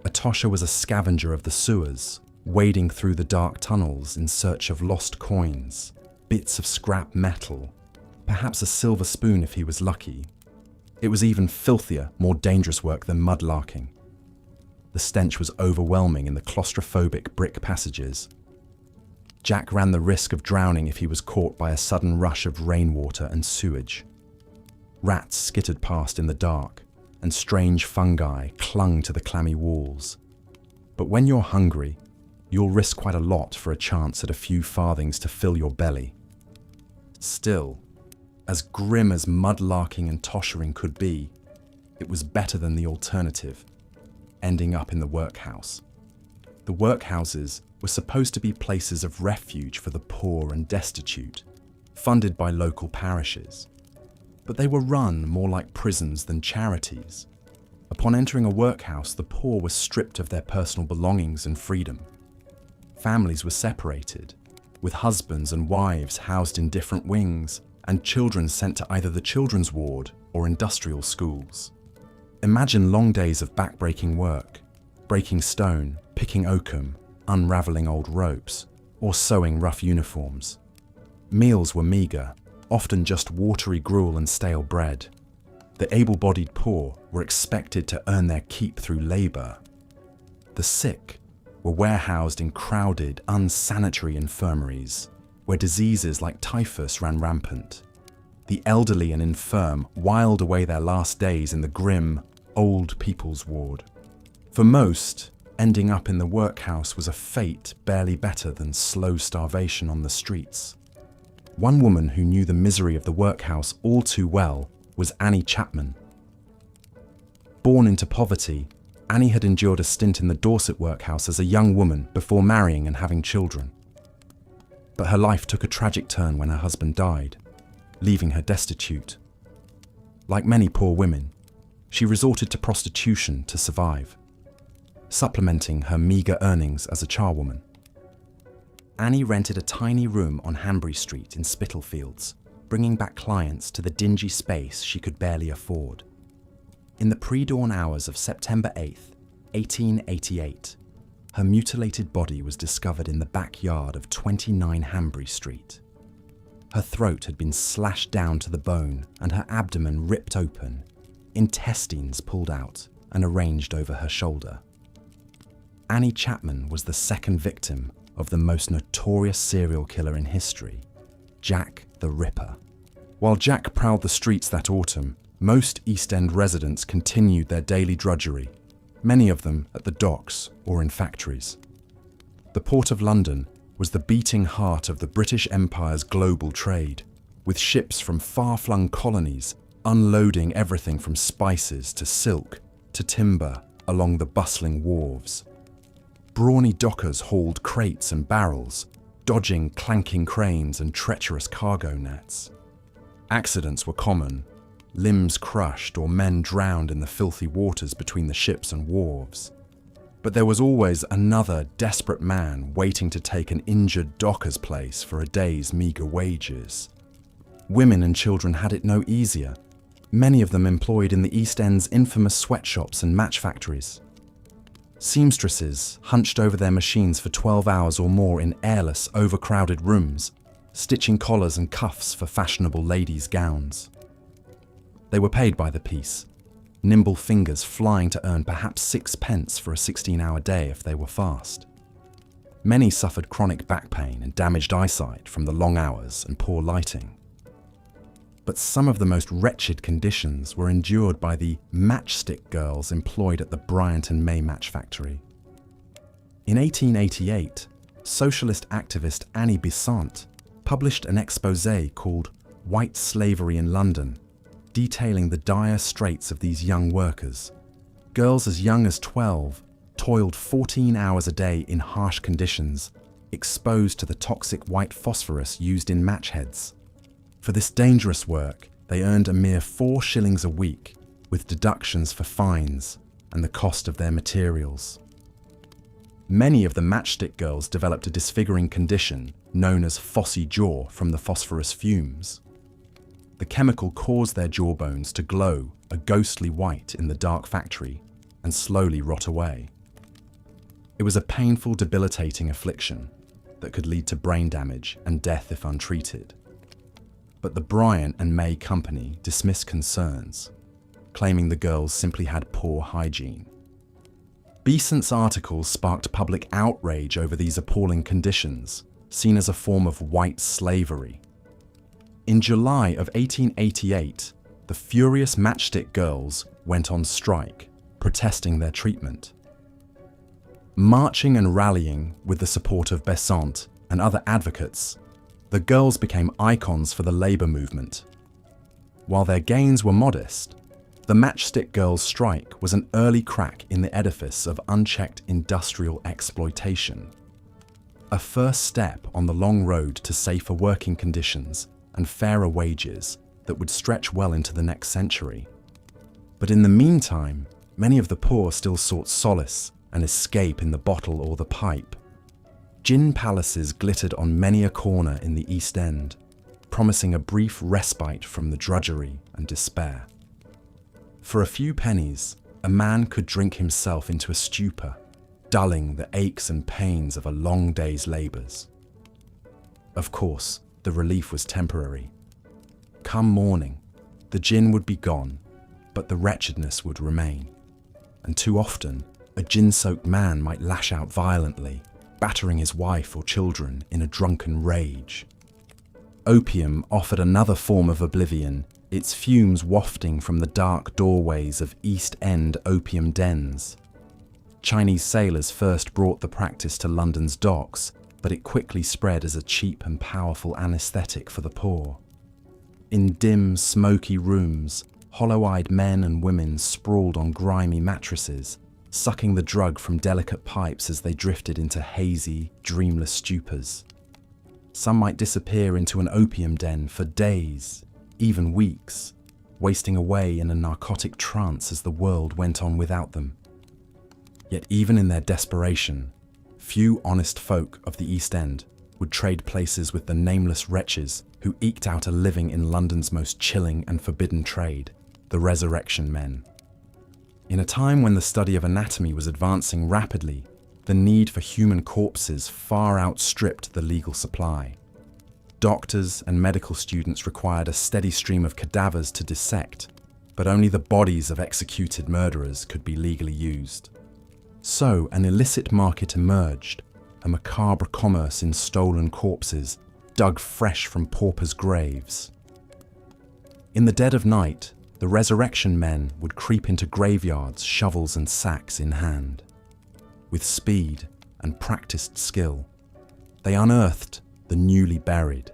A tosher was a scavenger of the sewers, wading through the dark tunnels in search of lost coins, bits of scrap metal, perhaps a silver spoon if he was lucky. It was even filthier, more dangerous work than mudlarking. The stench was overwhelming in the claustrophobic brick passages. Jack ran the risk of drowning if he was caught by a sudden rush of rainwater and sewage. Rats skittered past in the dark, and strange fungi clung to the clammy walls. But when you're hungry, you'll risk quite a lot for a chance at a few farthings to fill your belly. Still, as grim as mudlarking and toshering could be, it was better than the alternative, ending up in the workhouse. The workhouses were supposed to be places of refuge for the poor and destitute, funded by local parishes. But they were run more like prisons than charities. Upon entering a workhouse, the poor were stripped of their personal belongings and freedom. Families were separated, with husbands and wives housed in different wings, and children sent to either the children's ward or industrial schools. Imagine long days of back-breaking work, breaking stone, picking oakum, unravelling old ropes, or sewing rough uniforms. Meals were meagre, often just watery gruel and stale bread. The able-bodied poor were expected to earn their keep through labour. The sick were warehoused in crowded, unsanitary infirmaries, where diseases like typhus ran rampant. The elderly and infirm whiled away their last days in the grim, old people's ward. For most, ending up in the workhouse was a fate barely better than slow starvation on the streets. One woman who knew the misery of the workhouse all too well was Annie Chapman. Born into poverty, Annie had endured a stint in the Dorset workhouse as a young woman before marrying and having children. But her life took a tragic turn when her husband died, leaving her destitute. Like many poor women, she resorted to prostitution to survive, supplementing her meagre earnings as a charwoman. Annie rented a tiny room on Hanbury Street in Spitalfields, bringing back clients to the dingy space she could barely afford. In the pre-dawn hours of September 8th, 1888, her mutilated body was discovered in the backyard of 29 Hanbury Street. Her throat had been slashed down to the bone and her abdomen ripped open, intestines pulled out and arranged over her shoulder. Annie Chapman was the second victim of the most notorious serial killer in history, Jack the Ripper. While Jack prowled the streets that autumn, most East End residents continued their daily drudgery, many of them at the docks or in factories. The Port of London was the beating heart of the British Empire's global trade, with ships from far-flung colonies unloading everything from spices to silk to timber along the bustling wharves. Brawny dockers hauled crates and barrels, dodging clanking cranes and treacherous cargo nets. Accidents were common, limbs crushed or men drowned in the filthy waters between the ships and wharves. But there was always another desperate man waiting to take an injured docker's place for a day's meagre wages. Women and children had it no easier, many of them employed in the East End's infamous sweatshops and match factories. Seamstresses hunched over their machines for 12 hours or more in airless, overcrowded rooms, stitching collars and cuffs for fashionable ladies' gowns. They were paid by the piece, nimble fingers flying to earn perhaps 6 pence for a 16-hour day if they were fast. Many suffered chronic back pain and damaged eyesight from the long hours and poor lighting. But some of the most wretched conditions were endured by the matchstick girls employed at the Bryant and May match factory. In 1888, socialist activist Annie Besant published an exposé called White Slavery in London, detailing the dire straits of these young workers. Girls as young as 12 toiled 14 hours a day in harsh conditions, exposed to the toxic white phosphorus used in match heads. For this dangerous work, they earned a mere 4 shillings a week, with deductions for fines and the cost of their materials. Many of the matchstick girls developed a disfiguring condition known as phossy jaw from the phosphorus fumes. The chemical caused their jawbones to glow a ghostly white in the dark factory and slowly rot away. It was a painful, debilitating affliction that could lead to brain damage and death if untreated. But the Bryant and May Company dismissed concerns, claiming the girls simply had poor hygiene. Besant's articles sparked public outrage over these appalling conditions, seen as a form of white slavery. In July of 1888, the furious matchstick girls went on strike, protesting their treatment. Marching and rallying with the support of Besant and other advocates, the girls became icons for the labour movement. While their gains were modest, the matchstick girls' strike was an early crack in the edifice of unchecked industrial exploitation. A first step on the long road to safer working conditions and fairer wages that would stretch well into the next century. But in the meantime, many of the poor still sought solace and escape in the bottle or the pipe. Gin palaces glittered on many a corner in the East End, promising a brief respite from the drudgery and despair. For a few pennies, a man could drink himself into a stupor, dulling the aches and pains of a long day's labours. Of course, the relief was temporary. Come morning, the gin would be gone, but the wretchedness would remain. And too often, a gin-soaked man might lash out violently, battering his wife or children in a drunken rage. Opium offered another form of oblivion, its fumes wafting from the dark doorways of East End opium dens. Chinese sailors first brought the practice to London's docks, but it quickly spread as a cheap and powerful anaesthetic for the poor. In dim, smoky rooms, hollow-eyed men and women sprawled on grimy mattresses, sucking the drug from delicate pipes as they drifted into hazy, dreamless stupors. Some might disappear into an opium den for days, even weeks, wasting away in a narcotic trance as the world went on without them. Yet even in their desperation, few honest folk of the East End would trade places with the nameless wretches who eked out a living in London's most chilling and forbidden trade, the resurrection men. In a time when the study of anatomy was advancing rapidly, the need for human corpses far outstripped the legal supply. doctors and medical students required a steady stream of cadavers to dissect, but only the bodies of executed murderers could be legally used. So an illicit market emerged, a macabre commerce in stolen corpses dug fresh from paupers' graves. In the dead of night, the resurrection men would creep into graveyards, shovels and sacks in hand. With speed and practiced skill, they unearthed the newly buried,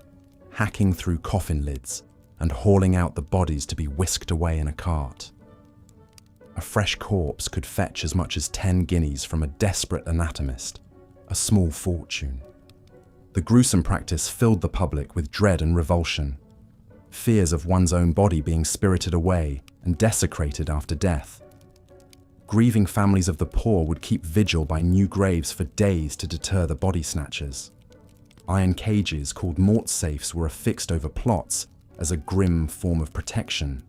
hacking through coffin lids and hauling out the bodies to be whisked away in a cart. A fresh corpse could fetch as much as 10 guineas from a desperate anatomist, a small fortune. The gruesome practice filled the public with dread and revulsion, fears of one's own body being spirited away and desecrated after death. Grieving families of the poor would keep vigil by new graves for days to deter the body snatchers. Iron cages called mort safes were affixed over plots as a grim form of protection.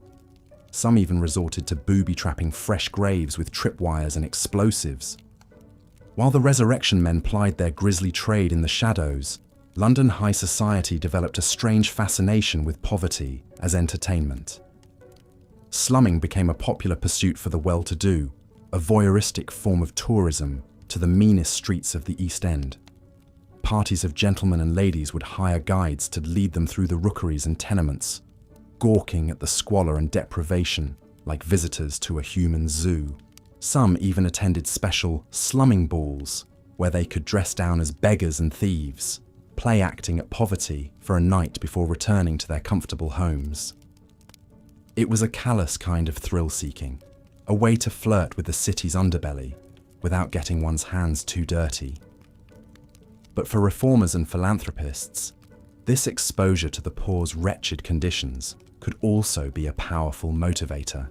Some even resorted to booby-trapping fresh graves with tripwires and explosives. While the resurrection men plied their grisly trade in the shadows, London high society developed a strange fascination with poverty as entertainment. Slumming became a popular pursuit for the well-to-do, a voyeuristic form of tourism to the meanest streets of the East End. Parties of gentlemen and ladies would hire guides to lead them through the rookeries and tenements, gawking at the squalor and deprivation like visitors to a human zoo. Some even attended special slumming balls where they could dress down as beggars and thieves, play acting at poverty for a night before returning to their comfortable homes. It was a callous kind of thrill-seeking, a way to flirt with the city's underbelly without getting one's hands too dirty. But for reformers and philanthropists, this exposure to the poor's wretched conditions could also be a powerful motivator.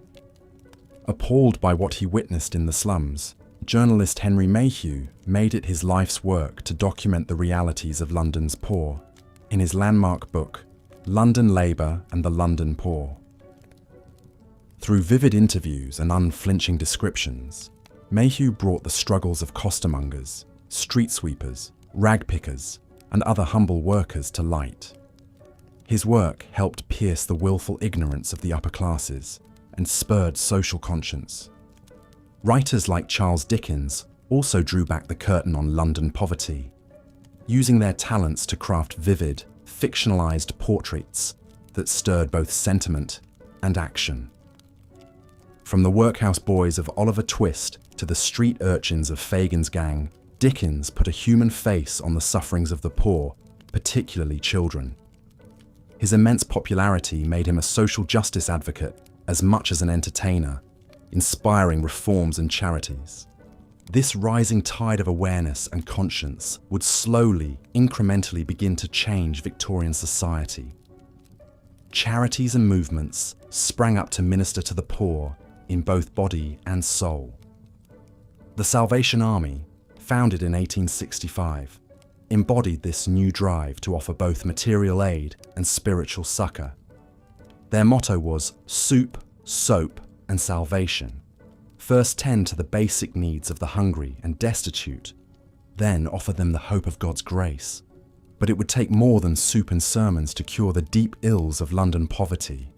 Appalled by what he witnessed in the slums, journalist Henry Mayhew made it his life's work to document the realities of London's poor in his landmark book, London Labour and the London Poor. Through vivid interviews and unflinching descriptions, Mayhew brought the struggles of costermongers, street sweepers, rag pickers, and other humble workers to light. His work helped pierce the willful ignorance of the upper classes and spurred social conscience. Writers like Charles Dickens also drew back the curtain on London poverty, using their talents to craft vivid, fictionalized portraits that stirred both sentiment and action. From the workhouse boys of Oliver Twist to the street urchins of Fagin's gang, Dickens put a human face on the sufferings of the poor, particularly children. His immense popularity made him a social justice advocate as much as an entertainer, inspiring reforms and charities. This rising tide of awareness and conscience would slowly, incrementally begin to change Victorian society. Charities and movements sprang up to minister to the poor in both body and soul. The Salvation Army, founded in 1865, embodied this new drive to offer both material aid and spiritual succor. Their motto was soup, soap, and salvation. First tend to the basic needs of the hungry and destitute, then offer them the hope of God's grace. But it would take more than soup and sermons to cure the deep ills of London poverty.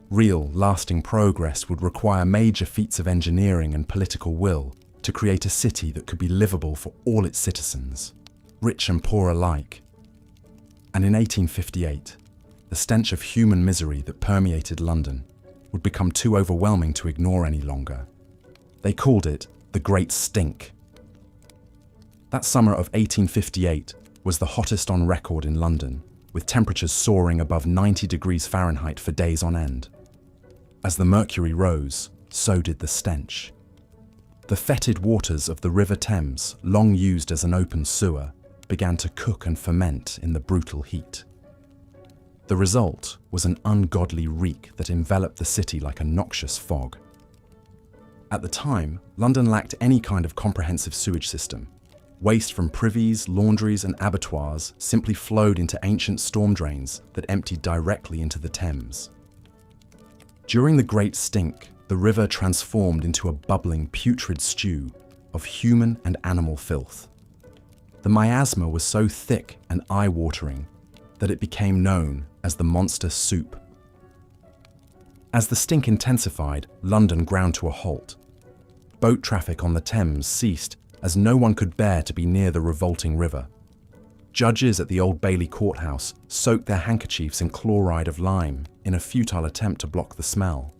Real, lasting progress would require major feats of engineering and political will to create a city that could be livable for all its citizens, rich and poor alike. And in 1858, the stench of human misery that permeated London would become too overwhelming to ignore any longer. They called it the Great Stink. That summer of 1858 was the hottest on record in London, with temperatures soaring above 90 degrees Fahrenheit for days on end. As the mercury rose, so did the stench. The fetid waters of the River Thames, long used as an open sewer, began to cook and ferment in the brutal heat. The result was an ungodly reek that enveloped the city like a noxious fog. At the time, London lacked any kind of comprehensive sewage system. Waste from privies, laundries, and abattoirs simply flowed into ancient storm drains that emptied directly into the Thames. During the Great Stink, the river transformed into a bubbling, putrid stew of human and animal filth. The miasma was so thick and eye-watering that it became known as the monster soup. As the stink intensified, London ground to a halt. Boat traffic on the Thames ceased as no one could bear to be near the revolting river. Judges at the Old Bailey courthouse soaked their handkerchiefs in chloride of lime in a futile attempt to block the smell.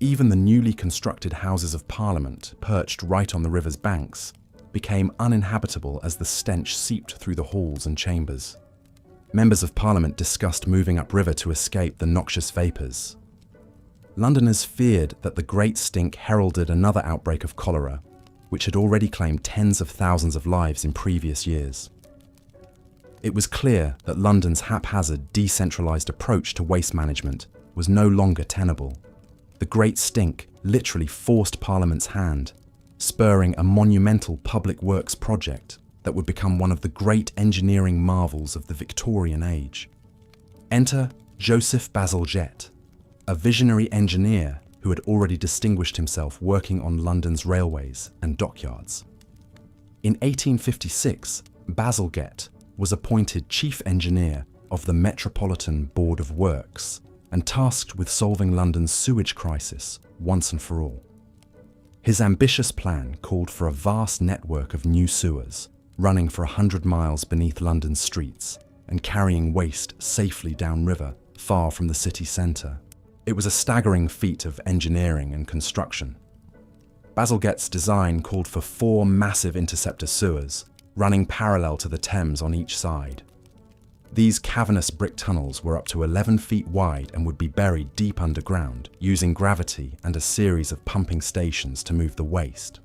Even the newly constructed Houses of Parliament, perched right on the river's banks, became uninhabitable as the stench seeped through the halls and chambers. Members of Parliament discussed moving upriver to escape the noxious vapours. Londoners feared that the Great Stink heralded another outbreak of cholera, which had already claimed tens of thousands of lives in previous years. It was clear that London's haphazard, decentralised approach to waste management was no longer tenable. The Great Stink literally forced Parliament's hand, spurring a monumental public works project that would become one of the great engineering marvels of the Victorian age. Enter Joseph Bazalgette, a visionary engineer who had already distinguished himself working on London's railways and dockyards. In 1856, Bazalgette was appointed chief engineer of the Metropolitan Board of Works and tasked with solving London's sewage crisis once and for all. His ambitious plan called for a vast network of new sewers running for 100 miles beneath London's streets and carrying waste safely downriver, far from the city centre. It was a staggering feat of engineering and construction. Bazalgette's design called for 4 massive interceptor sewers, running parallel to the Thames on each side. These cavernous brick tunnels were up to 11 feet wide and would be buried deep underground, using gravity and a series of pumping stations to move the waste.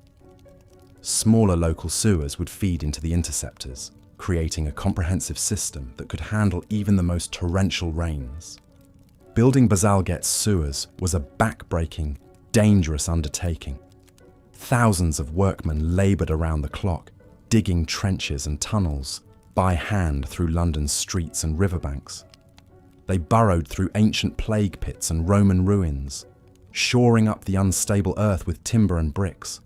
Smaller local sewers would feed into the interceptors, creating a comprehensive system that could handle even the most torrential rains. Building Bazalgette's sewers was a back-breaking, dangerous undertaking. Thousands of workmen laboured around the clock, digging trenches and tunnels by hand through London's streets and riverbanks. They burrowed through ancient plague pits and Roman ruins, shoring up the unstable earth with timber and bricks.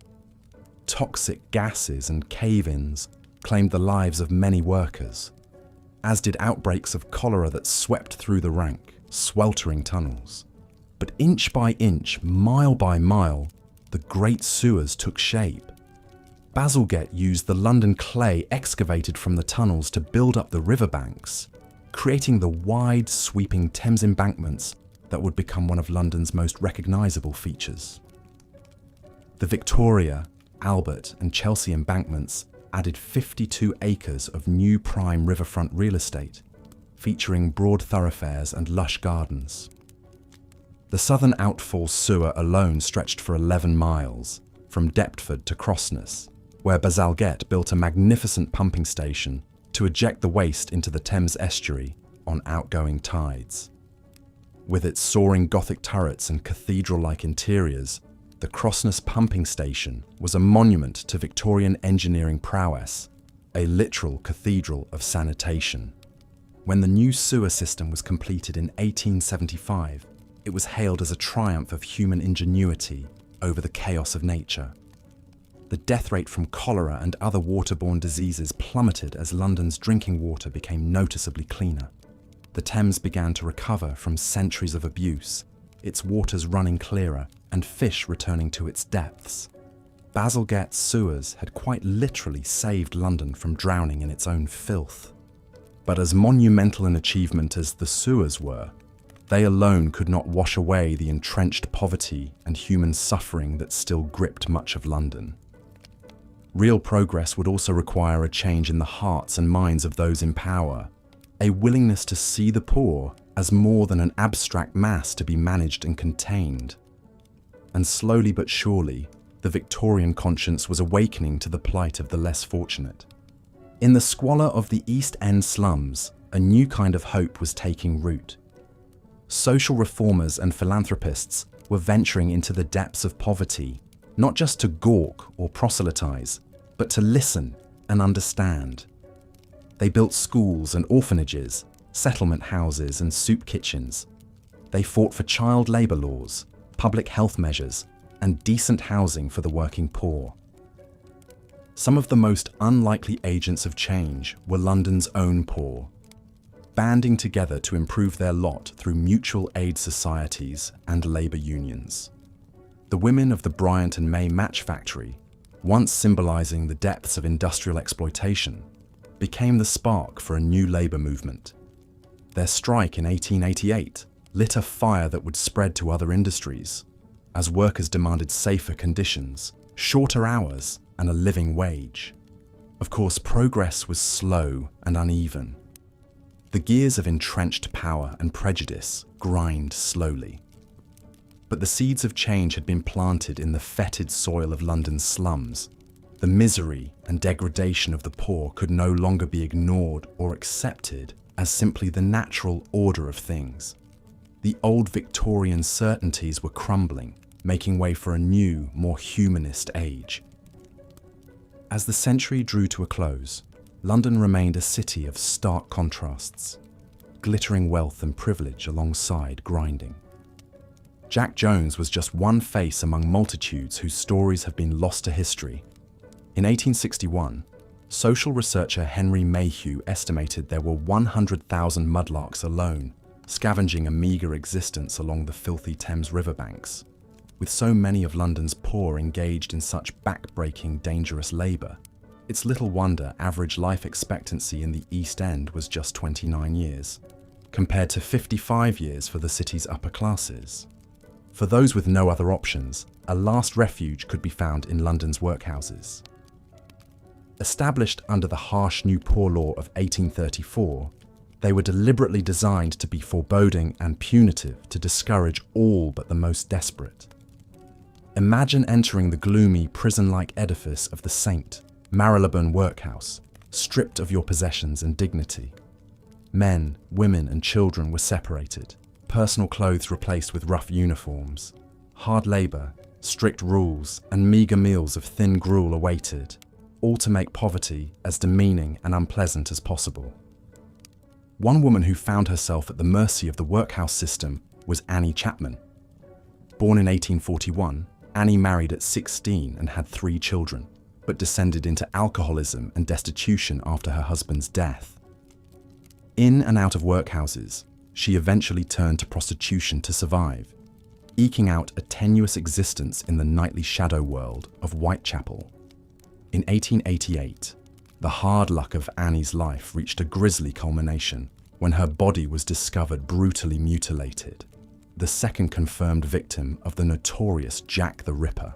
Toxic gases and cave-ins claimed the lives of many workers, as did outbreaks of cholera that swept through the rank, sweltering tunnels. But inch by inch, mile by mile, the great sewers took shape. Bazalgette used the London clay excavated from the tunnels to build up the riverbanks, creating the wide, sweeping Thames embankments that would become one of London's most recognisable features. The Victoria, Albert and Chelsea embankments added 52 acres of new prime riverfront real estate, featuring broad thoroughfares and lush gardens. The southern outfall sewer alone stretched for 11 miles, from Deptford to Crossness, where Bazalgette built a magnificent pumping station to eject the waste into the Thames estuary on outgoing tides. With its soaring Gothic turrets and cathedral-like interiors, the Crossness pumping station was a monument to Victorian engineering prowess, a literal cathedral of sanitation. When the new sewer system was completed in 1875, it was hailed as a triumph of human ingenuity over the chaos of nature. The death rate from cholera and other waterborne diseases plummeted as London's drinking water became noticeably cleaner. The Thames began to recover from centuries of abuse, its waters running clearer and fish returning to its depths. Bazalgette's sewers had quite literally saved London from drowning in its own filth. But as monumental an achievement as the sewers were, they alone could not wash away the entrenched poverty and human suffering that still gripped much of London. Real progress would also require a change in the hearts and minds of those in power, a willingness to see the poor as more than an abstract mass to be managed and contained. And slowly but surely, the Victorian conscience was awakening to the plight of the less fortunate. In the squalor of the East End slums, a new kind of hope was taking root. Social reformers and philanthropists were venturing into the depths of poverty, not just to gawk or proselytize, but to listen and understand. They built schools and orphanages, settlement houses and soup kitchens. They fought for child labour laws, public health measures, and decent housing for the working poor. Some of the most unlikely agents of change were London's own poor. banding together to improve their lot through mutual aid societies and labour unions. The women of the Bryant and May Match Factory, once symbolising the depths of industrial exploitation, became the spark for a new labour movement. Their strike in 1888 lit a fire that would spread to other industries, as workers demanded safer conditions, shorter hours, and a living wage. Of course, progress was slow and uneven. The gears of entrenched power and prejudice grind slowly. But the seeds of change had been planted in the fetid soil of London's slums. The misery and degradation of the poor could no longer be ignored or accepted as simply the natural order of things. The old Victorian certainties were crumbling, making way for a new, more humanist age. As the century drew to a close, London remained a city of stark contrasts, glittering wealth and privilege alongside grinding. Jack Jones was just one face among multitudes whose stories have been lost to history. In 1861, social researcher Henry Mayhew estimated there were 100,000 mudlarks alone, scavenging a meagre existence along the filthy Thames riverbanks. With so many of London's poor engaged in such back-breaking, dangerous labour, it's little wonder average life expectancy in the East End was just 29 years, compared to 55 years for the city's upper classes. For those with no other options, a last refuge could be found in London's workhouses. Established under the harsh New Poor Law of 1834, they were deliberately designed to be foreboding and punitive to discourage all but the most desperate. Imagine entering the gloomy, prison-like edifice of the St. Marylebone Workhouse, stripped of your possessions and dignity. Men, women, and children were separated, personal clothes replaced with rough uniforms. Hard labour, strict rules, and meagre meals of thin gruel awaited, all to make poverty as demeaning and unpleasant as possible. One woman who found herself at the mercy of the workhouse system was Annie Chapman. Born in 1841, Annie married at 16 and had 3 children, but descended into alcoholism and destitution after her husband's death. In and out of workhouses, she eventually turned to prostitution to survive, eking out a tenuous existence in the nightly shadow world of Whitechapel. In 1888, the hard luck of Annie's life reached a grisly culmination when her body was discovered brutally mutilated, the second confirmed victim of the notorious Jack the Ripper.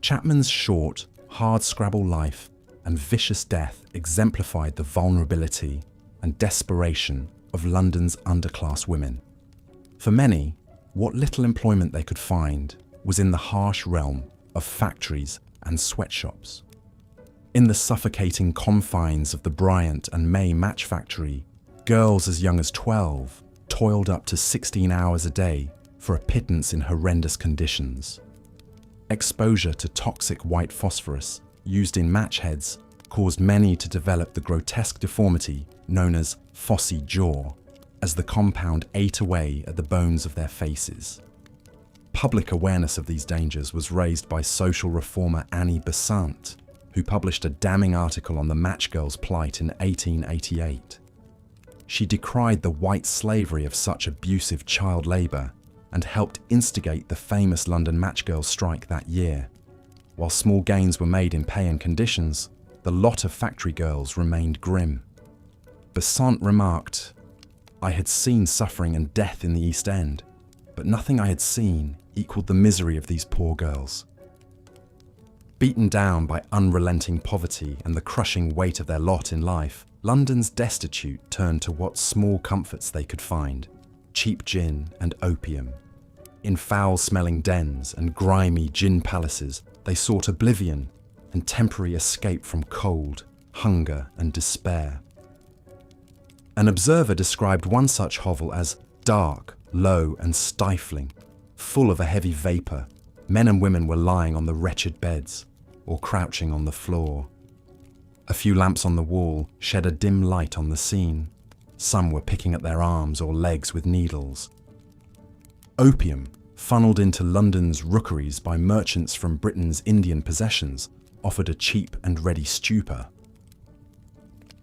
Chapman's short, hard-scrabble life and vicious death exemplified the vulnerability and desperation of London's underclass women. For many, what little employment they could find was in the harsh realm of factories and sweatshops. In the suffocating confines of the Bryant and May Match Factory, girls as young as 12 toiled up to 16 hours a day for a pittance in horrendous conditions. Exposure to toxic white phosphorus used in match heads caused many to develop the grotesque deformity known as phossy jaw, as the compound ate away at the bones of their faces. Public awareness of these dangers was raised by social reformer Annie Besant, who published a damning article on the match girls' plight in 1888. She decried the white slavery of such abusive child labour and helped instigate the famous London match girls' strike that year. While small gains were made in pay and conditions, the lot of factory girls remained grim. Besant remarked, "I had seen suffering and death in the East End, but nothing I had seen equalled the misery of these poor girls." Beaten down by unrelenting poverty and the crushing weight of their lot in life, London's destitute turned to what small comforts they could find: cheap gin and opium. In foul-smelling dens and grimy gin palaces, they sought oblivion and temporary escape from cold, hunger, and despair. An observer described one such hovel as dark, low, and stifling, full of a heavy vapour. Men and women were lying on the wretched beds or crouching on the floor. A few lamps on the wall shed a dim light on the scene. Some were picking at their arms or legs with needles. Opium, funnelled into London's rookeries by merchants from Britain's Indian possessions, offered a cheap and ready stupor.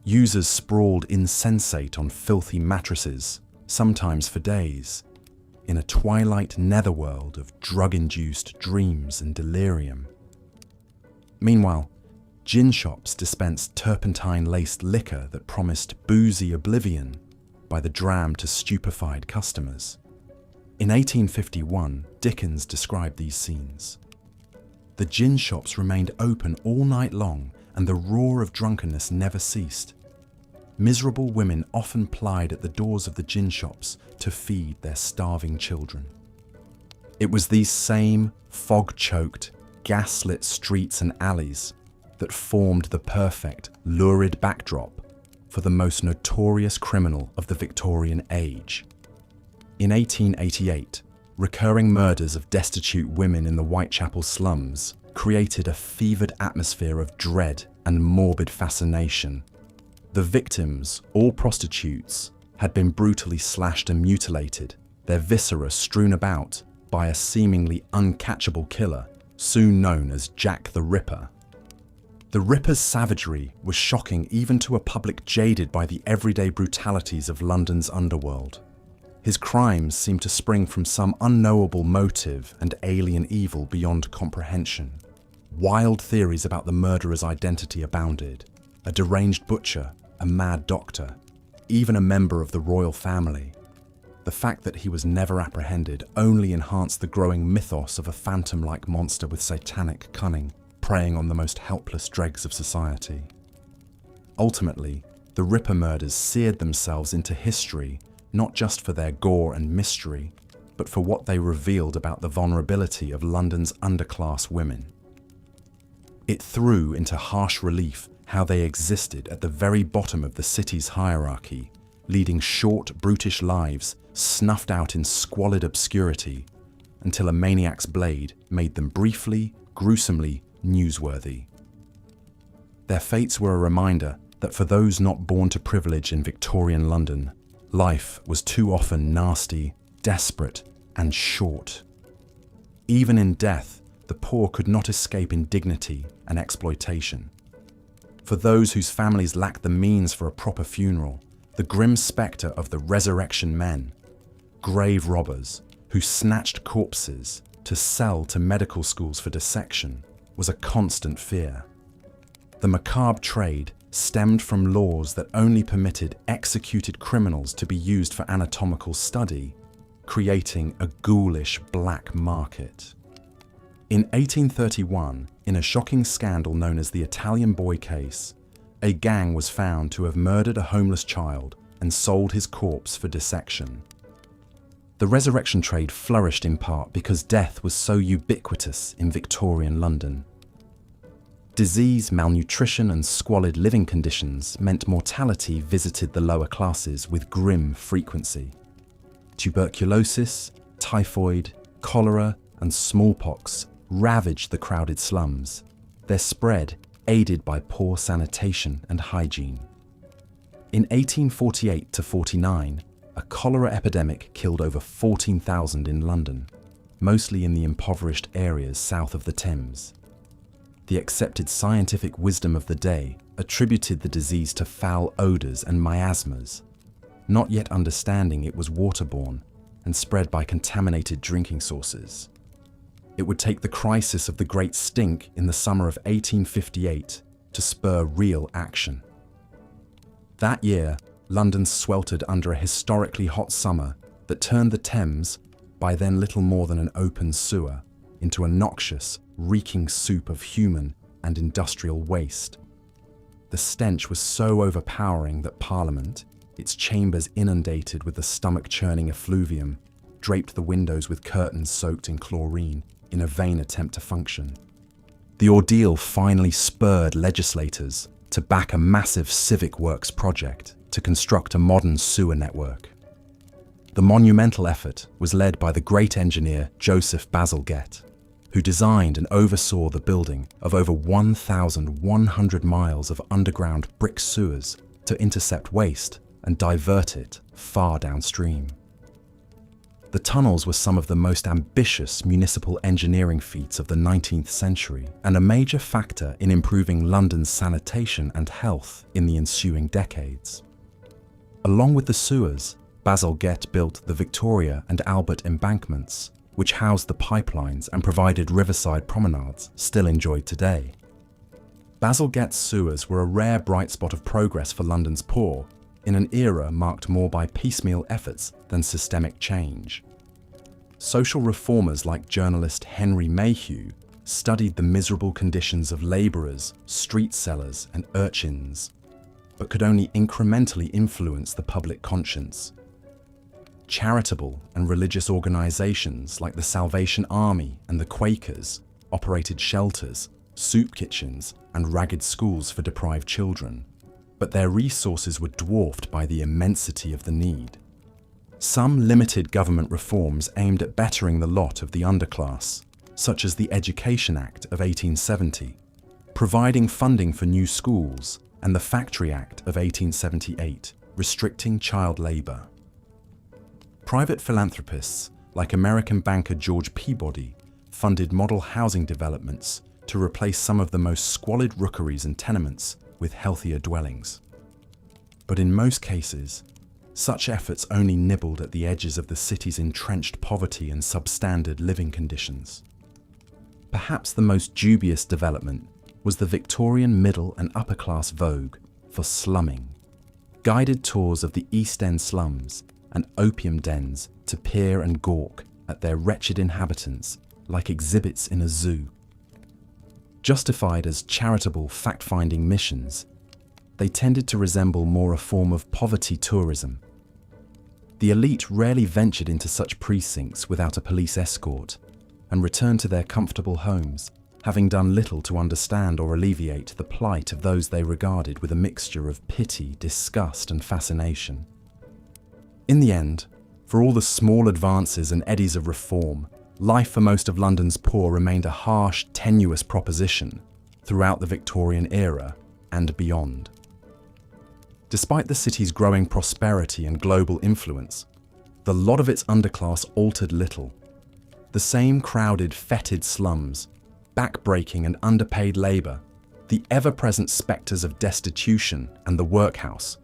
Users sprawled insensate on filthy mattresses, sometimes for days, in a twilight netherworld of drug-induced dreams and delirium. Meanwhile, gin shops dispensed turpentine-laced liquor that promised boozy oblivion by the dram to stupefied customers. In 1851, Dickens described these scenes. The gin shops remained open all night long, and the roar of drunkenness never ceased. Miserable women often plied at the doors of the gin shops to feed their starving children. It was these same fog-choked, gas-lit streets and alleys that formed the perfect, lurid backdrop for the most notorious criminal of the Victorian age. In 1888, recurring murders of destitute women in the Whitechapel slums created a fevered atmosphere of dread and morbid fascination. The victims, all prostitutes, had been brutally slashed and mutilated, their viscera strewn about by a seemingly uncatchable killer, soon known as Jack the Ripper. The Ripper's savagery was shocking even to a public jaded by the everyday brutalities of London's underworld. His crimes seemed to spring from some unknowable motive and alien evil beyond comprehension. Wild theories about the murderer's identity abounded. A deranged butcher, a mad doctor, even a member of the royal family. The fact that he was never apprehended only enhanced the growing mythos of a phantom-like monster with satanic cunning, preying on the most helpless dregs of society. Ultimately, the Ripper murders seared themselves into history, not just for their gore and mystery, but for what they revealed about the vulnerability of London's underclass women. It threw into harsh relief how they existed at the very bottom of the city's hierarchy, leading short, brutish lives snuffed out in squalid obscurity until a maniac's blade made them briefly, gruesomely newsworthy. Their fates were a reminder that for those not born to privilege in Victorian London, life was too often nasty, desperate, and short. Even in death, the poor could not escape indignity and exploitation. For those whose families lacked the means for a proper funeral, the grim spectre of the resurrection men, grave robbers who snatched corpses to sell to medical schools for dissection, was a constant fear. The macabre trade stemmed from laws that only permitted executed criminals to be used for anatomical study, creating a ghoulish black market. In 1831, in a shocking scandal known as the Italian Boy case, a gang was found to have murdered a homeless child and sold his corpse for dissection. The resurrection trade flourished in part because death was so ubiquitous in Victorian London. Disease, malnutrition, and squalid living conditions meant mortality visited the lower classes with grim frequency. Tuberculosis, typhoid, cholera, and smallpox ravaged the crowded slums, their spread aided by poor sanitation and hygiene. In 1848 to 49, a cholera epidemic killed over 14,000 in London, mostly in the impoverished areas south of the Thames. The accepted scientific wisdom of the day attributed the disease to foul odours and miasmas, not yet understanding it was waterborne and spread by contaminated drinking sources. It would take the crisis of the Great Stink in the summer of 1858 to spur real action. That year, London sweltered under a historically hot summer that turned the Thames, by then little more than an open sewer, into a noxious, reeking soup of human and industrial waste. The stench was so overpowering that Parliament, its chambers inundated with the stomach-churning effluvium, draped the windows with curtains soaked in chlorine in a vain attempt to function. The ordeal finally spurred legislators to back a massive civic works project to construct a modern sewer network. The monumental effort was led by the great engineer Joseph Bazalgette, who designed and oversaw the building of over 1,100 miles of underground brick sewers to intercept waste and divert it far downstream. The tunnels were some of the most ambitious municipal engineering feats of the 19th century and a major factor in improving London's sanitation and health in the ensuing decades. Along with the sewers, Bazalgette built the Victoria and Albert embankments, which housed the pipelines and provided riverside promenades still enjoyed today. Bazalgette's sewers were a rare bright spot of progress for London's poor, in an era marked more by piecemeal efforts than systemic change. Social reformers like journalist Henry Mayhew studied the miserable conditions of labourers, street sellers and urchins, but could only incrementally influence the public conscience. Charitable and religious organisations like the Salvation Army and the Quakers operated shelters, soup kitchens and ragged schools for deprived children, but their resources were dwarfed by the immensity of the need. Some limited government reforms aimed at bettering the lot of the underclass, such as the Education Act of 1870, providing funding for new schools, and the Factory Act of 1878, restricting child labour. Private philanthropists, like American banker George Peabody, funded model housing developments to replace some of the most squalid rookeries and tenements with healthier dwellings. But in most cases, such efforts only nibbled at the edges of the city's entrenched poverty and substandard living conditions. Perhaps the most dubious development was the Victorian middle and upper class vogue for slumming. Guided tours of the East End slums and opium dens to peer and gawk at their wretched inhabitants like exhibits in a zoo. Justified as charitable fact-finding missions, they tended to resemble more a form of poverty tourism. The elite rarely ventured into such precincts without a police escort and returned to their comfortable homes, having done little to understand or alleviate the plight of those they regarded with a mixture of pity, disgust and fascination. In the end, for all the small advances and eddies of reform, life for most of London's poor remained a harsh, tenuous proposition throughout the Victorian era and beyond. Despite the city's growing prosperity and global influence, the lot of its underclass altered little. The same crowded, fetid slums, back-breaking and underpaid labour, the ever-present spectres of destitution and the workhouse,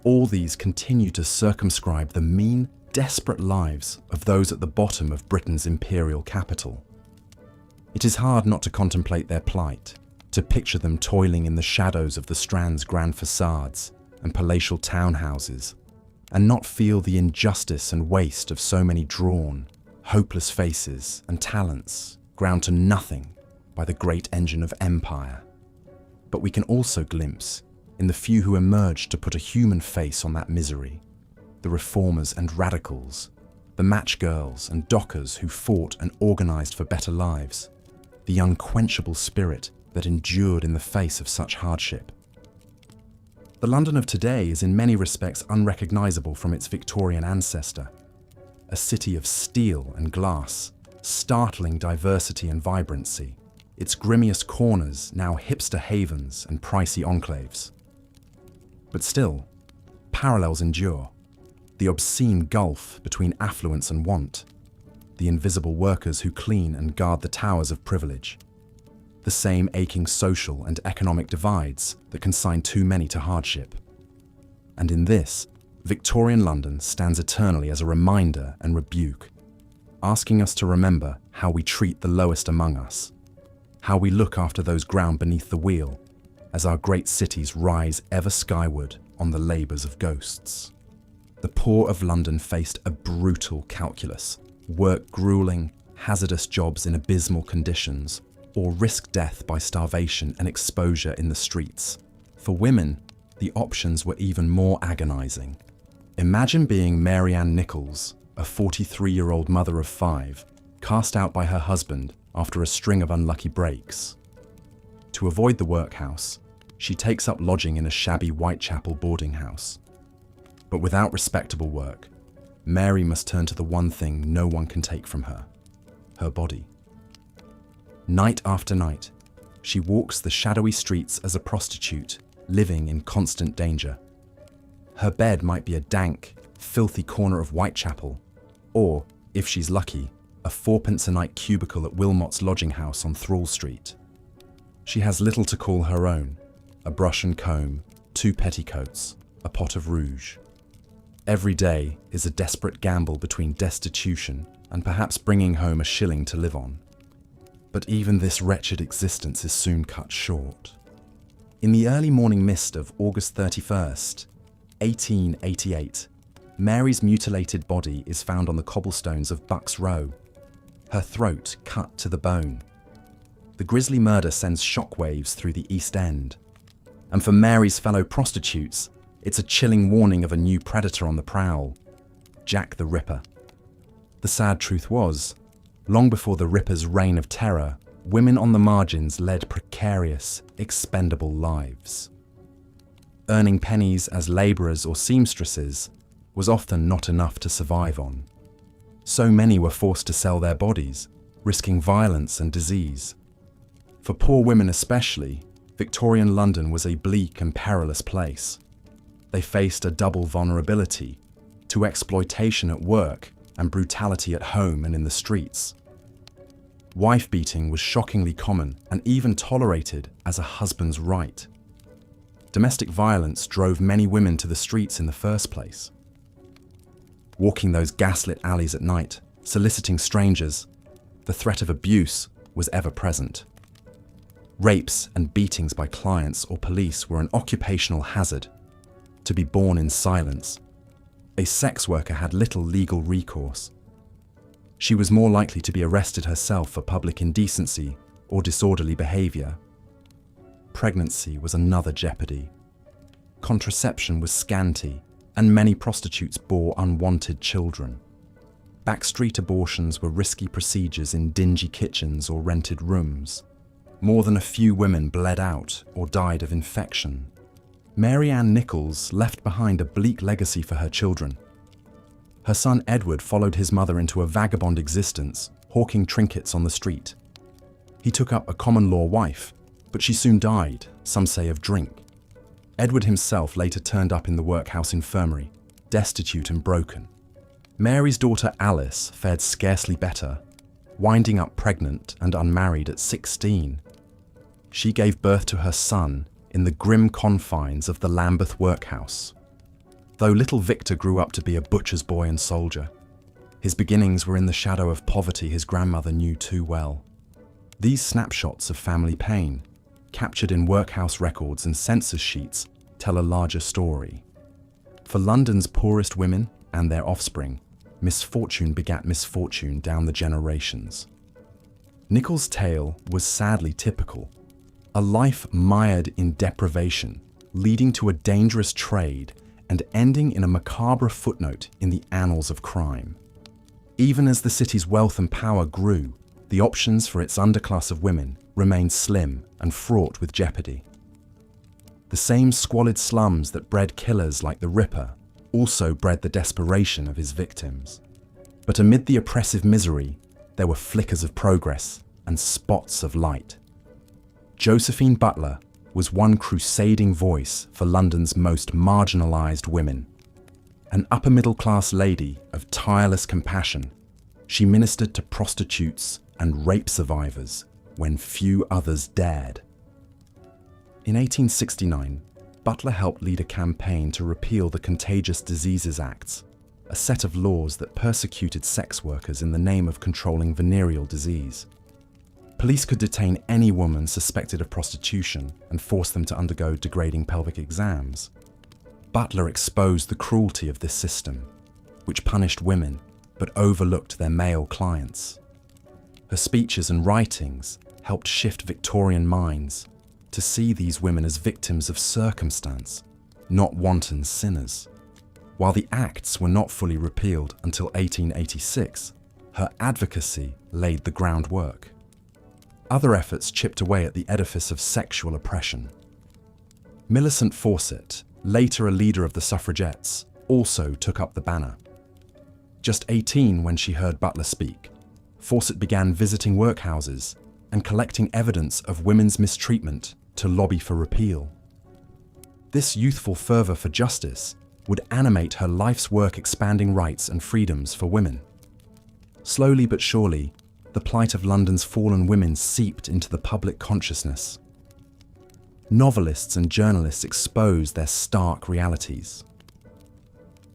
all these continue to circumscribe the mean, desperate lives of those at the bottom of Britain's imperial capital. It is hard not to contemplate their plight, to picture them toiling in the shadows of the Strand's grand facades and palatial townhouses, and not feel the injustice and waste of so many drawn, hopeless faces and talents ground to nothing by the great engine of empire. But we can also glimpse in the few who emerged to put a human face on that misery, the reformers and radicals, the match girls and dockers who fought and organised for better lives, the unquenchable spirit that endured in the face of such hardship. The London of today is in many respects unrecognisable from its Victorian ancestor, a city of steel and glass, startling diversity and vibrancy, its grimmiest corners now hipster havens and pricey enclaves. But still, parallels endure. The obscene gulf between affluence and want, the invisible workers who clean and guard the towers of privilege, the same aching social and economic divides that consign too many to hardship. And in this, Victorian London stands eternally as a reminder and rebuke, asking us to remember how we treat the lowest among us, how we look after those ground beneath the wheel, as our great cities rise ever skyward on the labours of ghosts. The poor of London faced a brutal calculus, work grueling, hazardous jobs in abysmal conditions, or risk death by starvation and exposure in the streets. For women, the options were even more agonising. Imagine being Mary Ann Nichols, a 43-year-old mother of 5, cast out by her husband after a string of unlucky breaks. To avoid the workhouse, she takes up lodging in a shabby Whitechapel boarding house. But without respectable work, Mary must turn to the one thing no one can take from her, her body. Night after night, she walks the shadowy streets as a prostitute, living in constant danger. Her bed might be a dank, filthy corner of Whitechapel, or If she's lucky, a 4p a night cubicle at Wilmot's lodging house on Thrall Street. She has little to call her own: a brush and comb, 2 petticoats, a pot of rouge. Every day is a desperate gamble between destitution and perhaps bringing home a shilling to live on. But even this wretched existence is soon cut short. In the early morning mist of August 31st, 1888, Mary's mutilated body is found on the cobblestones of Bucks Row, her throat cut to the bone. The grisly murder sends shockwaves through the East End, and for Mary's fellow prostitutes, it's a chilling warning of a new predator on the prowl: Jack the Ripper. The sad truth was, long before the Ripper's reign of terror, women on the margins led precarious, expendable lives. Earning pennies as labourers or seamstresses was often not enough to survive on. So many were forced to sell their bodies, risking violence and disease. For poor women especially, Victorian London was a bleak and perilous place. They faced a double vulnerability to exploitation at work and brutality at home and in the streets. Wife-beating was shockingly common and even tolerated as a husband's right. Domestic violence drove many women to the streets in the first place. Walking those gaslit alleys at night, soliciting strangers, the threat of abuse was ever present. Rapes and beatings by clients or police were an occupational hazard, to be borne in silence. A sex worker had little legal recourse. She was more likely to be arrested herself for public indecency or disorderly behaviour. Pregnancy was another jeopardy. Contraception was scanty, and many prostitutes bore unwanted children. Backstreet abortions were risky procedures in dingy kitchens or rented rooms. More than a few women bled out or died of infection. Mary Ann Nichols left behind a bleak legacy for her children. Her son Edward followed his mother into a vagabond existence, hawking trinkets on the street. He took up a common-law wife, but she soon died, some say of drink. Edward himself later turned up in the workhouse infirmary, destitute and broken. Mary's daughter Alice fared scarcely better, winding up pregnant and unmarried at 16. She gave birth to her son in the grim confines of the Lambeth workhouse. Though little Victor grew up to be a butcher's boy and soldier, his beginnings were in the shadow of poverty his grandmother knew too well. These snapshots of family pain, captured in workhouse records and census sheets, tell a larger story. For London's poorest women and their offspring, misfortune begat misfortune down the generations. Nichols' tale was sadly typical. A life mired in deprivation, leading to a dangerous trade and ending in a macabre footnote in the annals of crime. Even as the city's wealth and power grew, the options for its underclass of women remained slim and fraught with jeopardy. The same squalid slums that bred killers like the Ripper also bred the desperation of his victims. But amid the oppressive misery, there were flickers of progress and spots of light. Josephine Butler was one crusading voice for London's most marginalised women. An upper-middle-class lady of tireless compassion, she ministered to prostitutes and rape survivors when few others dared. In 1869, Butler helped lead a campaign to repeal the Contagious Diseases Acts, a set of laws that persecuted sex workers in the name of controlling venereal disease. Police could detain any woman suspected of prostitution and force them to undergo degrading pelvic exams. Butler exposed the cruelty of this system, which punished women but overlooked their male clients. Her speeches and writings helped shift Victorian minds to see these women as victims of circumstance, not wanton sinners. While the acts were not fully repealed until 1886, her advocacy laid the groundwork. Other efforts chipped away at the edifice of sexual oppression. Millicent Fawcett, later a leader of the suffragettes, also took up the banner. Just 18 when she heard Butler speak, Fawcett began visiting workhouses and collecting evidence of women's mistreatment to lobby for repeal. This youthful fervour for justice would animate her life's work expanding rights and freedoms for women. Slowly but surely, the plight of London's fallen women seeped into the public consciousness. Novelists and journalists exposed their stark realities.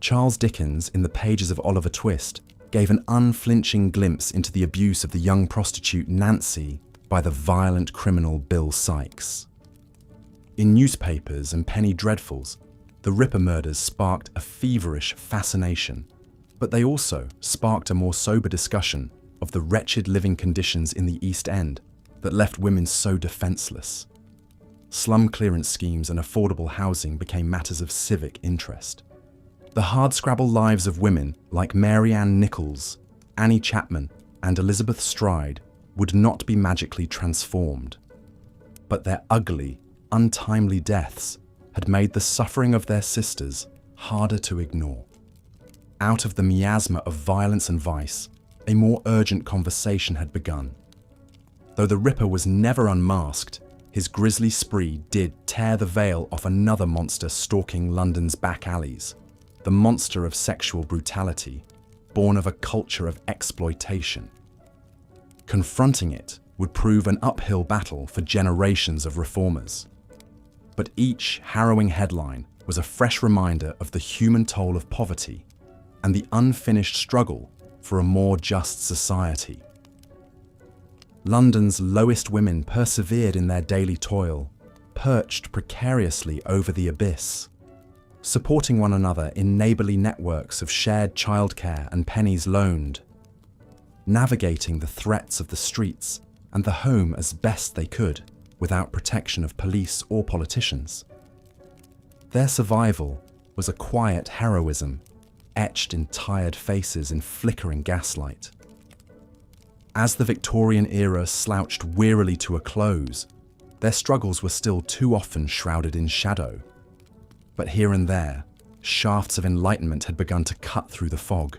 Charles Dickens, in the pages of Oliver Twist, gave an unflinching glimpse into the abuse of the young prostitute Nancy by the violent criminal Bill Sikes. In newspapers and penny dreadfuls, the Ripper murders sparked a feverish fascination, but they also sparked a more sober discussion of the wretched living conditions in the East End that left women so defenceless. Slum clearance schemes and affordable housing became matters of civic interest. The hardscrabble lives of women like Mary Ann Nichols, Annie Chapman, and Elizabeth Stride would not be magically transformed, but their ugly, untimely deaths had made the suffering of their sisters harder to ignore. Out of the miasma of violence and vice, a more urgent conversation had begun. Though the Ripper was never unmasked, his grisly spree did tear the veil off another monster stalking London's back alleys, the monster of sexual brutality, born of a culture of exploitation. Confronting it would prove an uphill battle for generations of reformers. But each harrowing headline was a fresh reminder of the human toll of poverty and the unfinished struggle for a more just society. London's lowest women persevered in their daily toil, perched precariously over the abyss, supporting one another in neighbourly networks of shared childcare and pennies loaned, navigating the threats of the streets and the home as best they could without protection of police or politicians. Their survival was a quiet heroism, etched in tired faces in flickering gaslight. As the Victorian era slouched wearily to a close, their struggles were still too often shrouded in shadow. But here and there, shafts of enlightenment had begun to cut through the fog.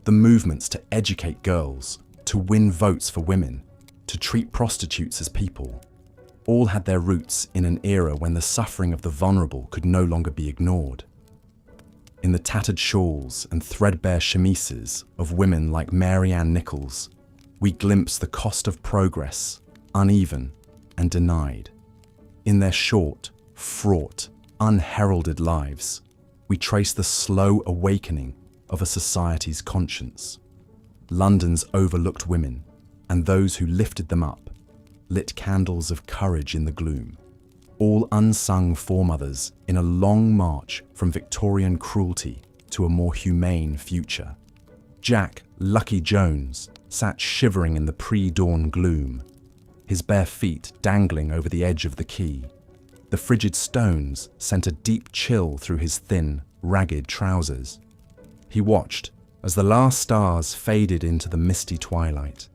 The movements to educate girls, to win votes for women, to treat prostitutes as people, all had their roots in an era when the suffering of the vulnerable could no longer be ignored. In the tattered shawls and threadbare chemises of women like Mary Ann Nichols, we glimpse the cost of progress, uneven and denied. In their short, fraught, unheralded lives, we trace the slow awakening of a society's conscience. London's overlooked women, and those who lifted them up, lit candles of courage in the gloom, all unsung foremothers in a long march from Victorian cruelty to a more humane future. Jack "Lucky" Jones sat shivering in the pre-dawn gloom, his bare feet dangling over the edge of the quay. The frigid stones sent a deep chill through his thin, ragged trousers. He watched as the last stars faded into the misty twilight.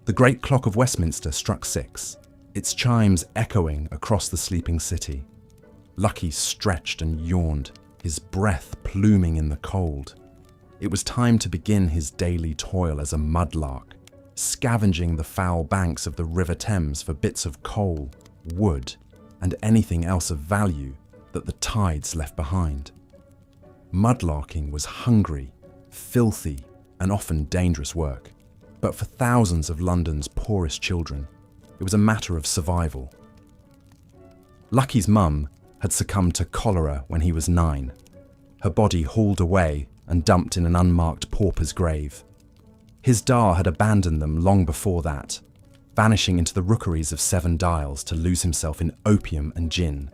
The great clock of Westminster struck 6, its chimes echoing across the sleeping city. Lucky stretched and yawned, his breath pluming in the cold. It was time to begin his daily toil as a mudlark, scavenging the foul banks of the River Thames for bits of coal, wood, and anything else of value that the tides left behind. Mudlarking was hungry, filthy, and often dangerous work, but for thousands of London's poorest children, it was a matter of survival. Lucky's mum had succumbed to cholera when he was 9, her body hauled away and dumped in an unmarked pauper's grave. His da had abandoned them long before that, vanishing into the rookeries of 7 Dials to lose himself in opium and gin.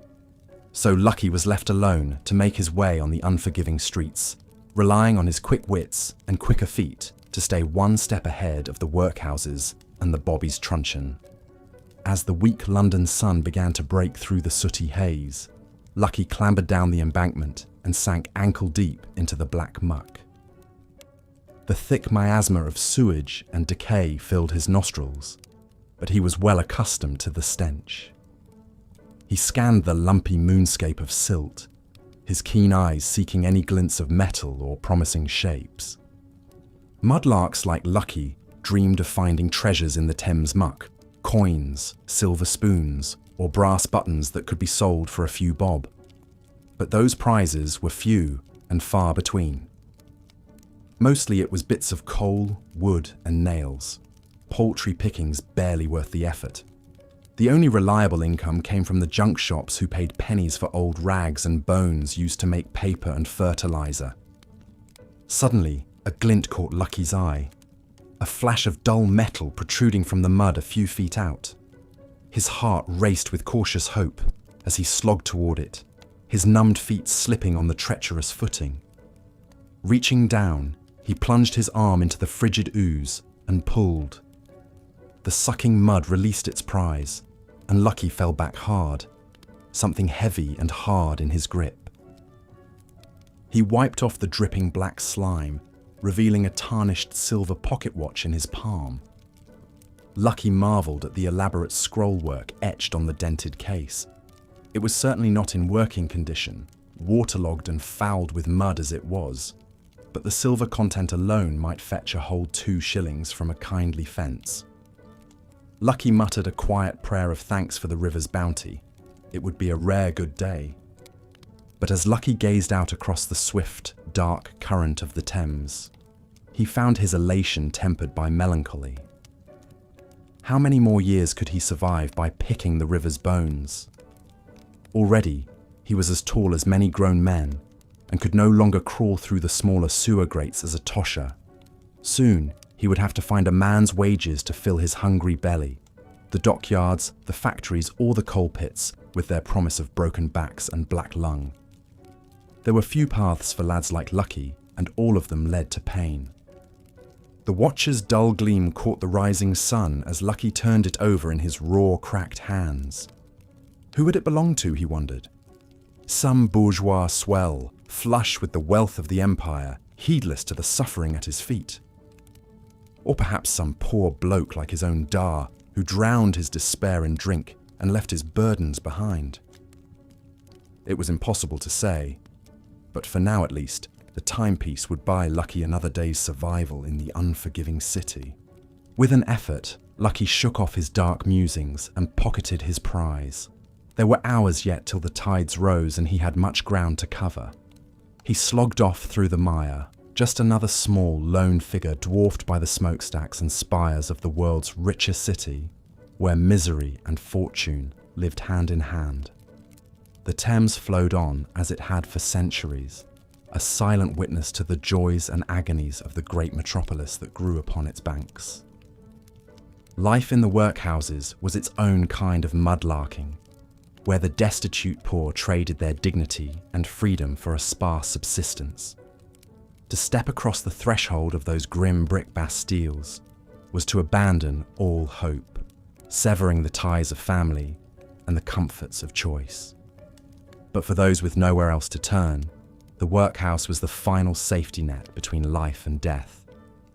So Lucky was left alone to make his way on the unforgiving streets, relying on his quick wits and quicker feet to stay one step ahead of the workhouses and the bobbies truncheon. As the weak London sun began to break through the sooty haze, Lucky clambered down the embankment and sank ankle-deep into the black muck. The thick miasma of sewage and decay filled his nostrils, but he was well accustomed to the stench. He scanned the lumpy moonscape of silt, his keen eyes seeking any glints of metal or promising shapes. Mudlarks like Lucky dreamed of finding treasures in the Thames muck, coins, silver spoons, or brass buttons that could be sold for a few bob. But those prizes were few and far between. Mostly it was bits of coal, wood, and nails. Paltry pickings barely worth the effort. The only reliable income came from the junk shops who paid pennies for old rags and bones used to make paper and fertilizer. Suddenly, a glint caught Lucky's eye. A flash of dull metal protruding from the mud a few feet out. His heart raced with cautious hope as he slogged toward it, his numbed feet slipping on the treacherous footing. Reaching down, he plunged his arm into the frigid ooze and pulled. The sucking mud released its prize, and Lucky fell back hard, something heavy and hard in his grip. He wiped off the dripping black slime, revealing a tarnished silver pocket watch in his palm. Lucky marveled at the elaborate scrollwork etched on the dented case. It was certainly not in working condition, waterlogged and fouled with mud as it was, but the silver content alone might fetch a whole 2 shillings from a kindly fence. Lucky muttered a quiet prayer of thanks for the river's bounty. It would be a rare good day. But as Lucky gazed out across the swift, dark current of the Thames, he found his elation tempered by melancholy. How many more years could he survive by picking the river's bones? Already, he was as tall as many grown men, and could no longer crawl through the smaller sewer grates as a tosher. Soon, he would have to find a man's wages to fill his hungry belly. The dockyards, the factories, or the coal pits, with their promise of broken backs and black lung. There were few paths for lads like Lucky, and all of them led to pain. The watch's dull gleam caught the rising sun as Lucky turned it over in his raw, cracked hands. Who would it belong to, he wondered? Some bourgeois swell, flush with the wealth of the empire, heedless to the suffering at his feet. Or perhaps some poor bloke like his own Dar, who drowned his despair in drink and left his burdens behind. It was impossible to say, but for now at least, the timepiece would buy Lucky another day's survival in the unforgiving city. With an effort, Lucky shook off his dark musings and pocketed his prize. There were hours yet till the tides rose and he had much ground to cover. He slogged off through the mire, just another small, lone figure dwarfed by the smokestacks and spires of the world's richest city, where misery and fortune lived hand in hand. The Thames flowed on as it had for centuries, a silent witness to the joys and agonies of the great metropolis that grew upon its banks. Life in the workhouses was its own kind of mudlarking, where the destitute poor traded their dignity and freedom for a sparse subsistence. To step across the threshold of those grim brick bastilles was to abandon all hope, severing the ties of family and the comforts of choice. But for those with nowhere else to turn, the workhouse was the final safety net between life and death,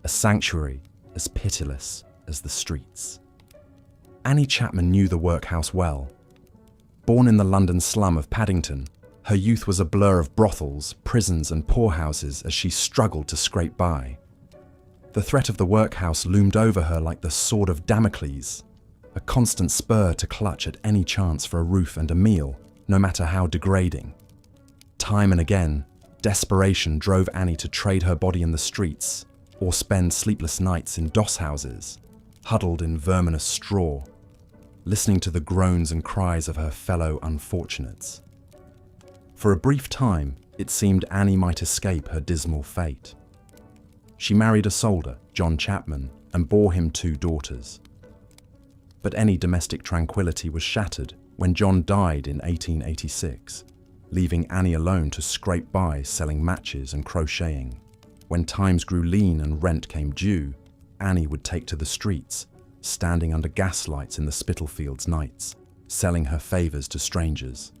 a sanctuary as pitiless as the streets. Annie Chapman knew the workhouse well. Born in the London slum of Paddington, her youth was a blur of brothels, prisons and poorhouses as she struggled to scrape by. The threat of the workhouse loomed over her like the sword of Damocles, a constant spur to clutch at any chance for a roof and a meal, no matter how degrading. Time and again, desperation drove Annie to trade her body in the streets or spend sleepless nights in doss houses, huddled in verminous straw, listening to the groans and cries of her fellow unfortunates. For a brief time, it seemed Annie might escape her dismal fate. She married a soldier, John Chapman, and bore him 2 daughters. But any domestic tranquility was shattered when John died in 1886, leaving Annie alone to scrape by selling matches and crocheting. When times grew lean and rent came due, Annie would take to the streets, standing under gaslights in the Spitalfields nights, selling her favours to strangers.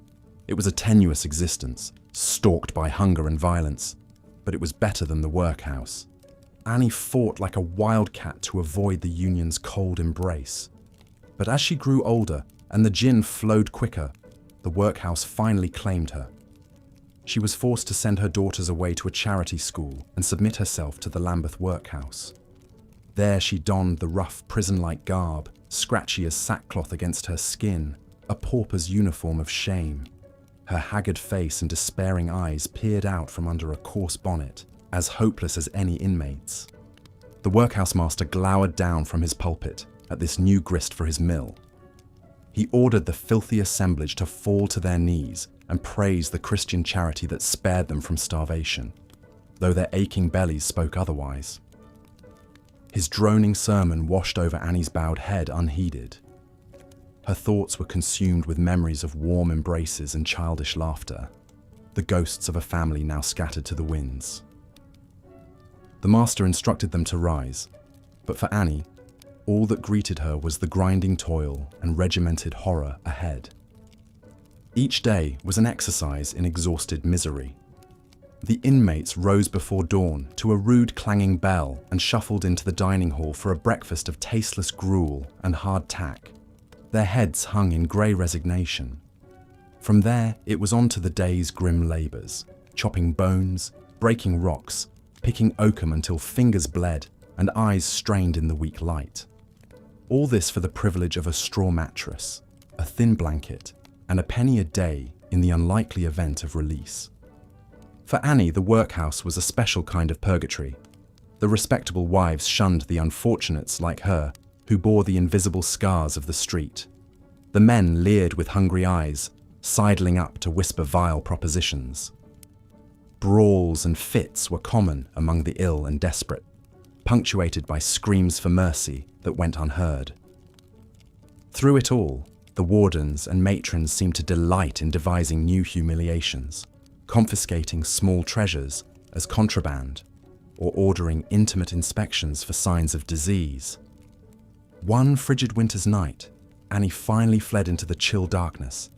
It was a tenuous existence, stalked by hunger and violence, but it was better than the workhouse. Annie fought like a wildcat to avoid the union's cold embrace. But as she grew older and the gin flowed quicker, the workhouse finally claimed her. She was forced to send her daughters away to a charity school and submit herself to the Lambeth workhouse. There she donned the rough prison-like garb, scratchy as sackcloth against her skin, a pauper's uniform of shame. Her haggard face and despairing eyes peered out from under a coarse bonnet, as hopeless as any inmates. The workhouse master glowered down from his pulpit at this new grist for his mill. He ordered the filthy assemblage to fall to their knees and praise the Christian charity that spared them from starvation, though their aching bellies spoke otherwise. His droning sermon washed over Annie's bowed head unheeded. Her thoughts were consumed with memories of warm embraces and childish laughter, the ghosts of a family now scattered to the winds. The master instructed them to rise, but for Annie, all that greeted her was the grinding toil and regimented horror ahead. Each day was an exercise in exhausted misery. The inmates rose before dawn to a rude clanging bell and shuffled into the dining hall for a breakfast of tasteless gruel and hard tack. Their heads hung in grey resignation. From there, it was on to the day's grim labours, chopping bones, breaking rocks, picking oakum until fingers bled and eyes strained in the weak light. All this for the privilege of a straw mattress, a thin blanket, and a penny a day in the unlikely event of release. For Annie, the workhouse was a special kind of purgatory. The respectable wives shunned the unfortunates like her who bore the invisible scars of the street. The men leered with hungry eyes, sidling up to whisper vile propositions. Brawls and fits were common among the ill and desperate, punctuated by screams for mercy that went unheard. Through it all, the wardens and matrons seemed to delight in devising new humiliations, confiscating small treasures as contraband, or ordering intimate inspections for signs of disease. One frigid winter's night, Annie finally fled into the chill darkness,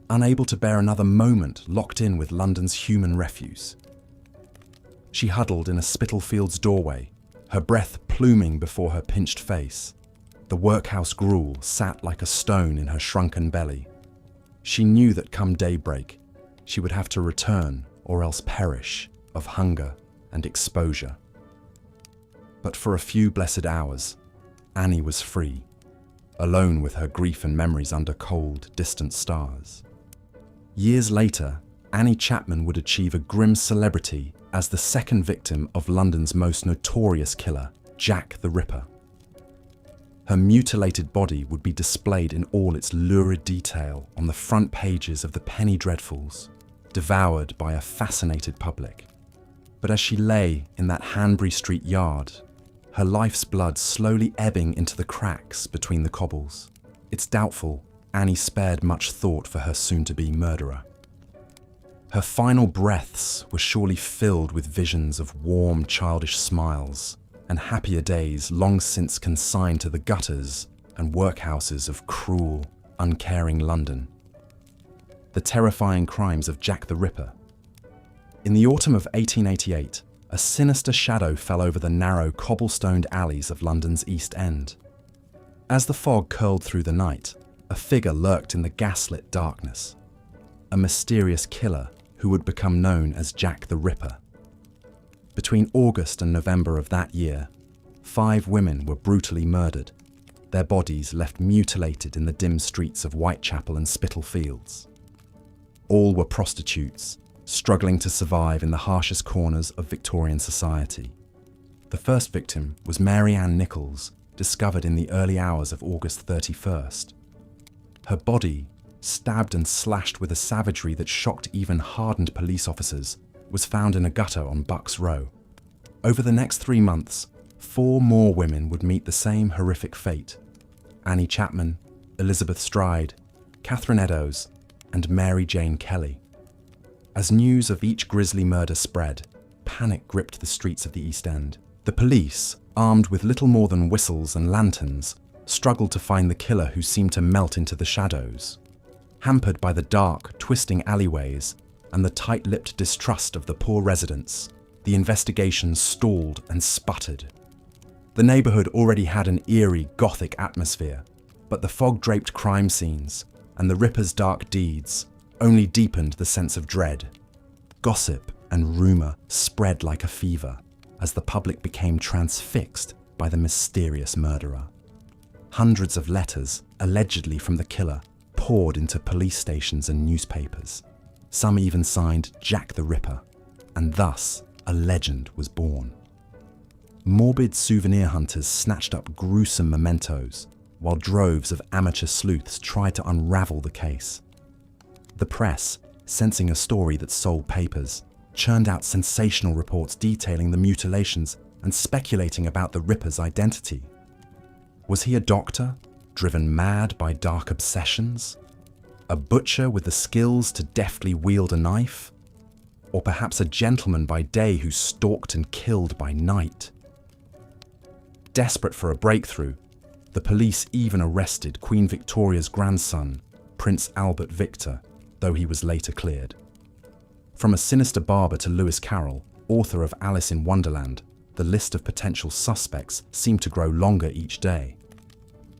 unable to bear another moment locked in with London's human refuse. She huddled in a Spitalfields doorway, her breath pluming before her pinched face. The workhouse gruel sat like a stone in her shrunken belly. She knew that come daybreak, she would have to return or else perish of hunger and exposure. But for a few blessed hours, Annie was free, alone with her grief and memories under cold, distant stars. Years later, Annie Chapman would achieve a grim celebrity as the second victim of London's most notorious killer, Jack the Ripper. Her mutilated body would be displayed in all its lurid detail on the front pages of the penny dreadfuls, devoured by a fascinated public. But as she lay in that Hanbury Street yard, her life's blood slowly ebbing into the cracks between the cobbles, it's doubtful Annie spared much thought for her soon-to-be murderer. Her final breaths were surely filled with visions of warm, childish smiles and happier days long since consigned to the gutters and workhouses of cruel, uncaring London. The terrifying crimes of Jack the Ripper. In the autumn of 1888, a sinister shadow fell over the narrow, cobblestoned alleys of London's East End. As the fog curled through the night, a figure lurked in the gaslit darkness. A mysterious killer who would become known as Jack the Ripper. Between August and November of that year, 5 women were brutally murdered, their bodies left mutilated in the dim streets of Whitechapel and Spitalfields. All were prostitutes, struggling to survive in the harshest corners of Victorian society. The first victim was Mary Ann Nichols, discovered in the early hours of August 31st. Her body, stabbed and slashed with a savagery that shocked even hardened police officers, was found in a gutter on Bucks Row. Over the next 3 months, 4 more women would meet the same horrific fate: Annie Chapman, Elizabeth Stride, Catherine Eddowes, and Mary Jane Kelly. As news of each grisly murder spread, panic gripped the streets of the East End. The police, armed with little more than whistles and lanterns, struggled to find the killer who seemed to melt into the shadows. Hampered by the dark, twisting alleyways and the tight-lipped distrust of the poor residents, the investigation stalled and sputtered. The neighbourhood already had an eerie, gothic atmosphere, but the fog-draped crime scenes and the Ripper's dark deeds only deepened the sense of dread. Gossip and rumour spread like a fever as the public became transfixed by the mysterious murderer. Hundreds of letters, allegedly from the killer, poured into police stations and newspapers. Some even signed Jack the Ripper, and thus a legend was born. Morbid souvenir hunters snatched up gruesome mementos, while droves of amateur sleuths tried to unravel the case. The press, sensing a story that sold papers, churned out sensational reports detailing the mutilations and speculating about the Ripper's identity. Was he a doctor, driven mad by dark obsessions? A butcher with the skills to deftly wield a knife? Or perhaps a gentleman by day who stalked and killed by night? Desperate for a breakthrough, the police even arrested Queen Victoria's grandson, Prince Albert Victor, though he was later cleared. From a sinister barber to Lewis Carroll, author of Alice in Wonderland, the list of potential suspects seemed to grow longer each day.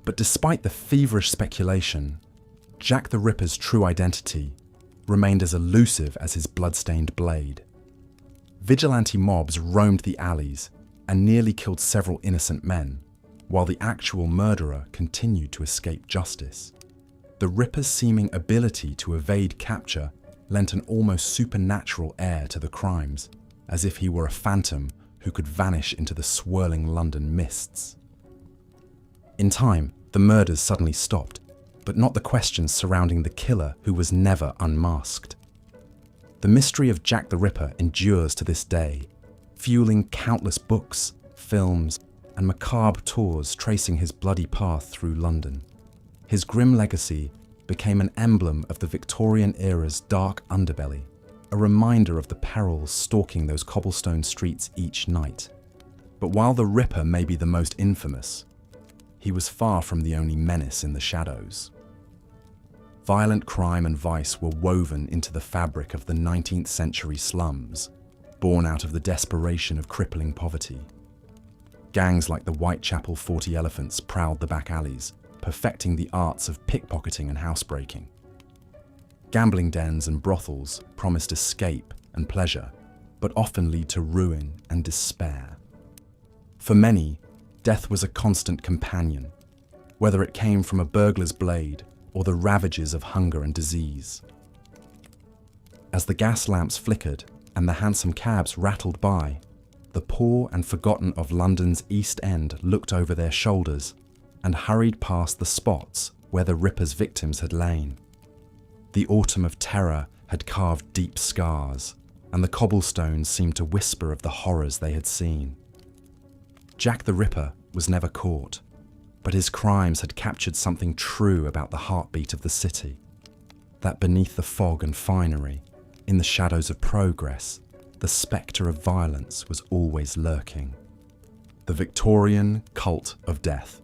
But despite the feverish speculation, Jack the Ripper's true identity remained as elusive as his blood-stained blade. Vigilante mobs roamed the alleys and nearly killed several innocent men, while the actual murderer continued to escape justice. The Ripper's seeming ability to evade capture lent an almost supernatural air to the crimes, as if he were a phantom who could vanish into the swirling London mists. In time, the murders suddenly stopped, but not the questions surrounding the killer who was never unmasked. The mystery of Jack the Ripper endures to this day, fueling countless books, films, and macabre tours tracing his bloody path through London. His grim legacy became an emblem of the Victorian era's dark underbelly, a reminder of the perils stalking those cobblestone streets each night. But while the Ripper may be the most infamous, he was far from the only menace in the shadows. Violent crime and vice were woven into the fabric of the 19th century slums, born out of the desperation of crippling poverty. Gangs like the Whitechapel 40 Elephants prowled the back alleys, perfecting the arts of pickpocketing and housebreaking. Gambling dens and brothels promised escape and pleasure, but often lead to ruin and despair. For many, death was a constant companion, whether it came from a burglar's blade or the ravages of hunger and disease. As the gas lamps flickered and the hansom cabs rattled by, the poor and forgotten of London's East End looked over their shoulders and hurried past the spots where the Ripper's victims had lain. The autumn of terror had carved deep scars, and the cobblestones seemed to whisper of the horrors they had seen. Jack the Ripper was never caught, but his crimes had captured something true about the heartbeat of the city, that beneath the fog and finery, in the shadows of progress, the spectre of violence was always lurking. The Victorian cult of death.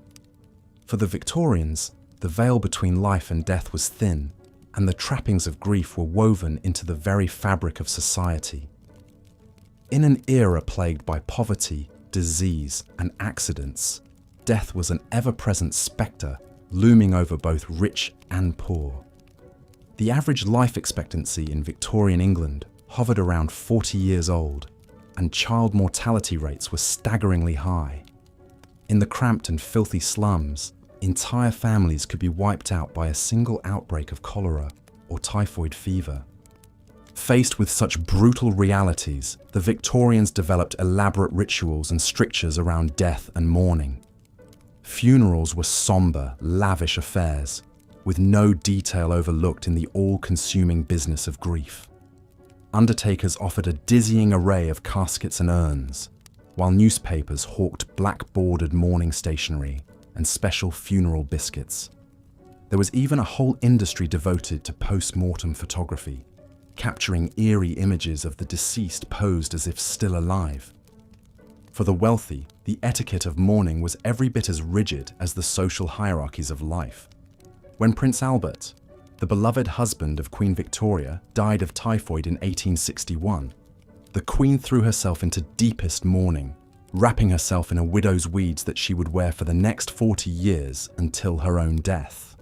For the Victorians, the veil between life and death was thin, and the trappings of grief were woven into the very fabric of society. In an era plagued by poverty, disease, and accidents, death was an ever-present spectre looming over both rich and poor. The average life expectancy in Victorian England hovered around 40 years old, and child mortality rates were staggeringly high. In the cramped and filthy slums, entire families could be wiped out by a single outbreak of cholera or typhoid fever. Faced with such brutal realities, the Victorians developed elaborate rituals and strictures around death and mourning. Funerals were somber, lavish affairs, with no detail overlooked in the all-consuming business of grief. Undertakers offered a dizzying array of caskets and urns, while newspapers hawked black-bordered mourning stationery and special funeral biscuits. There was even a whole industry devoted to post-mortem photography, capturing eerie images of the deceased posed as if still alive. For the wealthy, the etiquette of mourning was every bit as rigid as the social hierarchies of life. When Prince Albert, the beloved husband of Queen Victoria, died of typhoid in 1861, the Queen threw herself into deepest mourning, wrapping herself in a widow's weeds that she would wear for the next 40 years until her own death.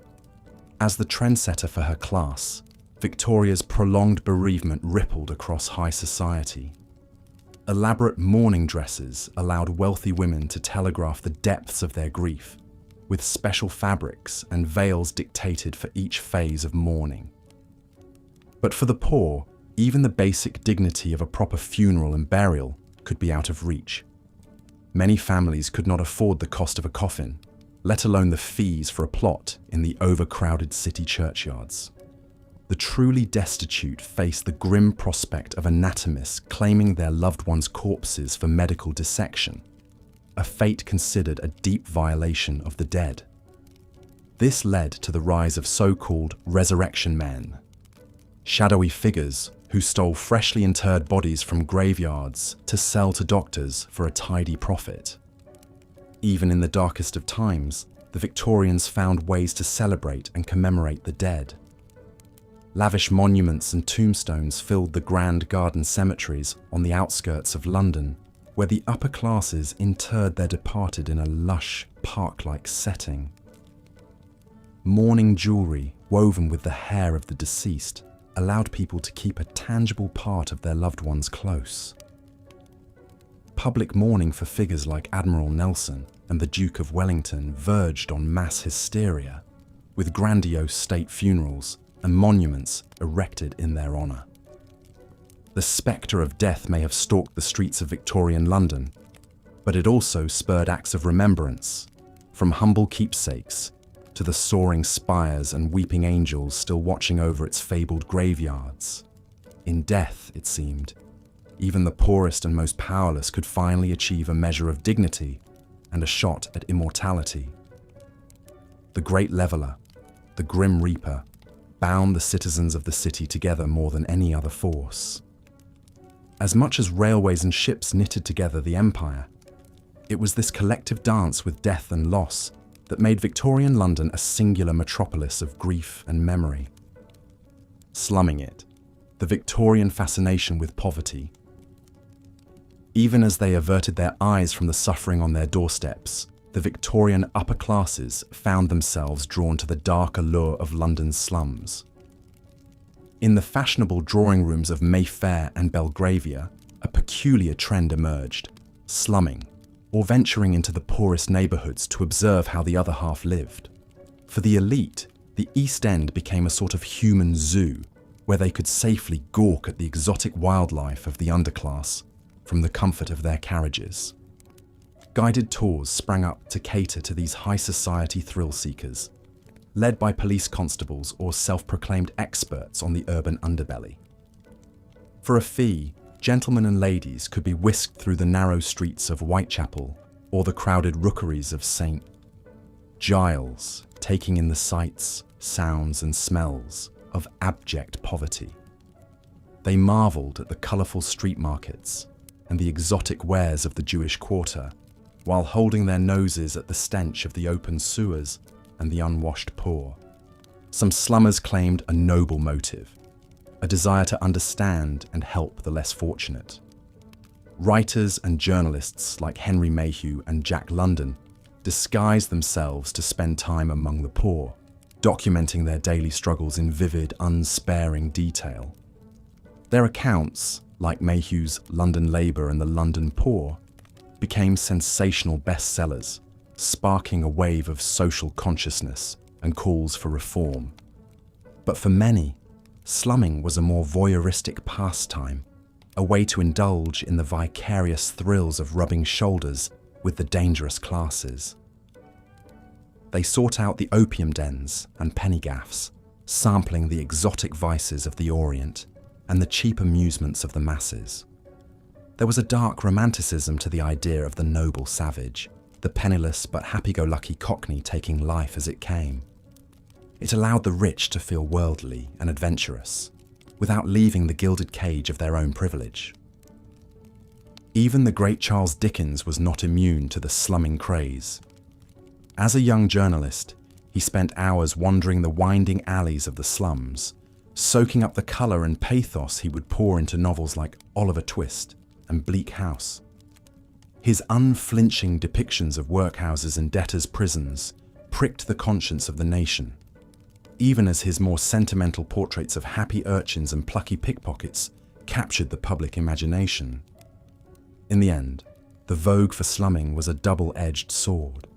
As the trendsetter for her class, Victoria's prolonged bereavement rippled across high society. Elaborate mourning dresses allowed wealthy women to telegraph the depths of their grief, with special fabrics and veils dictated for each phase of mourning. But for the poor, Even the basic dignity of a proper funeral and burial could be out of reach. Many families could not afford the cost of a coffin, let alone the fees for a plot in the overcrowded city churchyards. The truly destitute faced the grim prospect of anatomists claiming their loved ones' corpses for medical dissection, a fate considered a deep violation of the dead. This led to the rise of so-called resurrection men, shadowy figures who stole freshly interred bodies from graveyards to sell to doctors for a tidy profit. Even in the darkest of times, the Victorians found ways to celebrate and commemorate the dead. Lavish monuments and tombstones filled the grand garden cemeteries on the outskirts of London, where the upper classes interred their departed in a lush, park-like setting. Mourning jewellery woven with the hair of the deceased allowed people to keep a tangible part of their loved ones close. Public mourning for figures like Admiral Nelson and the Duke of Wellington verged on mass hysteria, with grandiose state funerals and monuments erected in their honour. The spectre of death may have stalked the streets of Victorian London, but it also spurred acts of remembrance, from humble keepsakes to the soaring spires and weeping angels still watching over its fabled graveyards. In death, it seemed, even the poorest and most powerless could finally achieve a measure of dignity and a shot at immortality. The Great Leveller, the Grim Reaper, bound the citizens of the city together more than any other force. As much as railways and ships knitted together the empire, it was this collective dance with death and loss that made Victorian London a singular metropolis of grief and memory. Slumming it, the Victorian fascination with poverty. Even as they averted their eyes from the suffering on their doorsteps, the Victorian upper classes found themselves drawn to the dark allure of London's slums. In the fashionable drawing rooms of Mayfair and Belgravia, a peculiar trend emerged: slumming, or venturing into the poorest neighbourhoods to observe how the other half lived. For the elite, the East End became a sort of human zoo, where they could safely gawk at the exotic wildlife of the underclass from the comfort of their carriages. Guided tours sprang up to cater to these high society thrill seekers, led by police constables or self-proclaimed experts on the urban underbelly. For a fee, gentlemen and ladies could be whisked through the narrow streets of Whitechapel or the crowded rookeries of St. Giles, taking in the sights, sounds and smells of abject poverty. They marvelled at the colourful street markets and the exotic wares of the Jewish quarter, while holding their noses at the stench of the open sewers and the unwashed poor. Some slummers claimed a noble motive, a desire to understand and help the less fortunate. Writers and journalists like Henry Mayhew and Jack London disguised themselves to spend time among the poor, documenting their daily struggles in vivid, unsparing detail. Their accounts, like Mayhew's London Labour and the London Poor, became sensational bestsellers, sparking a wave of social consciousness and calls for reform. But for many, slumming was a more voyeuristic pastime, a way to indulge in the vicarious thrills of rubbing shoulders with the dangerous classes. They sought out the opium dens and penny gaffs, sampling the exotic vices of the Orient and the cheap amusements of the masses. There was a dark romanticism to the idea of the noble savage, the penniless but happy-go-lucky cockney taking life as it came. It allowed the rich to feel worldly and adventurous, without leaving the gilded cage of their own privilege. Even the great Charles Dickens was not immune to the slumming craze. As a young journalist, he spent hours wandering the winding alleys of the slums, soaking up the colour and pathos he would pour into novels like Oliver Twist and Bleak House. His unflinching depictions of workhouses and debtors' prisons pricked the conscience of the nation, even as his more sentimental portraits of happy urchins and plucky pickpockets captured the public imagination. In the end, the vogue for slumming was a double-edged sword.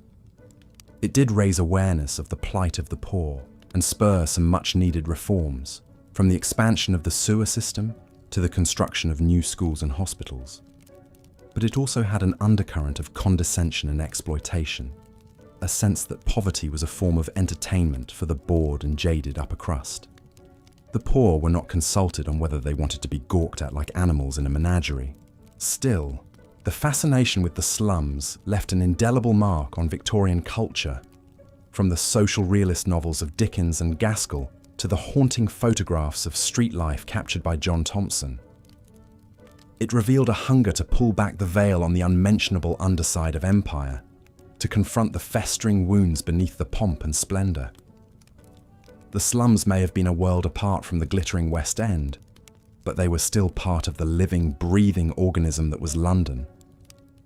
It did raise awareness of the plight of the poor and spur some much-needed reforms, from the expansion of the sewer system to the construction of new schools and hospitals. But it also had an undercurrent of condescension and exploitation, a sense that poverty was a form of entertainment for the bored and jaded upper crust. The poor were not consulted on whether they wanted to be gawked at like animals in a menagerie. Still, the fascination with the slums left an indelible mark on Victorian culture, from the social realist novels of Dickens and Gaskell to the haunting photographs of street life captured by John Thompson. It revealed a hunger to pull back the veil on the unmentionable underside of empire, to confront the festering wounds beneath the pomp and splendour. The slums may have been a world apart from the glittering West End, but they were still part of the living, breathing organism that was London,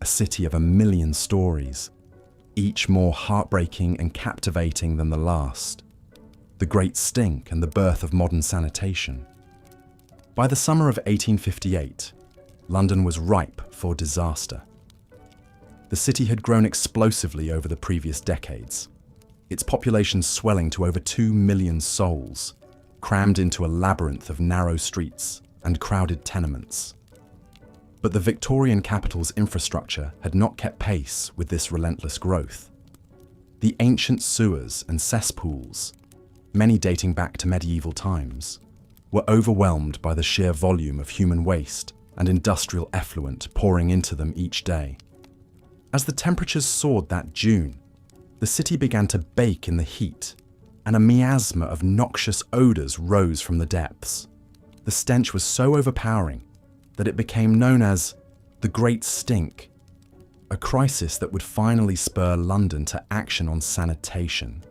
a city of 1,000,000 stories, each more heartbreaking and captivating than the last. The Great Stink and the birth of modern sanitation. By the summer of 1858, London was ripe for disaster. The city had grown explosively over the previous decades, its population swelling to over 2 million souls, crammed into a labyrinth of narrow streets and crowded tenements. But the Victorian capital's infrastructure had not kept pace with this relentless growth. The ancient sewers and cesspools, many dating back to medieval times, were overwhelmed by the sheer volume of human waste and industrial effluent pouring into them each day. As the temperatures soared that June, the city began to bake in the heat, and a miasma of noxious odours rose from the depths. The stench was so overpowering that it became known as the Great Stink, a crisis that would finally spur London to action on sanitation.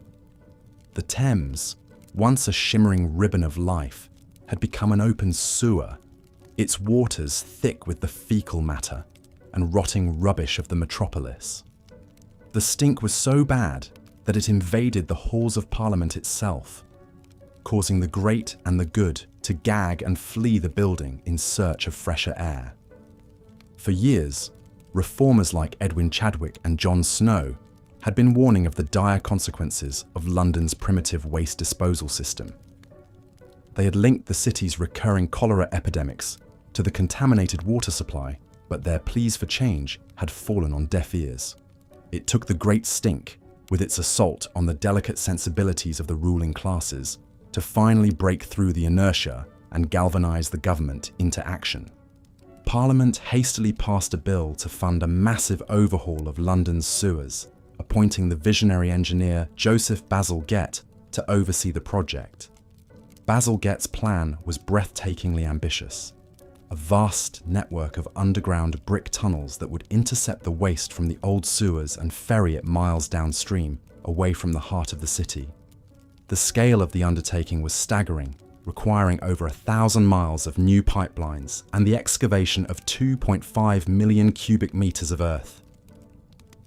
The Thames, once a shimmering ribbon of life, had become an open sewer, its waters thick with the fecal matter and rotting rubbish of the metropolis. The stink was so bad that it invaded the halls of Parliament itself, causing the great and the good to gag and flee the building in search of fresher air. For years, reformers like Edwin Chadwick and John Snow had been warning of the dire consequences of London's primitive waste disposal system. They had linked the city's recurring cholera epidemics to the contaminated water supply, but their pleas for change had fallen on deaf ears. It took the Great Stink, with its assault on the delicate sensibilities of the ruling classes, to finally break through the inertia and galvanise the government into action. Parliament hastily passed a bill to fund a massive overhaul of London's sewers, appointing the visionary engineer Joseph Basil Gett to oversee the project. Basil Gett's plan was breathtakingly ambitious. A vast network of underground brick tunnels that would intercept the waste from the old sewers and ferry it miles downstream, away from the heart of the city. The scale of the undertaking was staggering, requiring over 1,000 miles of new pipelines and the excavation of 2.5 million cubic meters of earth.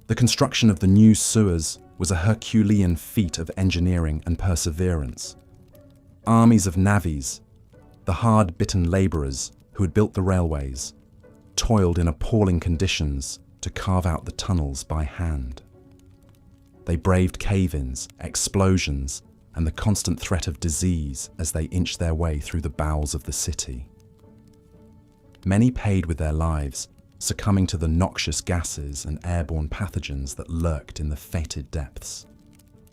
The construction of the new sewers was a Herculean feat of engineering and perseverance. Armies of navvies, the hard-bitten labourers who had built the railways, toiled in appalling conditions to carve out the tunnels by hand. They braved cave-ins, explosions, and the constant threat of disease as they inched their way through the bowels of the city. Many paid with their lives, succumbing to the noxious gases and airborne pathogens that lurked in the fetid depths.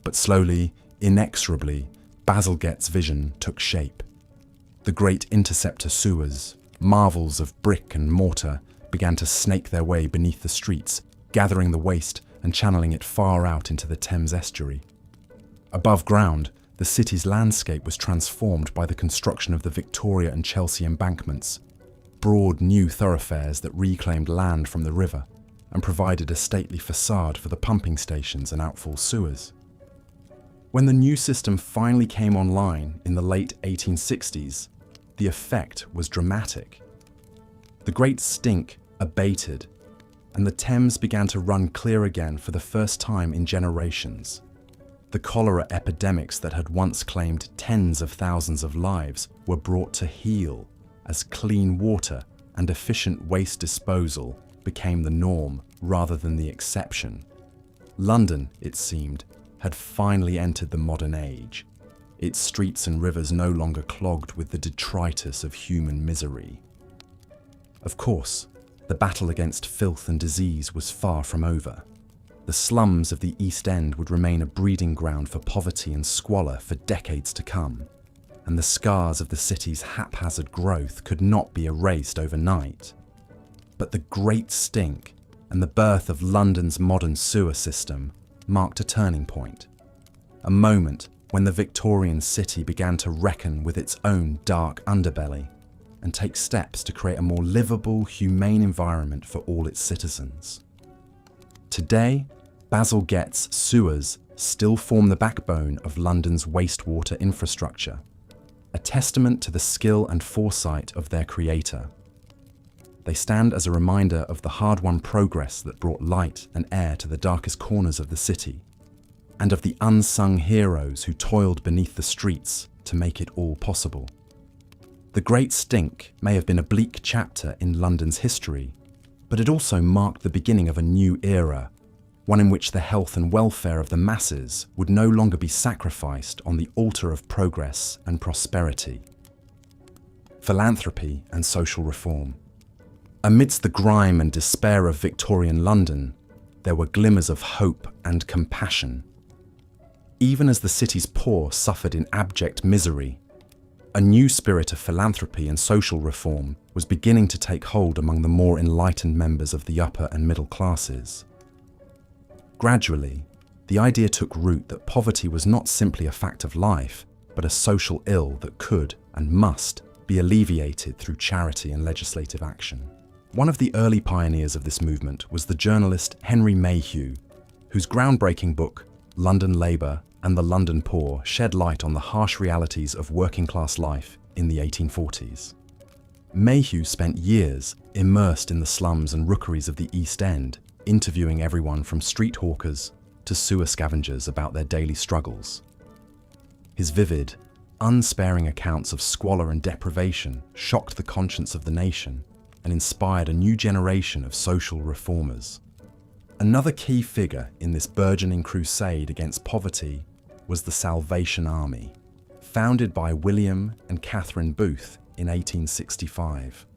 But slowly, inexorably, Basil Gett's vision took shape. The great interceptor sewers, marvels of brick and mortar, began to snake their way beneath the streets, gathering the waste and channeling it far out into the Thames estuary. Above ground, the city's landscape was transformed by the construction of the Victoria and Chelsea embankments, broad new thoroughfares that reclaimed land from the river and provided a stately facade for the pumping stations and outfall sewers. When the new system finally came online in the late 1860s, the effect was dramatic. The Great Stink abated, and the Thames began to run clear again for the first time in generations. The cholera epidemics that had once claimed tens of thousands of lives were brought to heel as clean water and efficient waste disposal became the norm rather than the exception. London, it seemed, had finally entered the modern age, its streets and rivers no longer clogged with the detritus of human misery. Of course, the battle against filth and disease was far from over. The slums of the East End would remain a breeding ground for poverty and squalor for decades to come, and the scars of the city's haphazard growth could not be erased overnight. But the Great Stink and the birth of London's modern sewer system marked a turning point, a moment when the Victorian city began to reckon with its own dark underbelly and take steps to create a more livable, humane environment for all its citizens. Today, Basilgate's sewers still form the backbone of London's wastewater infrastructure, a testament to the skill and foresight of their creator. They stand as a reminder of the hard-won progress that brought light and air to the darkest corners of the city, and of the unsung heroes who toiled beneath the streets to make it all possible. The Great Stink may have been a bleak chapter in London's history, but it also marked the beginning of a new era, one in which the health and welfare of the masses would no longer be sacrificed on the altar of progress and prosperity. Philanthropy and social reform. Amidst the grime and despair of Victorian London, there were glimmers of hope and compassion. Even as the city's poor suffered in abject misery, a new spirit of philanthropy and social reform was beginning to take hold among the more enlightened members of the upper and middle classes. Gradually, the idea took root that poverty was not simply a fact of life, but a social ill that could and must be alleviated through charity and legislative action. One of the early pioneers of this movement was the journalist Henry Mayhew, whose groundbreaking book, London Labour and the London Poor, shed light on the harsh realities of working-class life in the 1840s. Mayhew spent years immersed in the slums and rookeries of the East End, interviewing everyone from street hawkers to sewer scavengers about their daily struggles. His vivid, unsparing accounts of squalor and deprivation shocked the conscience of the nation and inspired a new generation of social reformers. Another key figure in this burgeoning crusade against poverty was the Salvation Army, founded by William and Catherine Booth in 1865.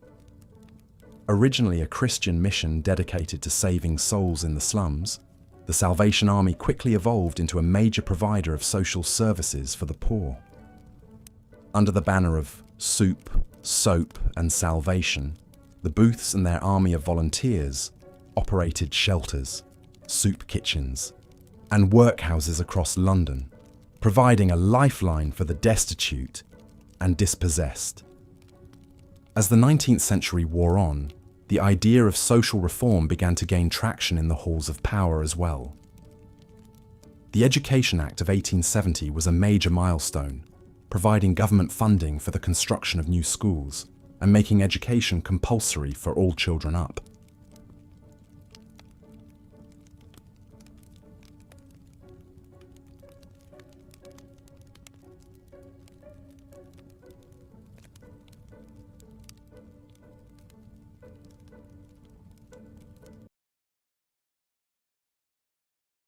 Originally a Christian mission dedicated to saving souls in the slums, the Salvation Army quickly evolved into a major provider of social services for the poor. Under the banner of soup, soap, and salvation, the Booths and their army of volunteers operated shelters, soup kitchens, and workhouses across London, providing a lifeline for the destitute and dispossessed. As the 19th century wore on, the idea of social reform began to gain traction in the halls of power as well. The Education Act of 1870 was a major milestone, providing government funding for the construction of new schools and making education compulsory for all children up.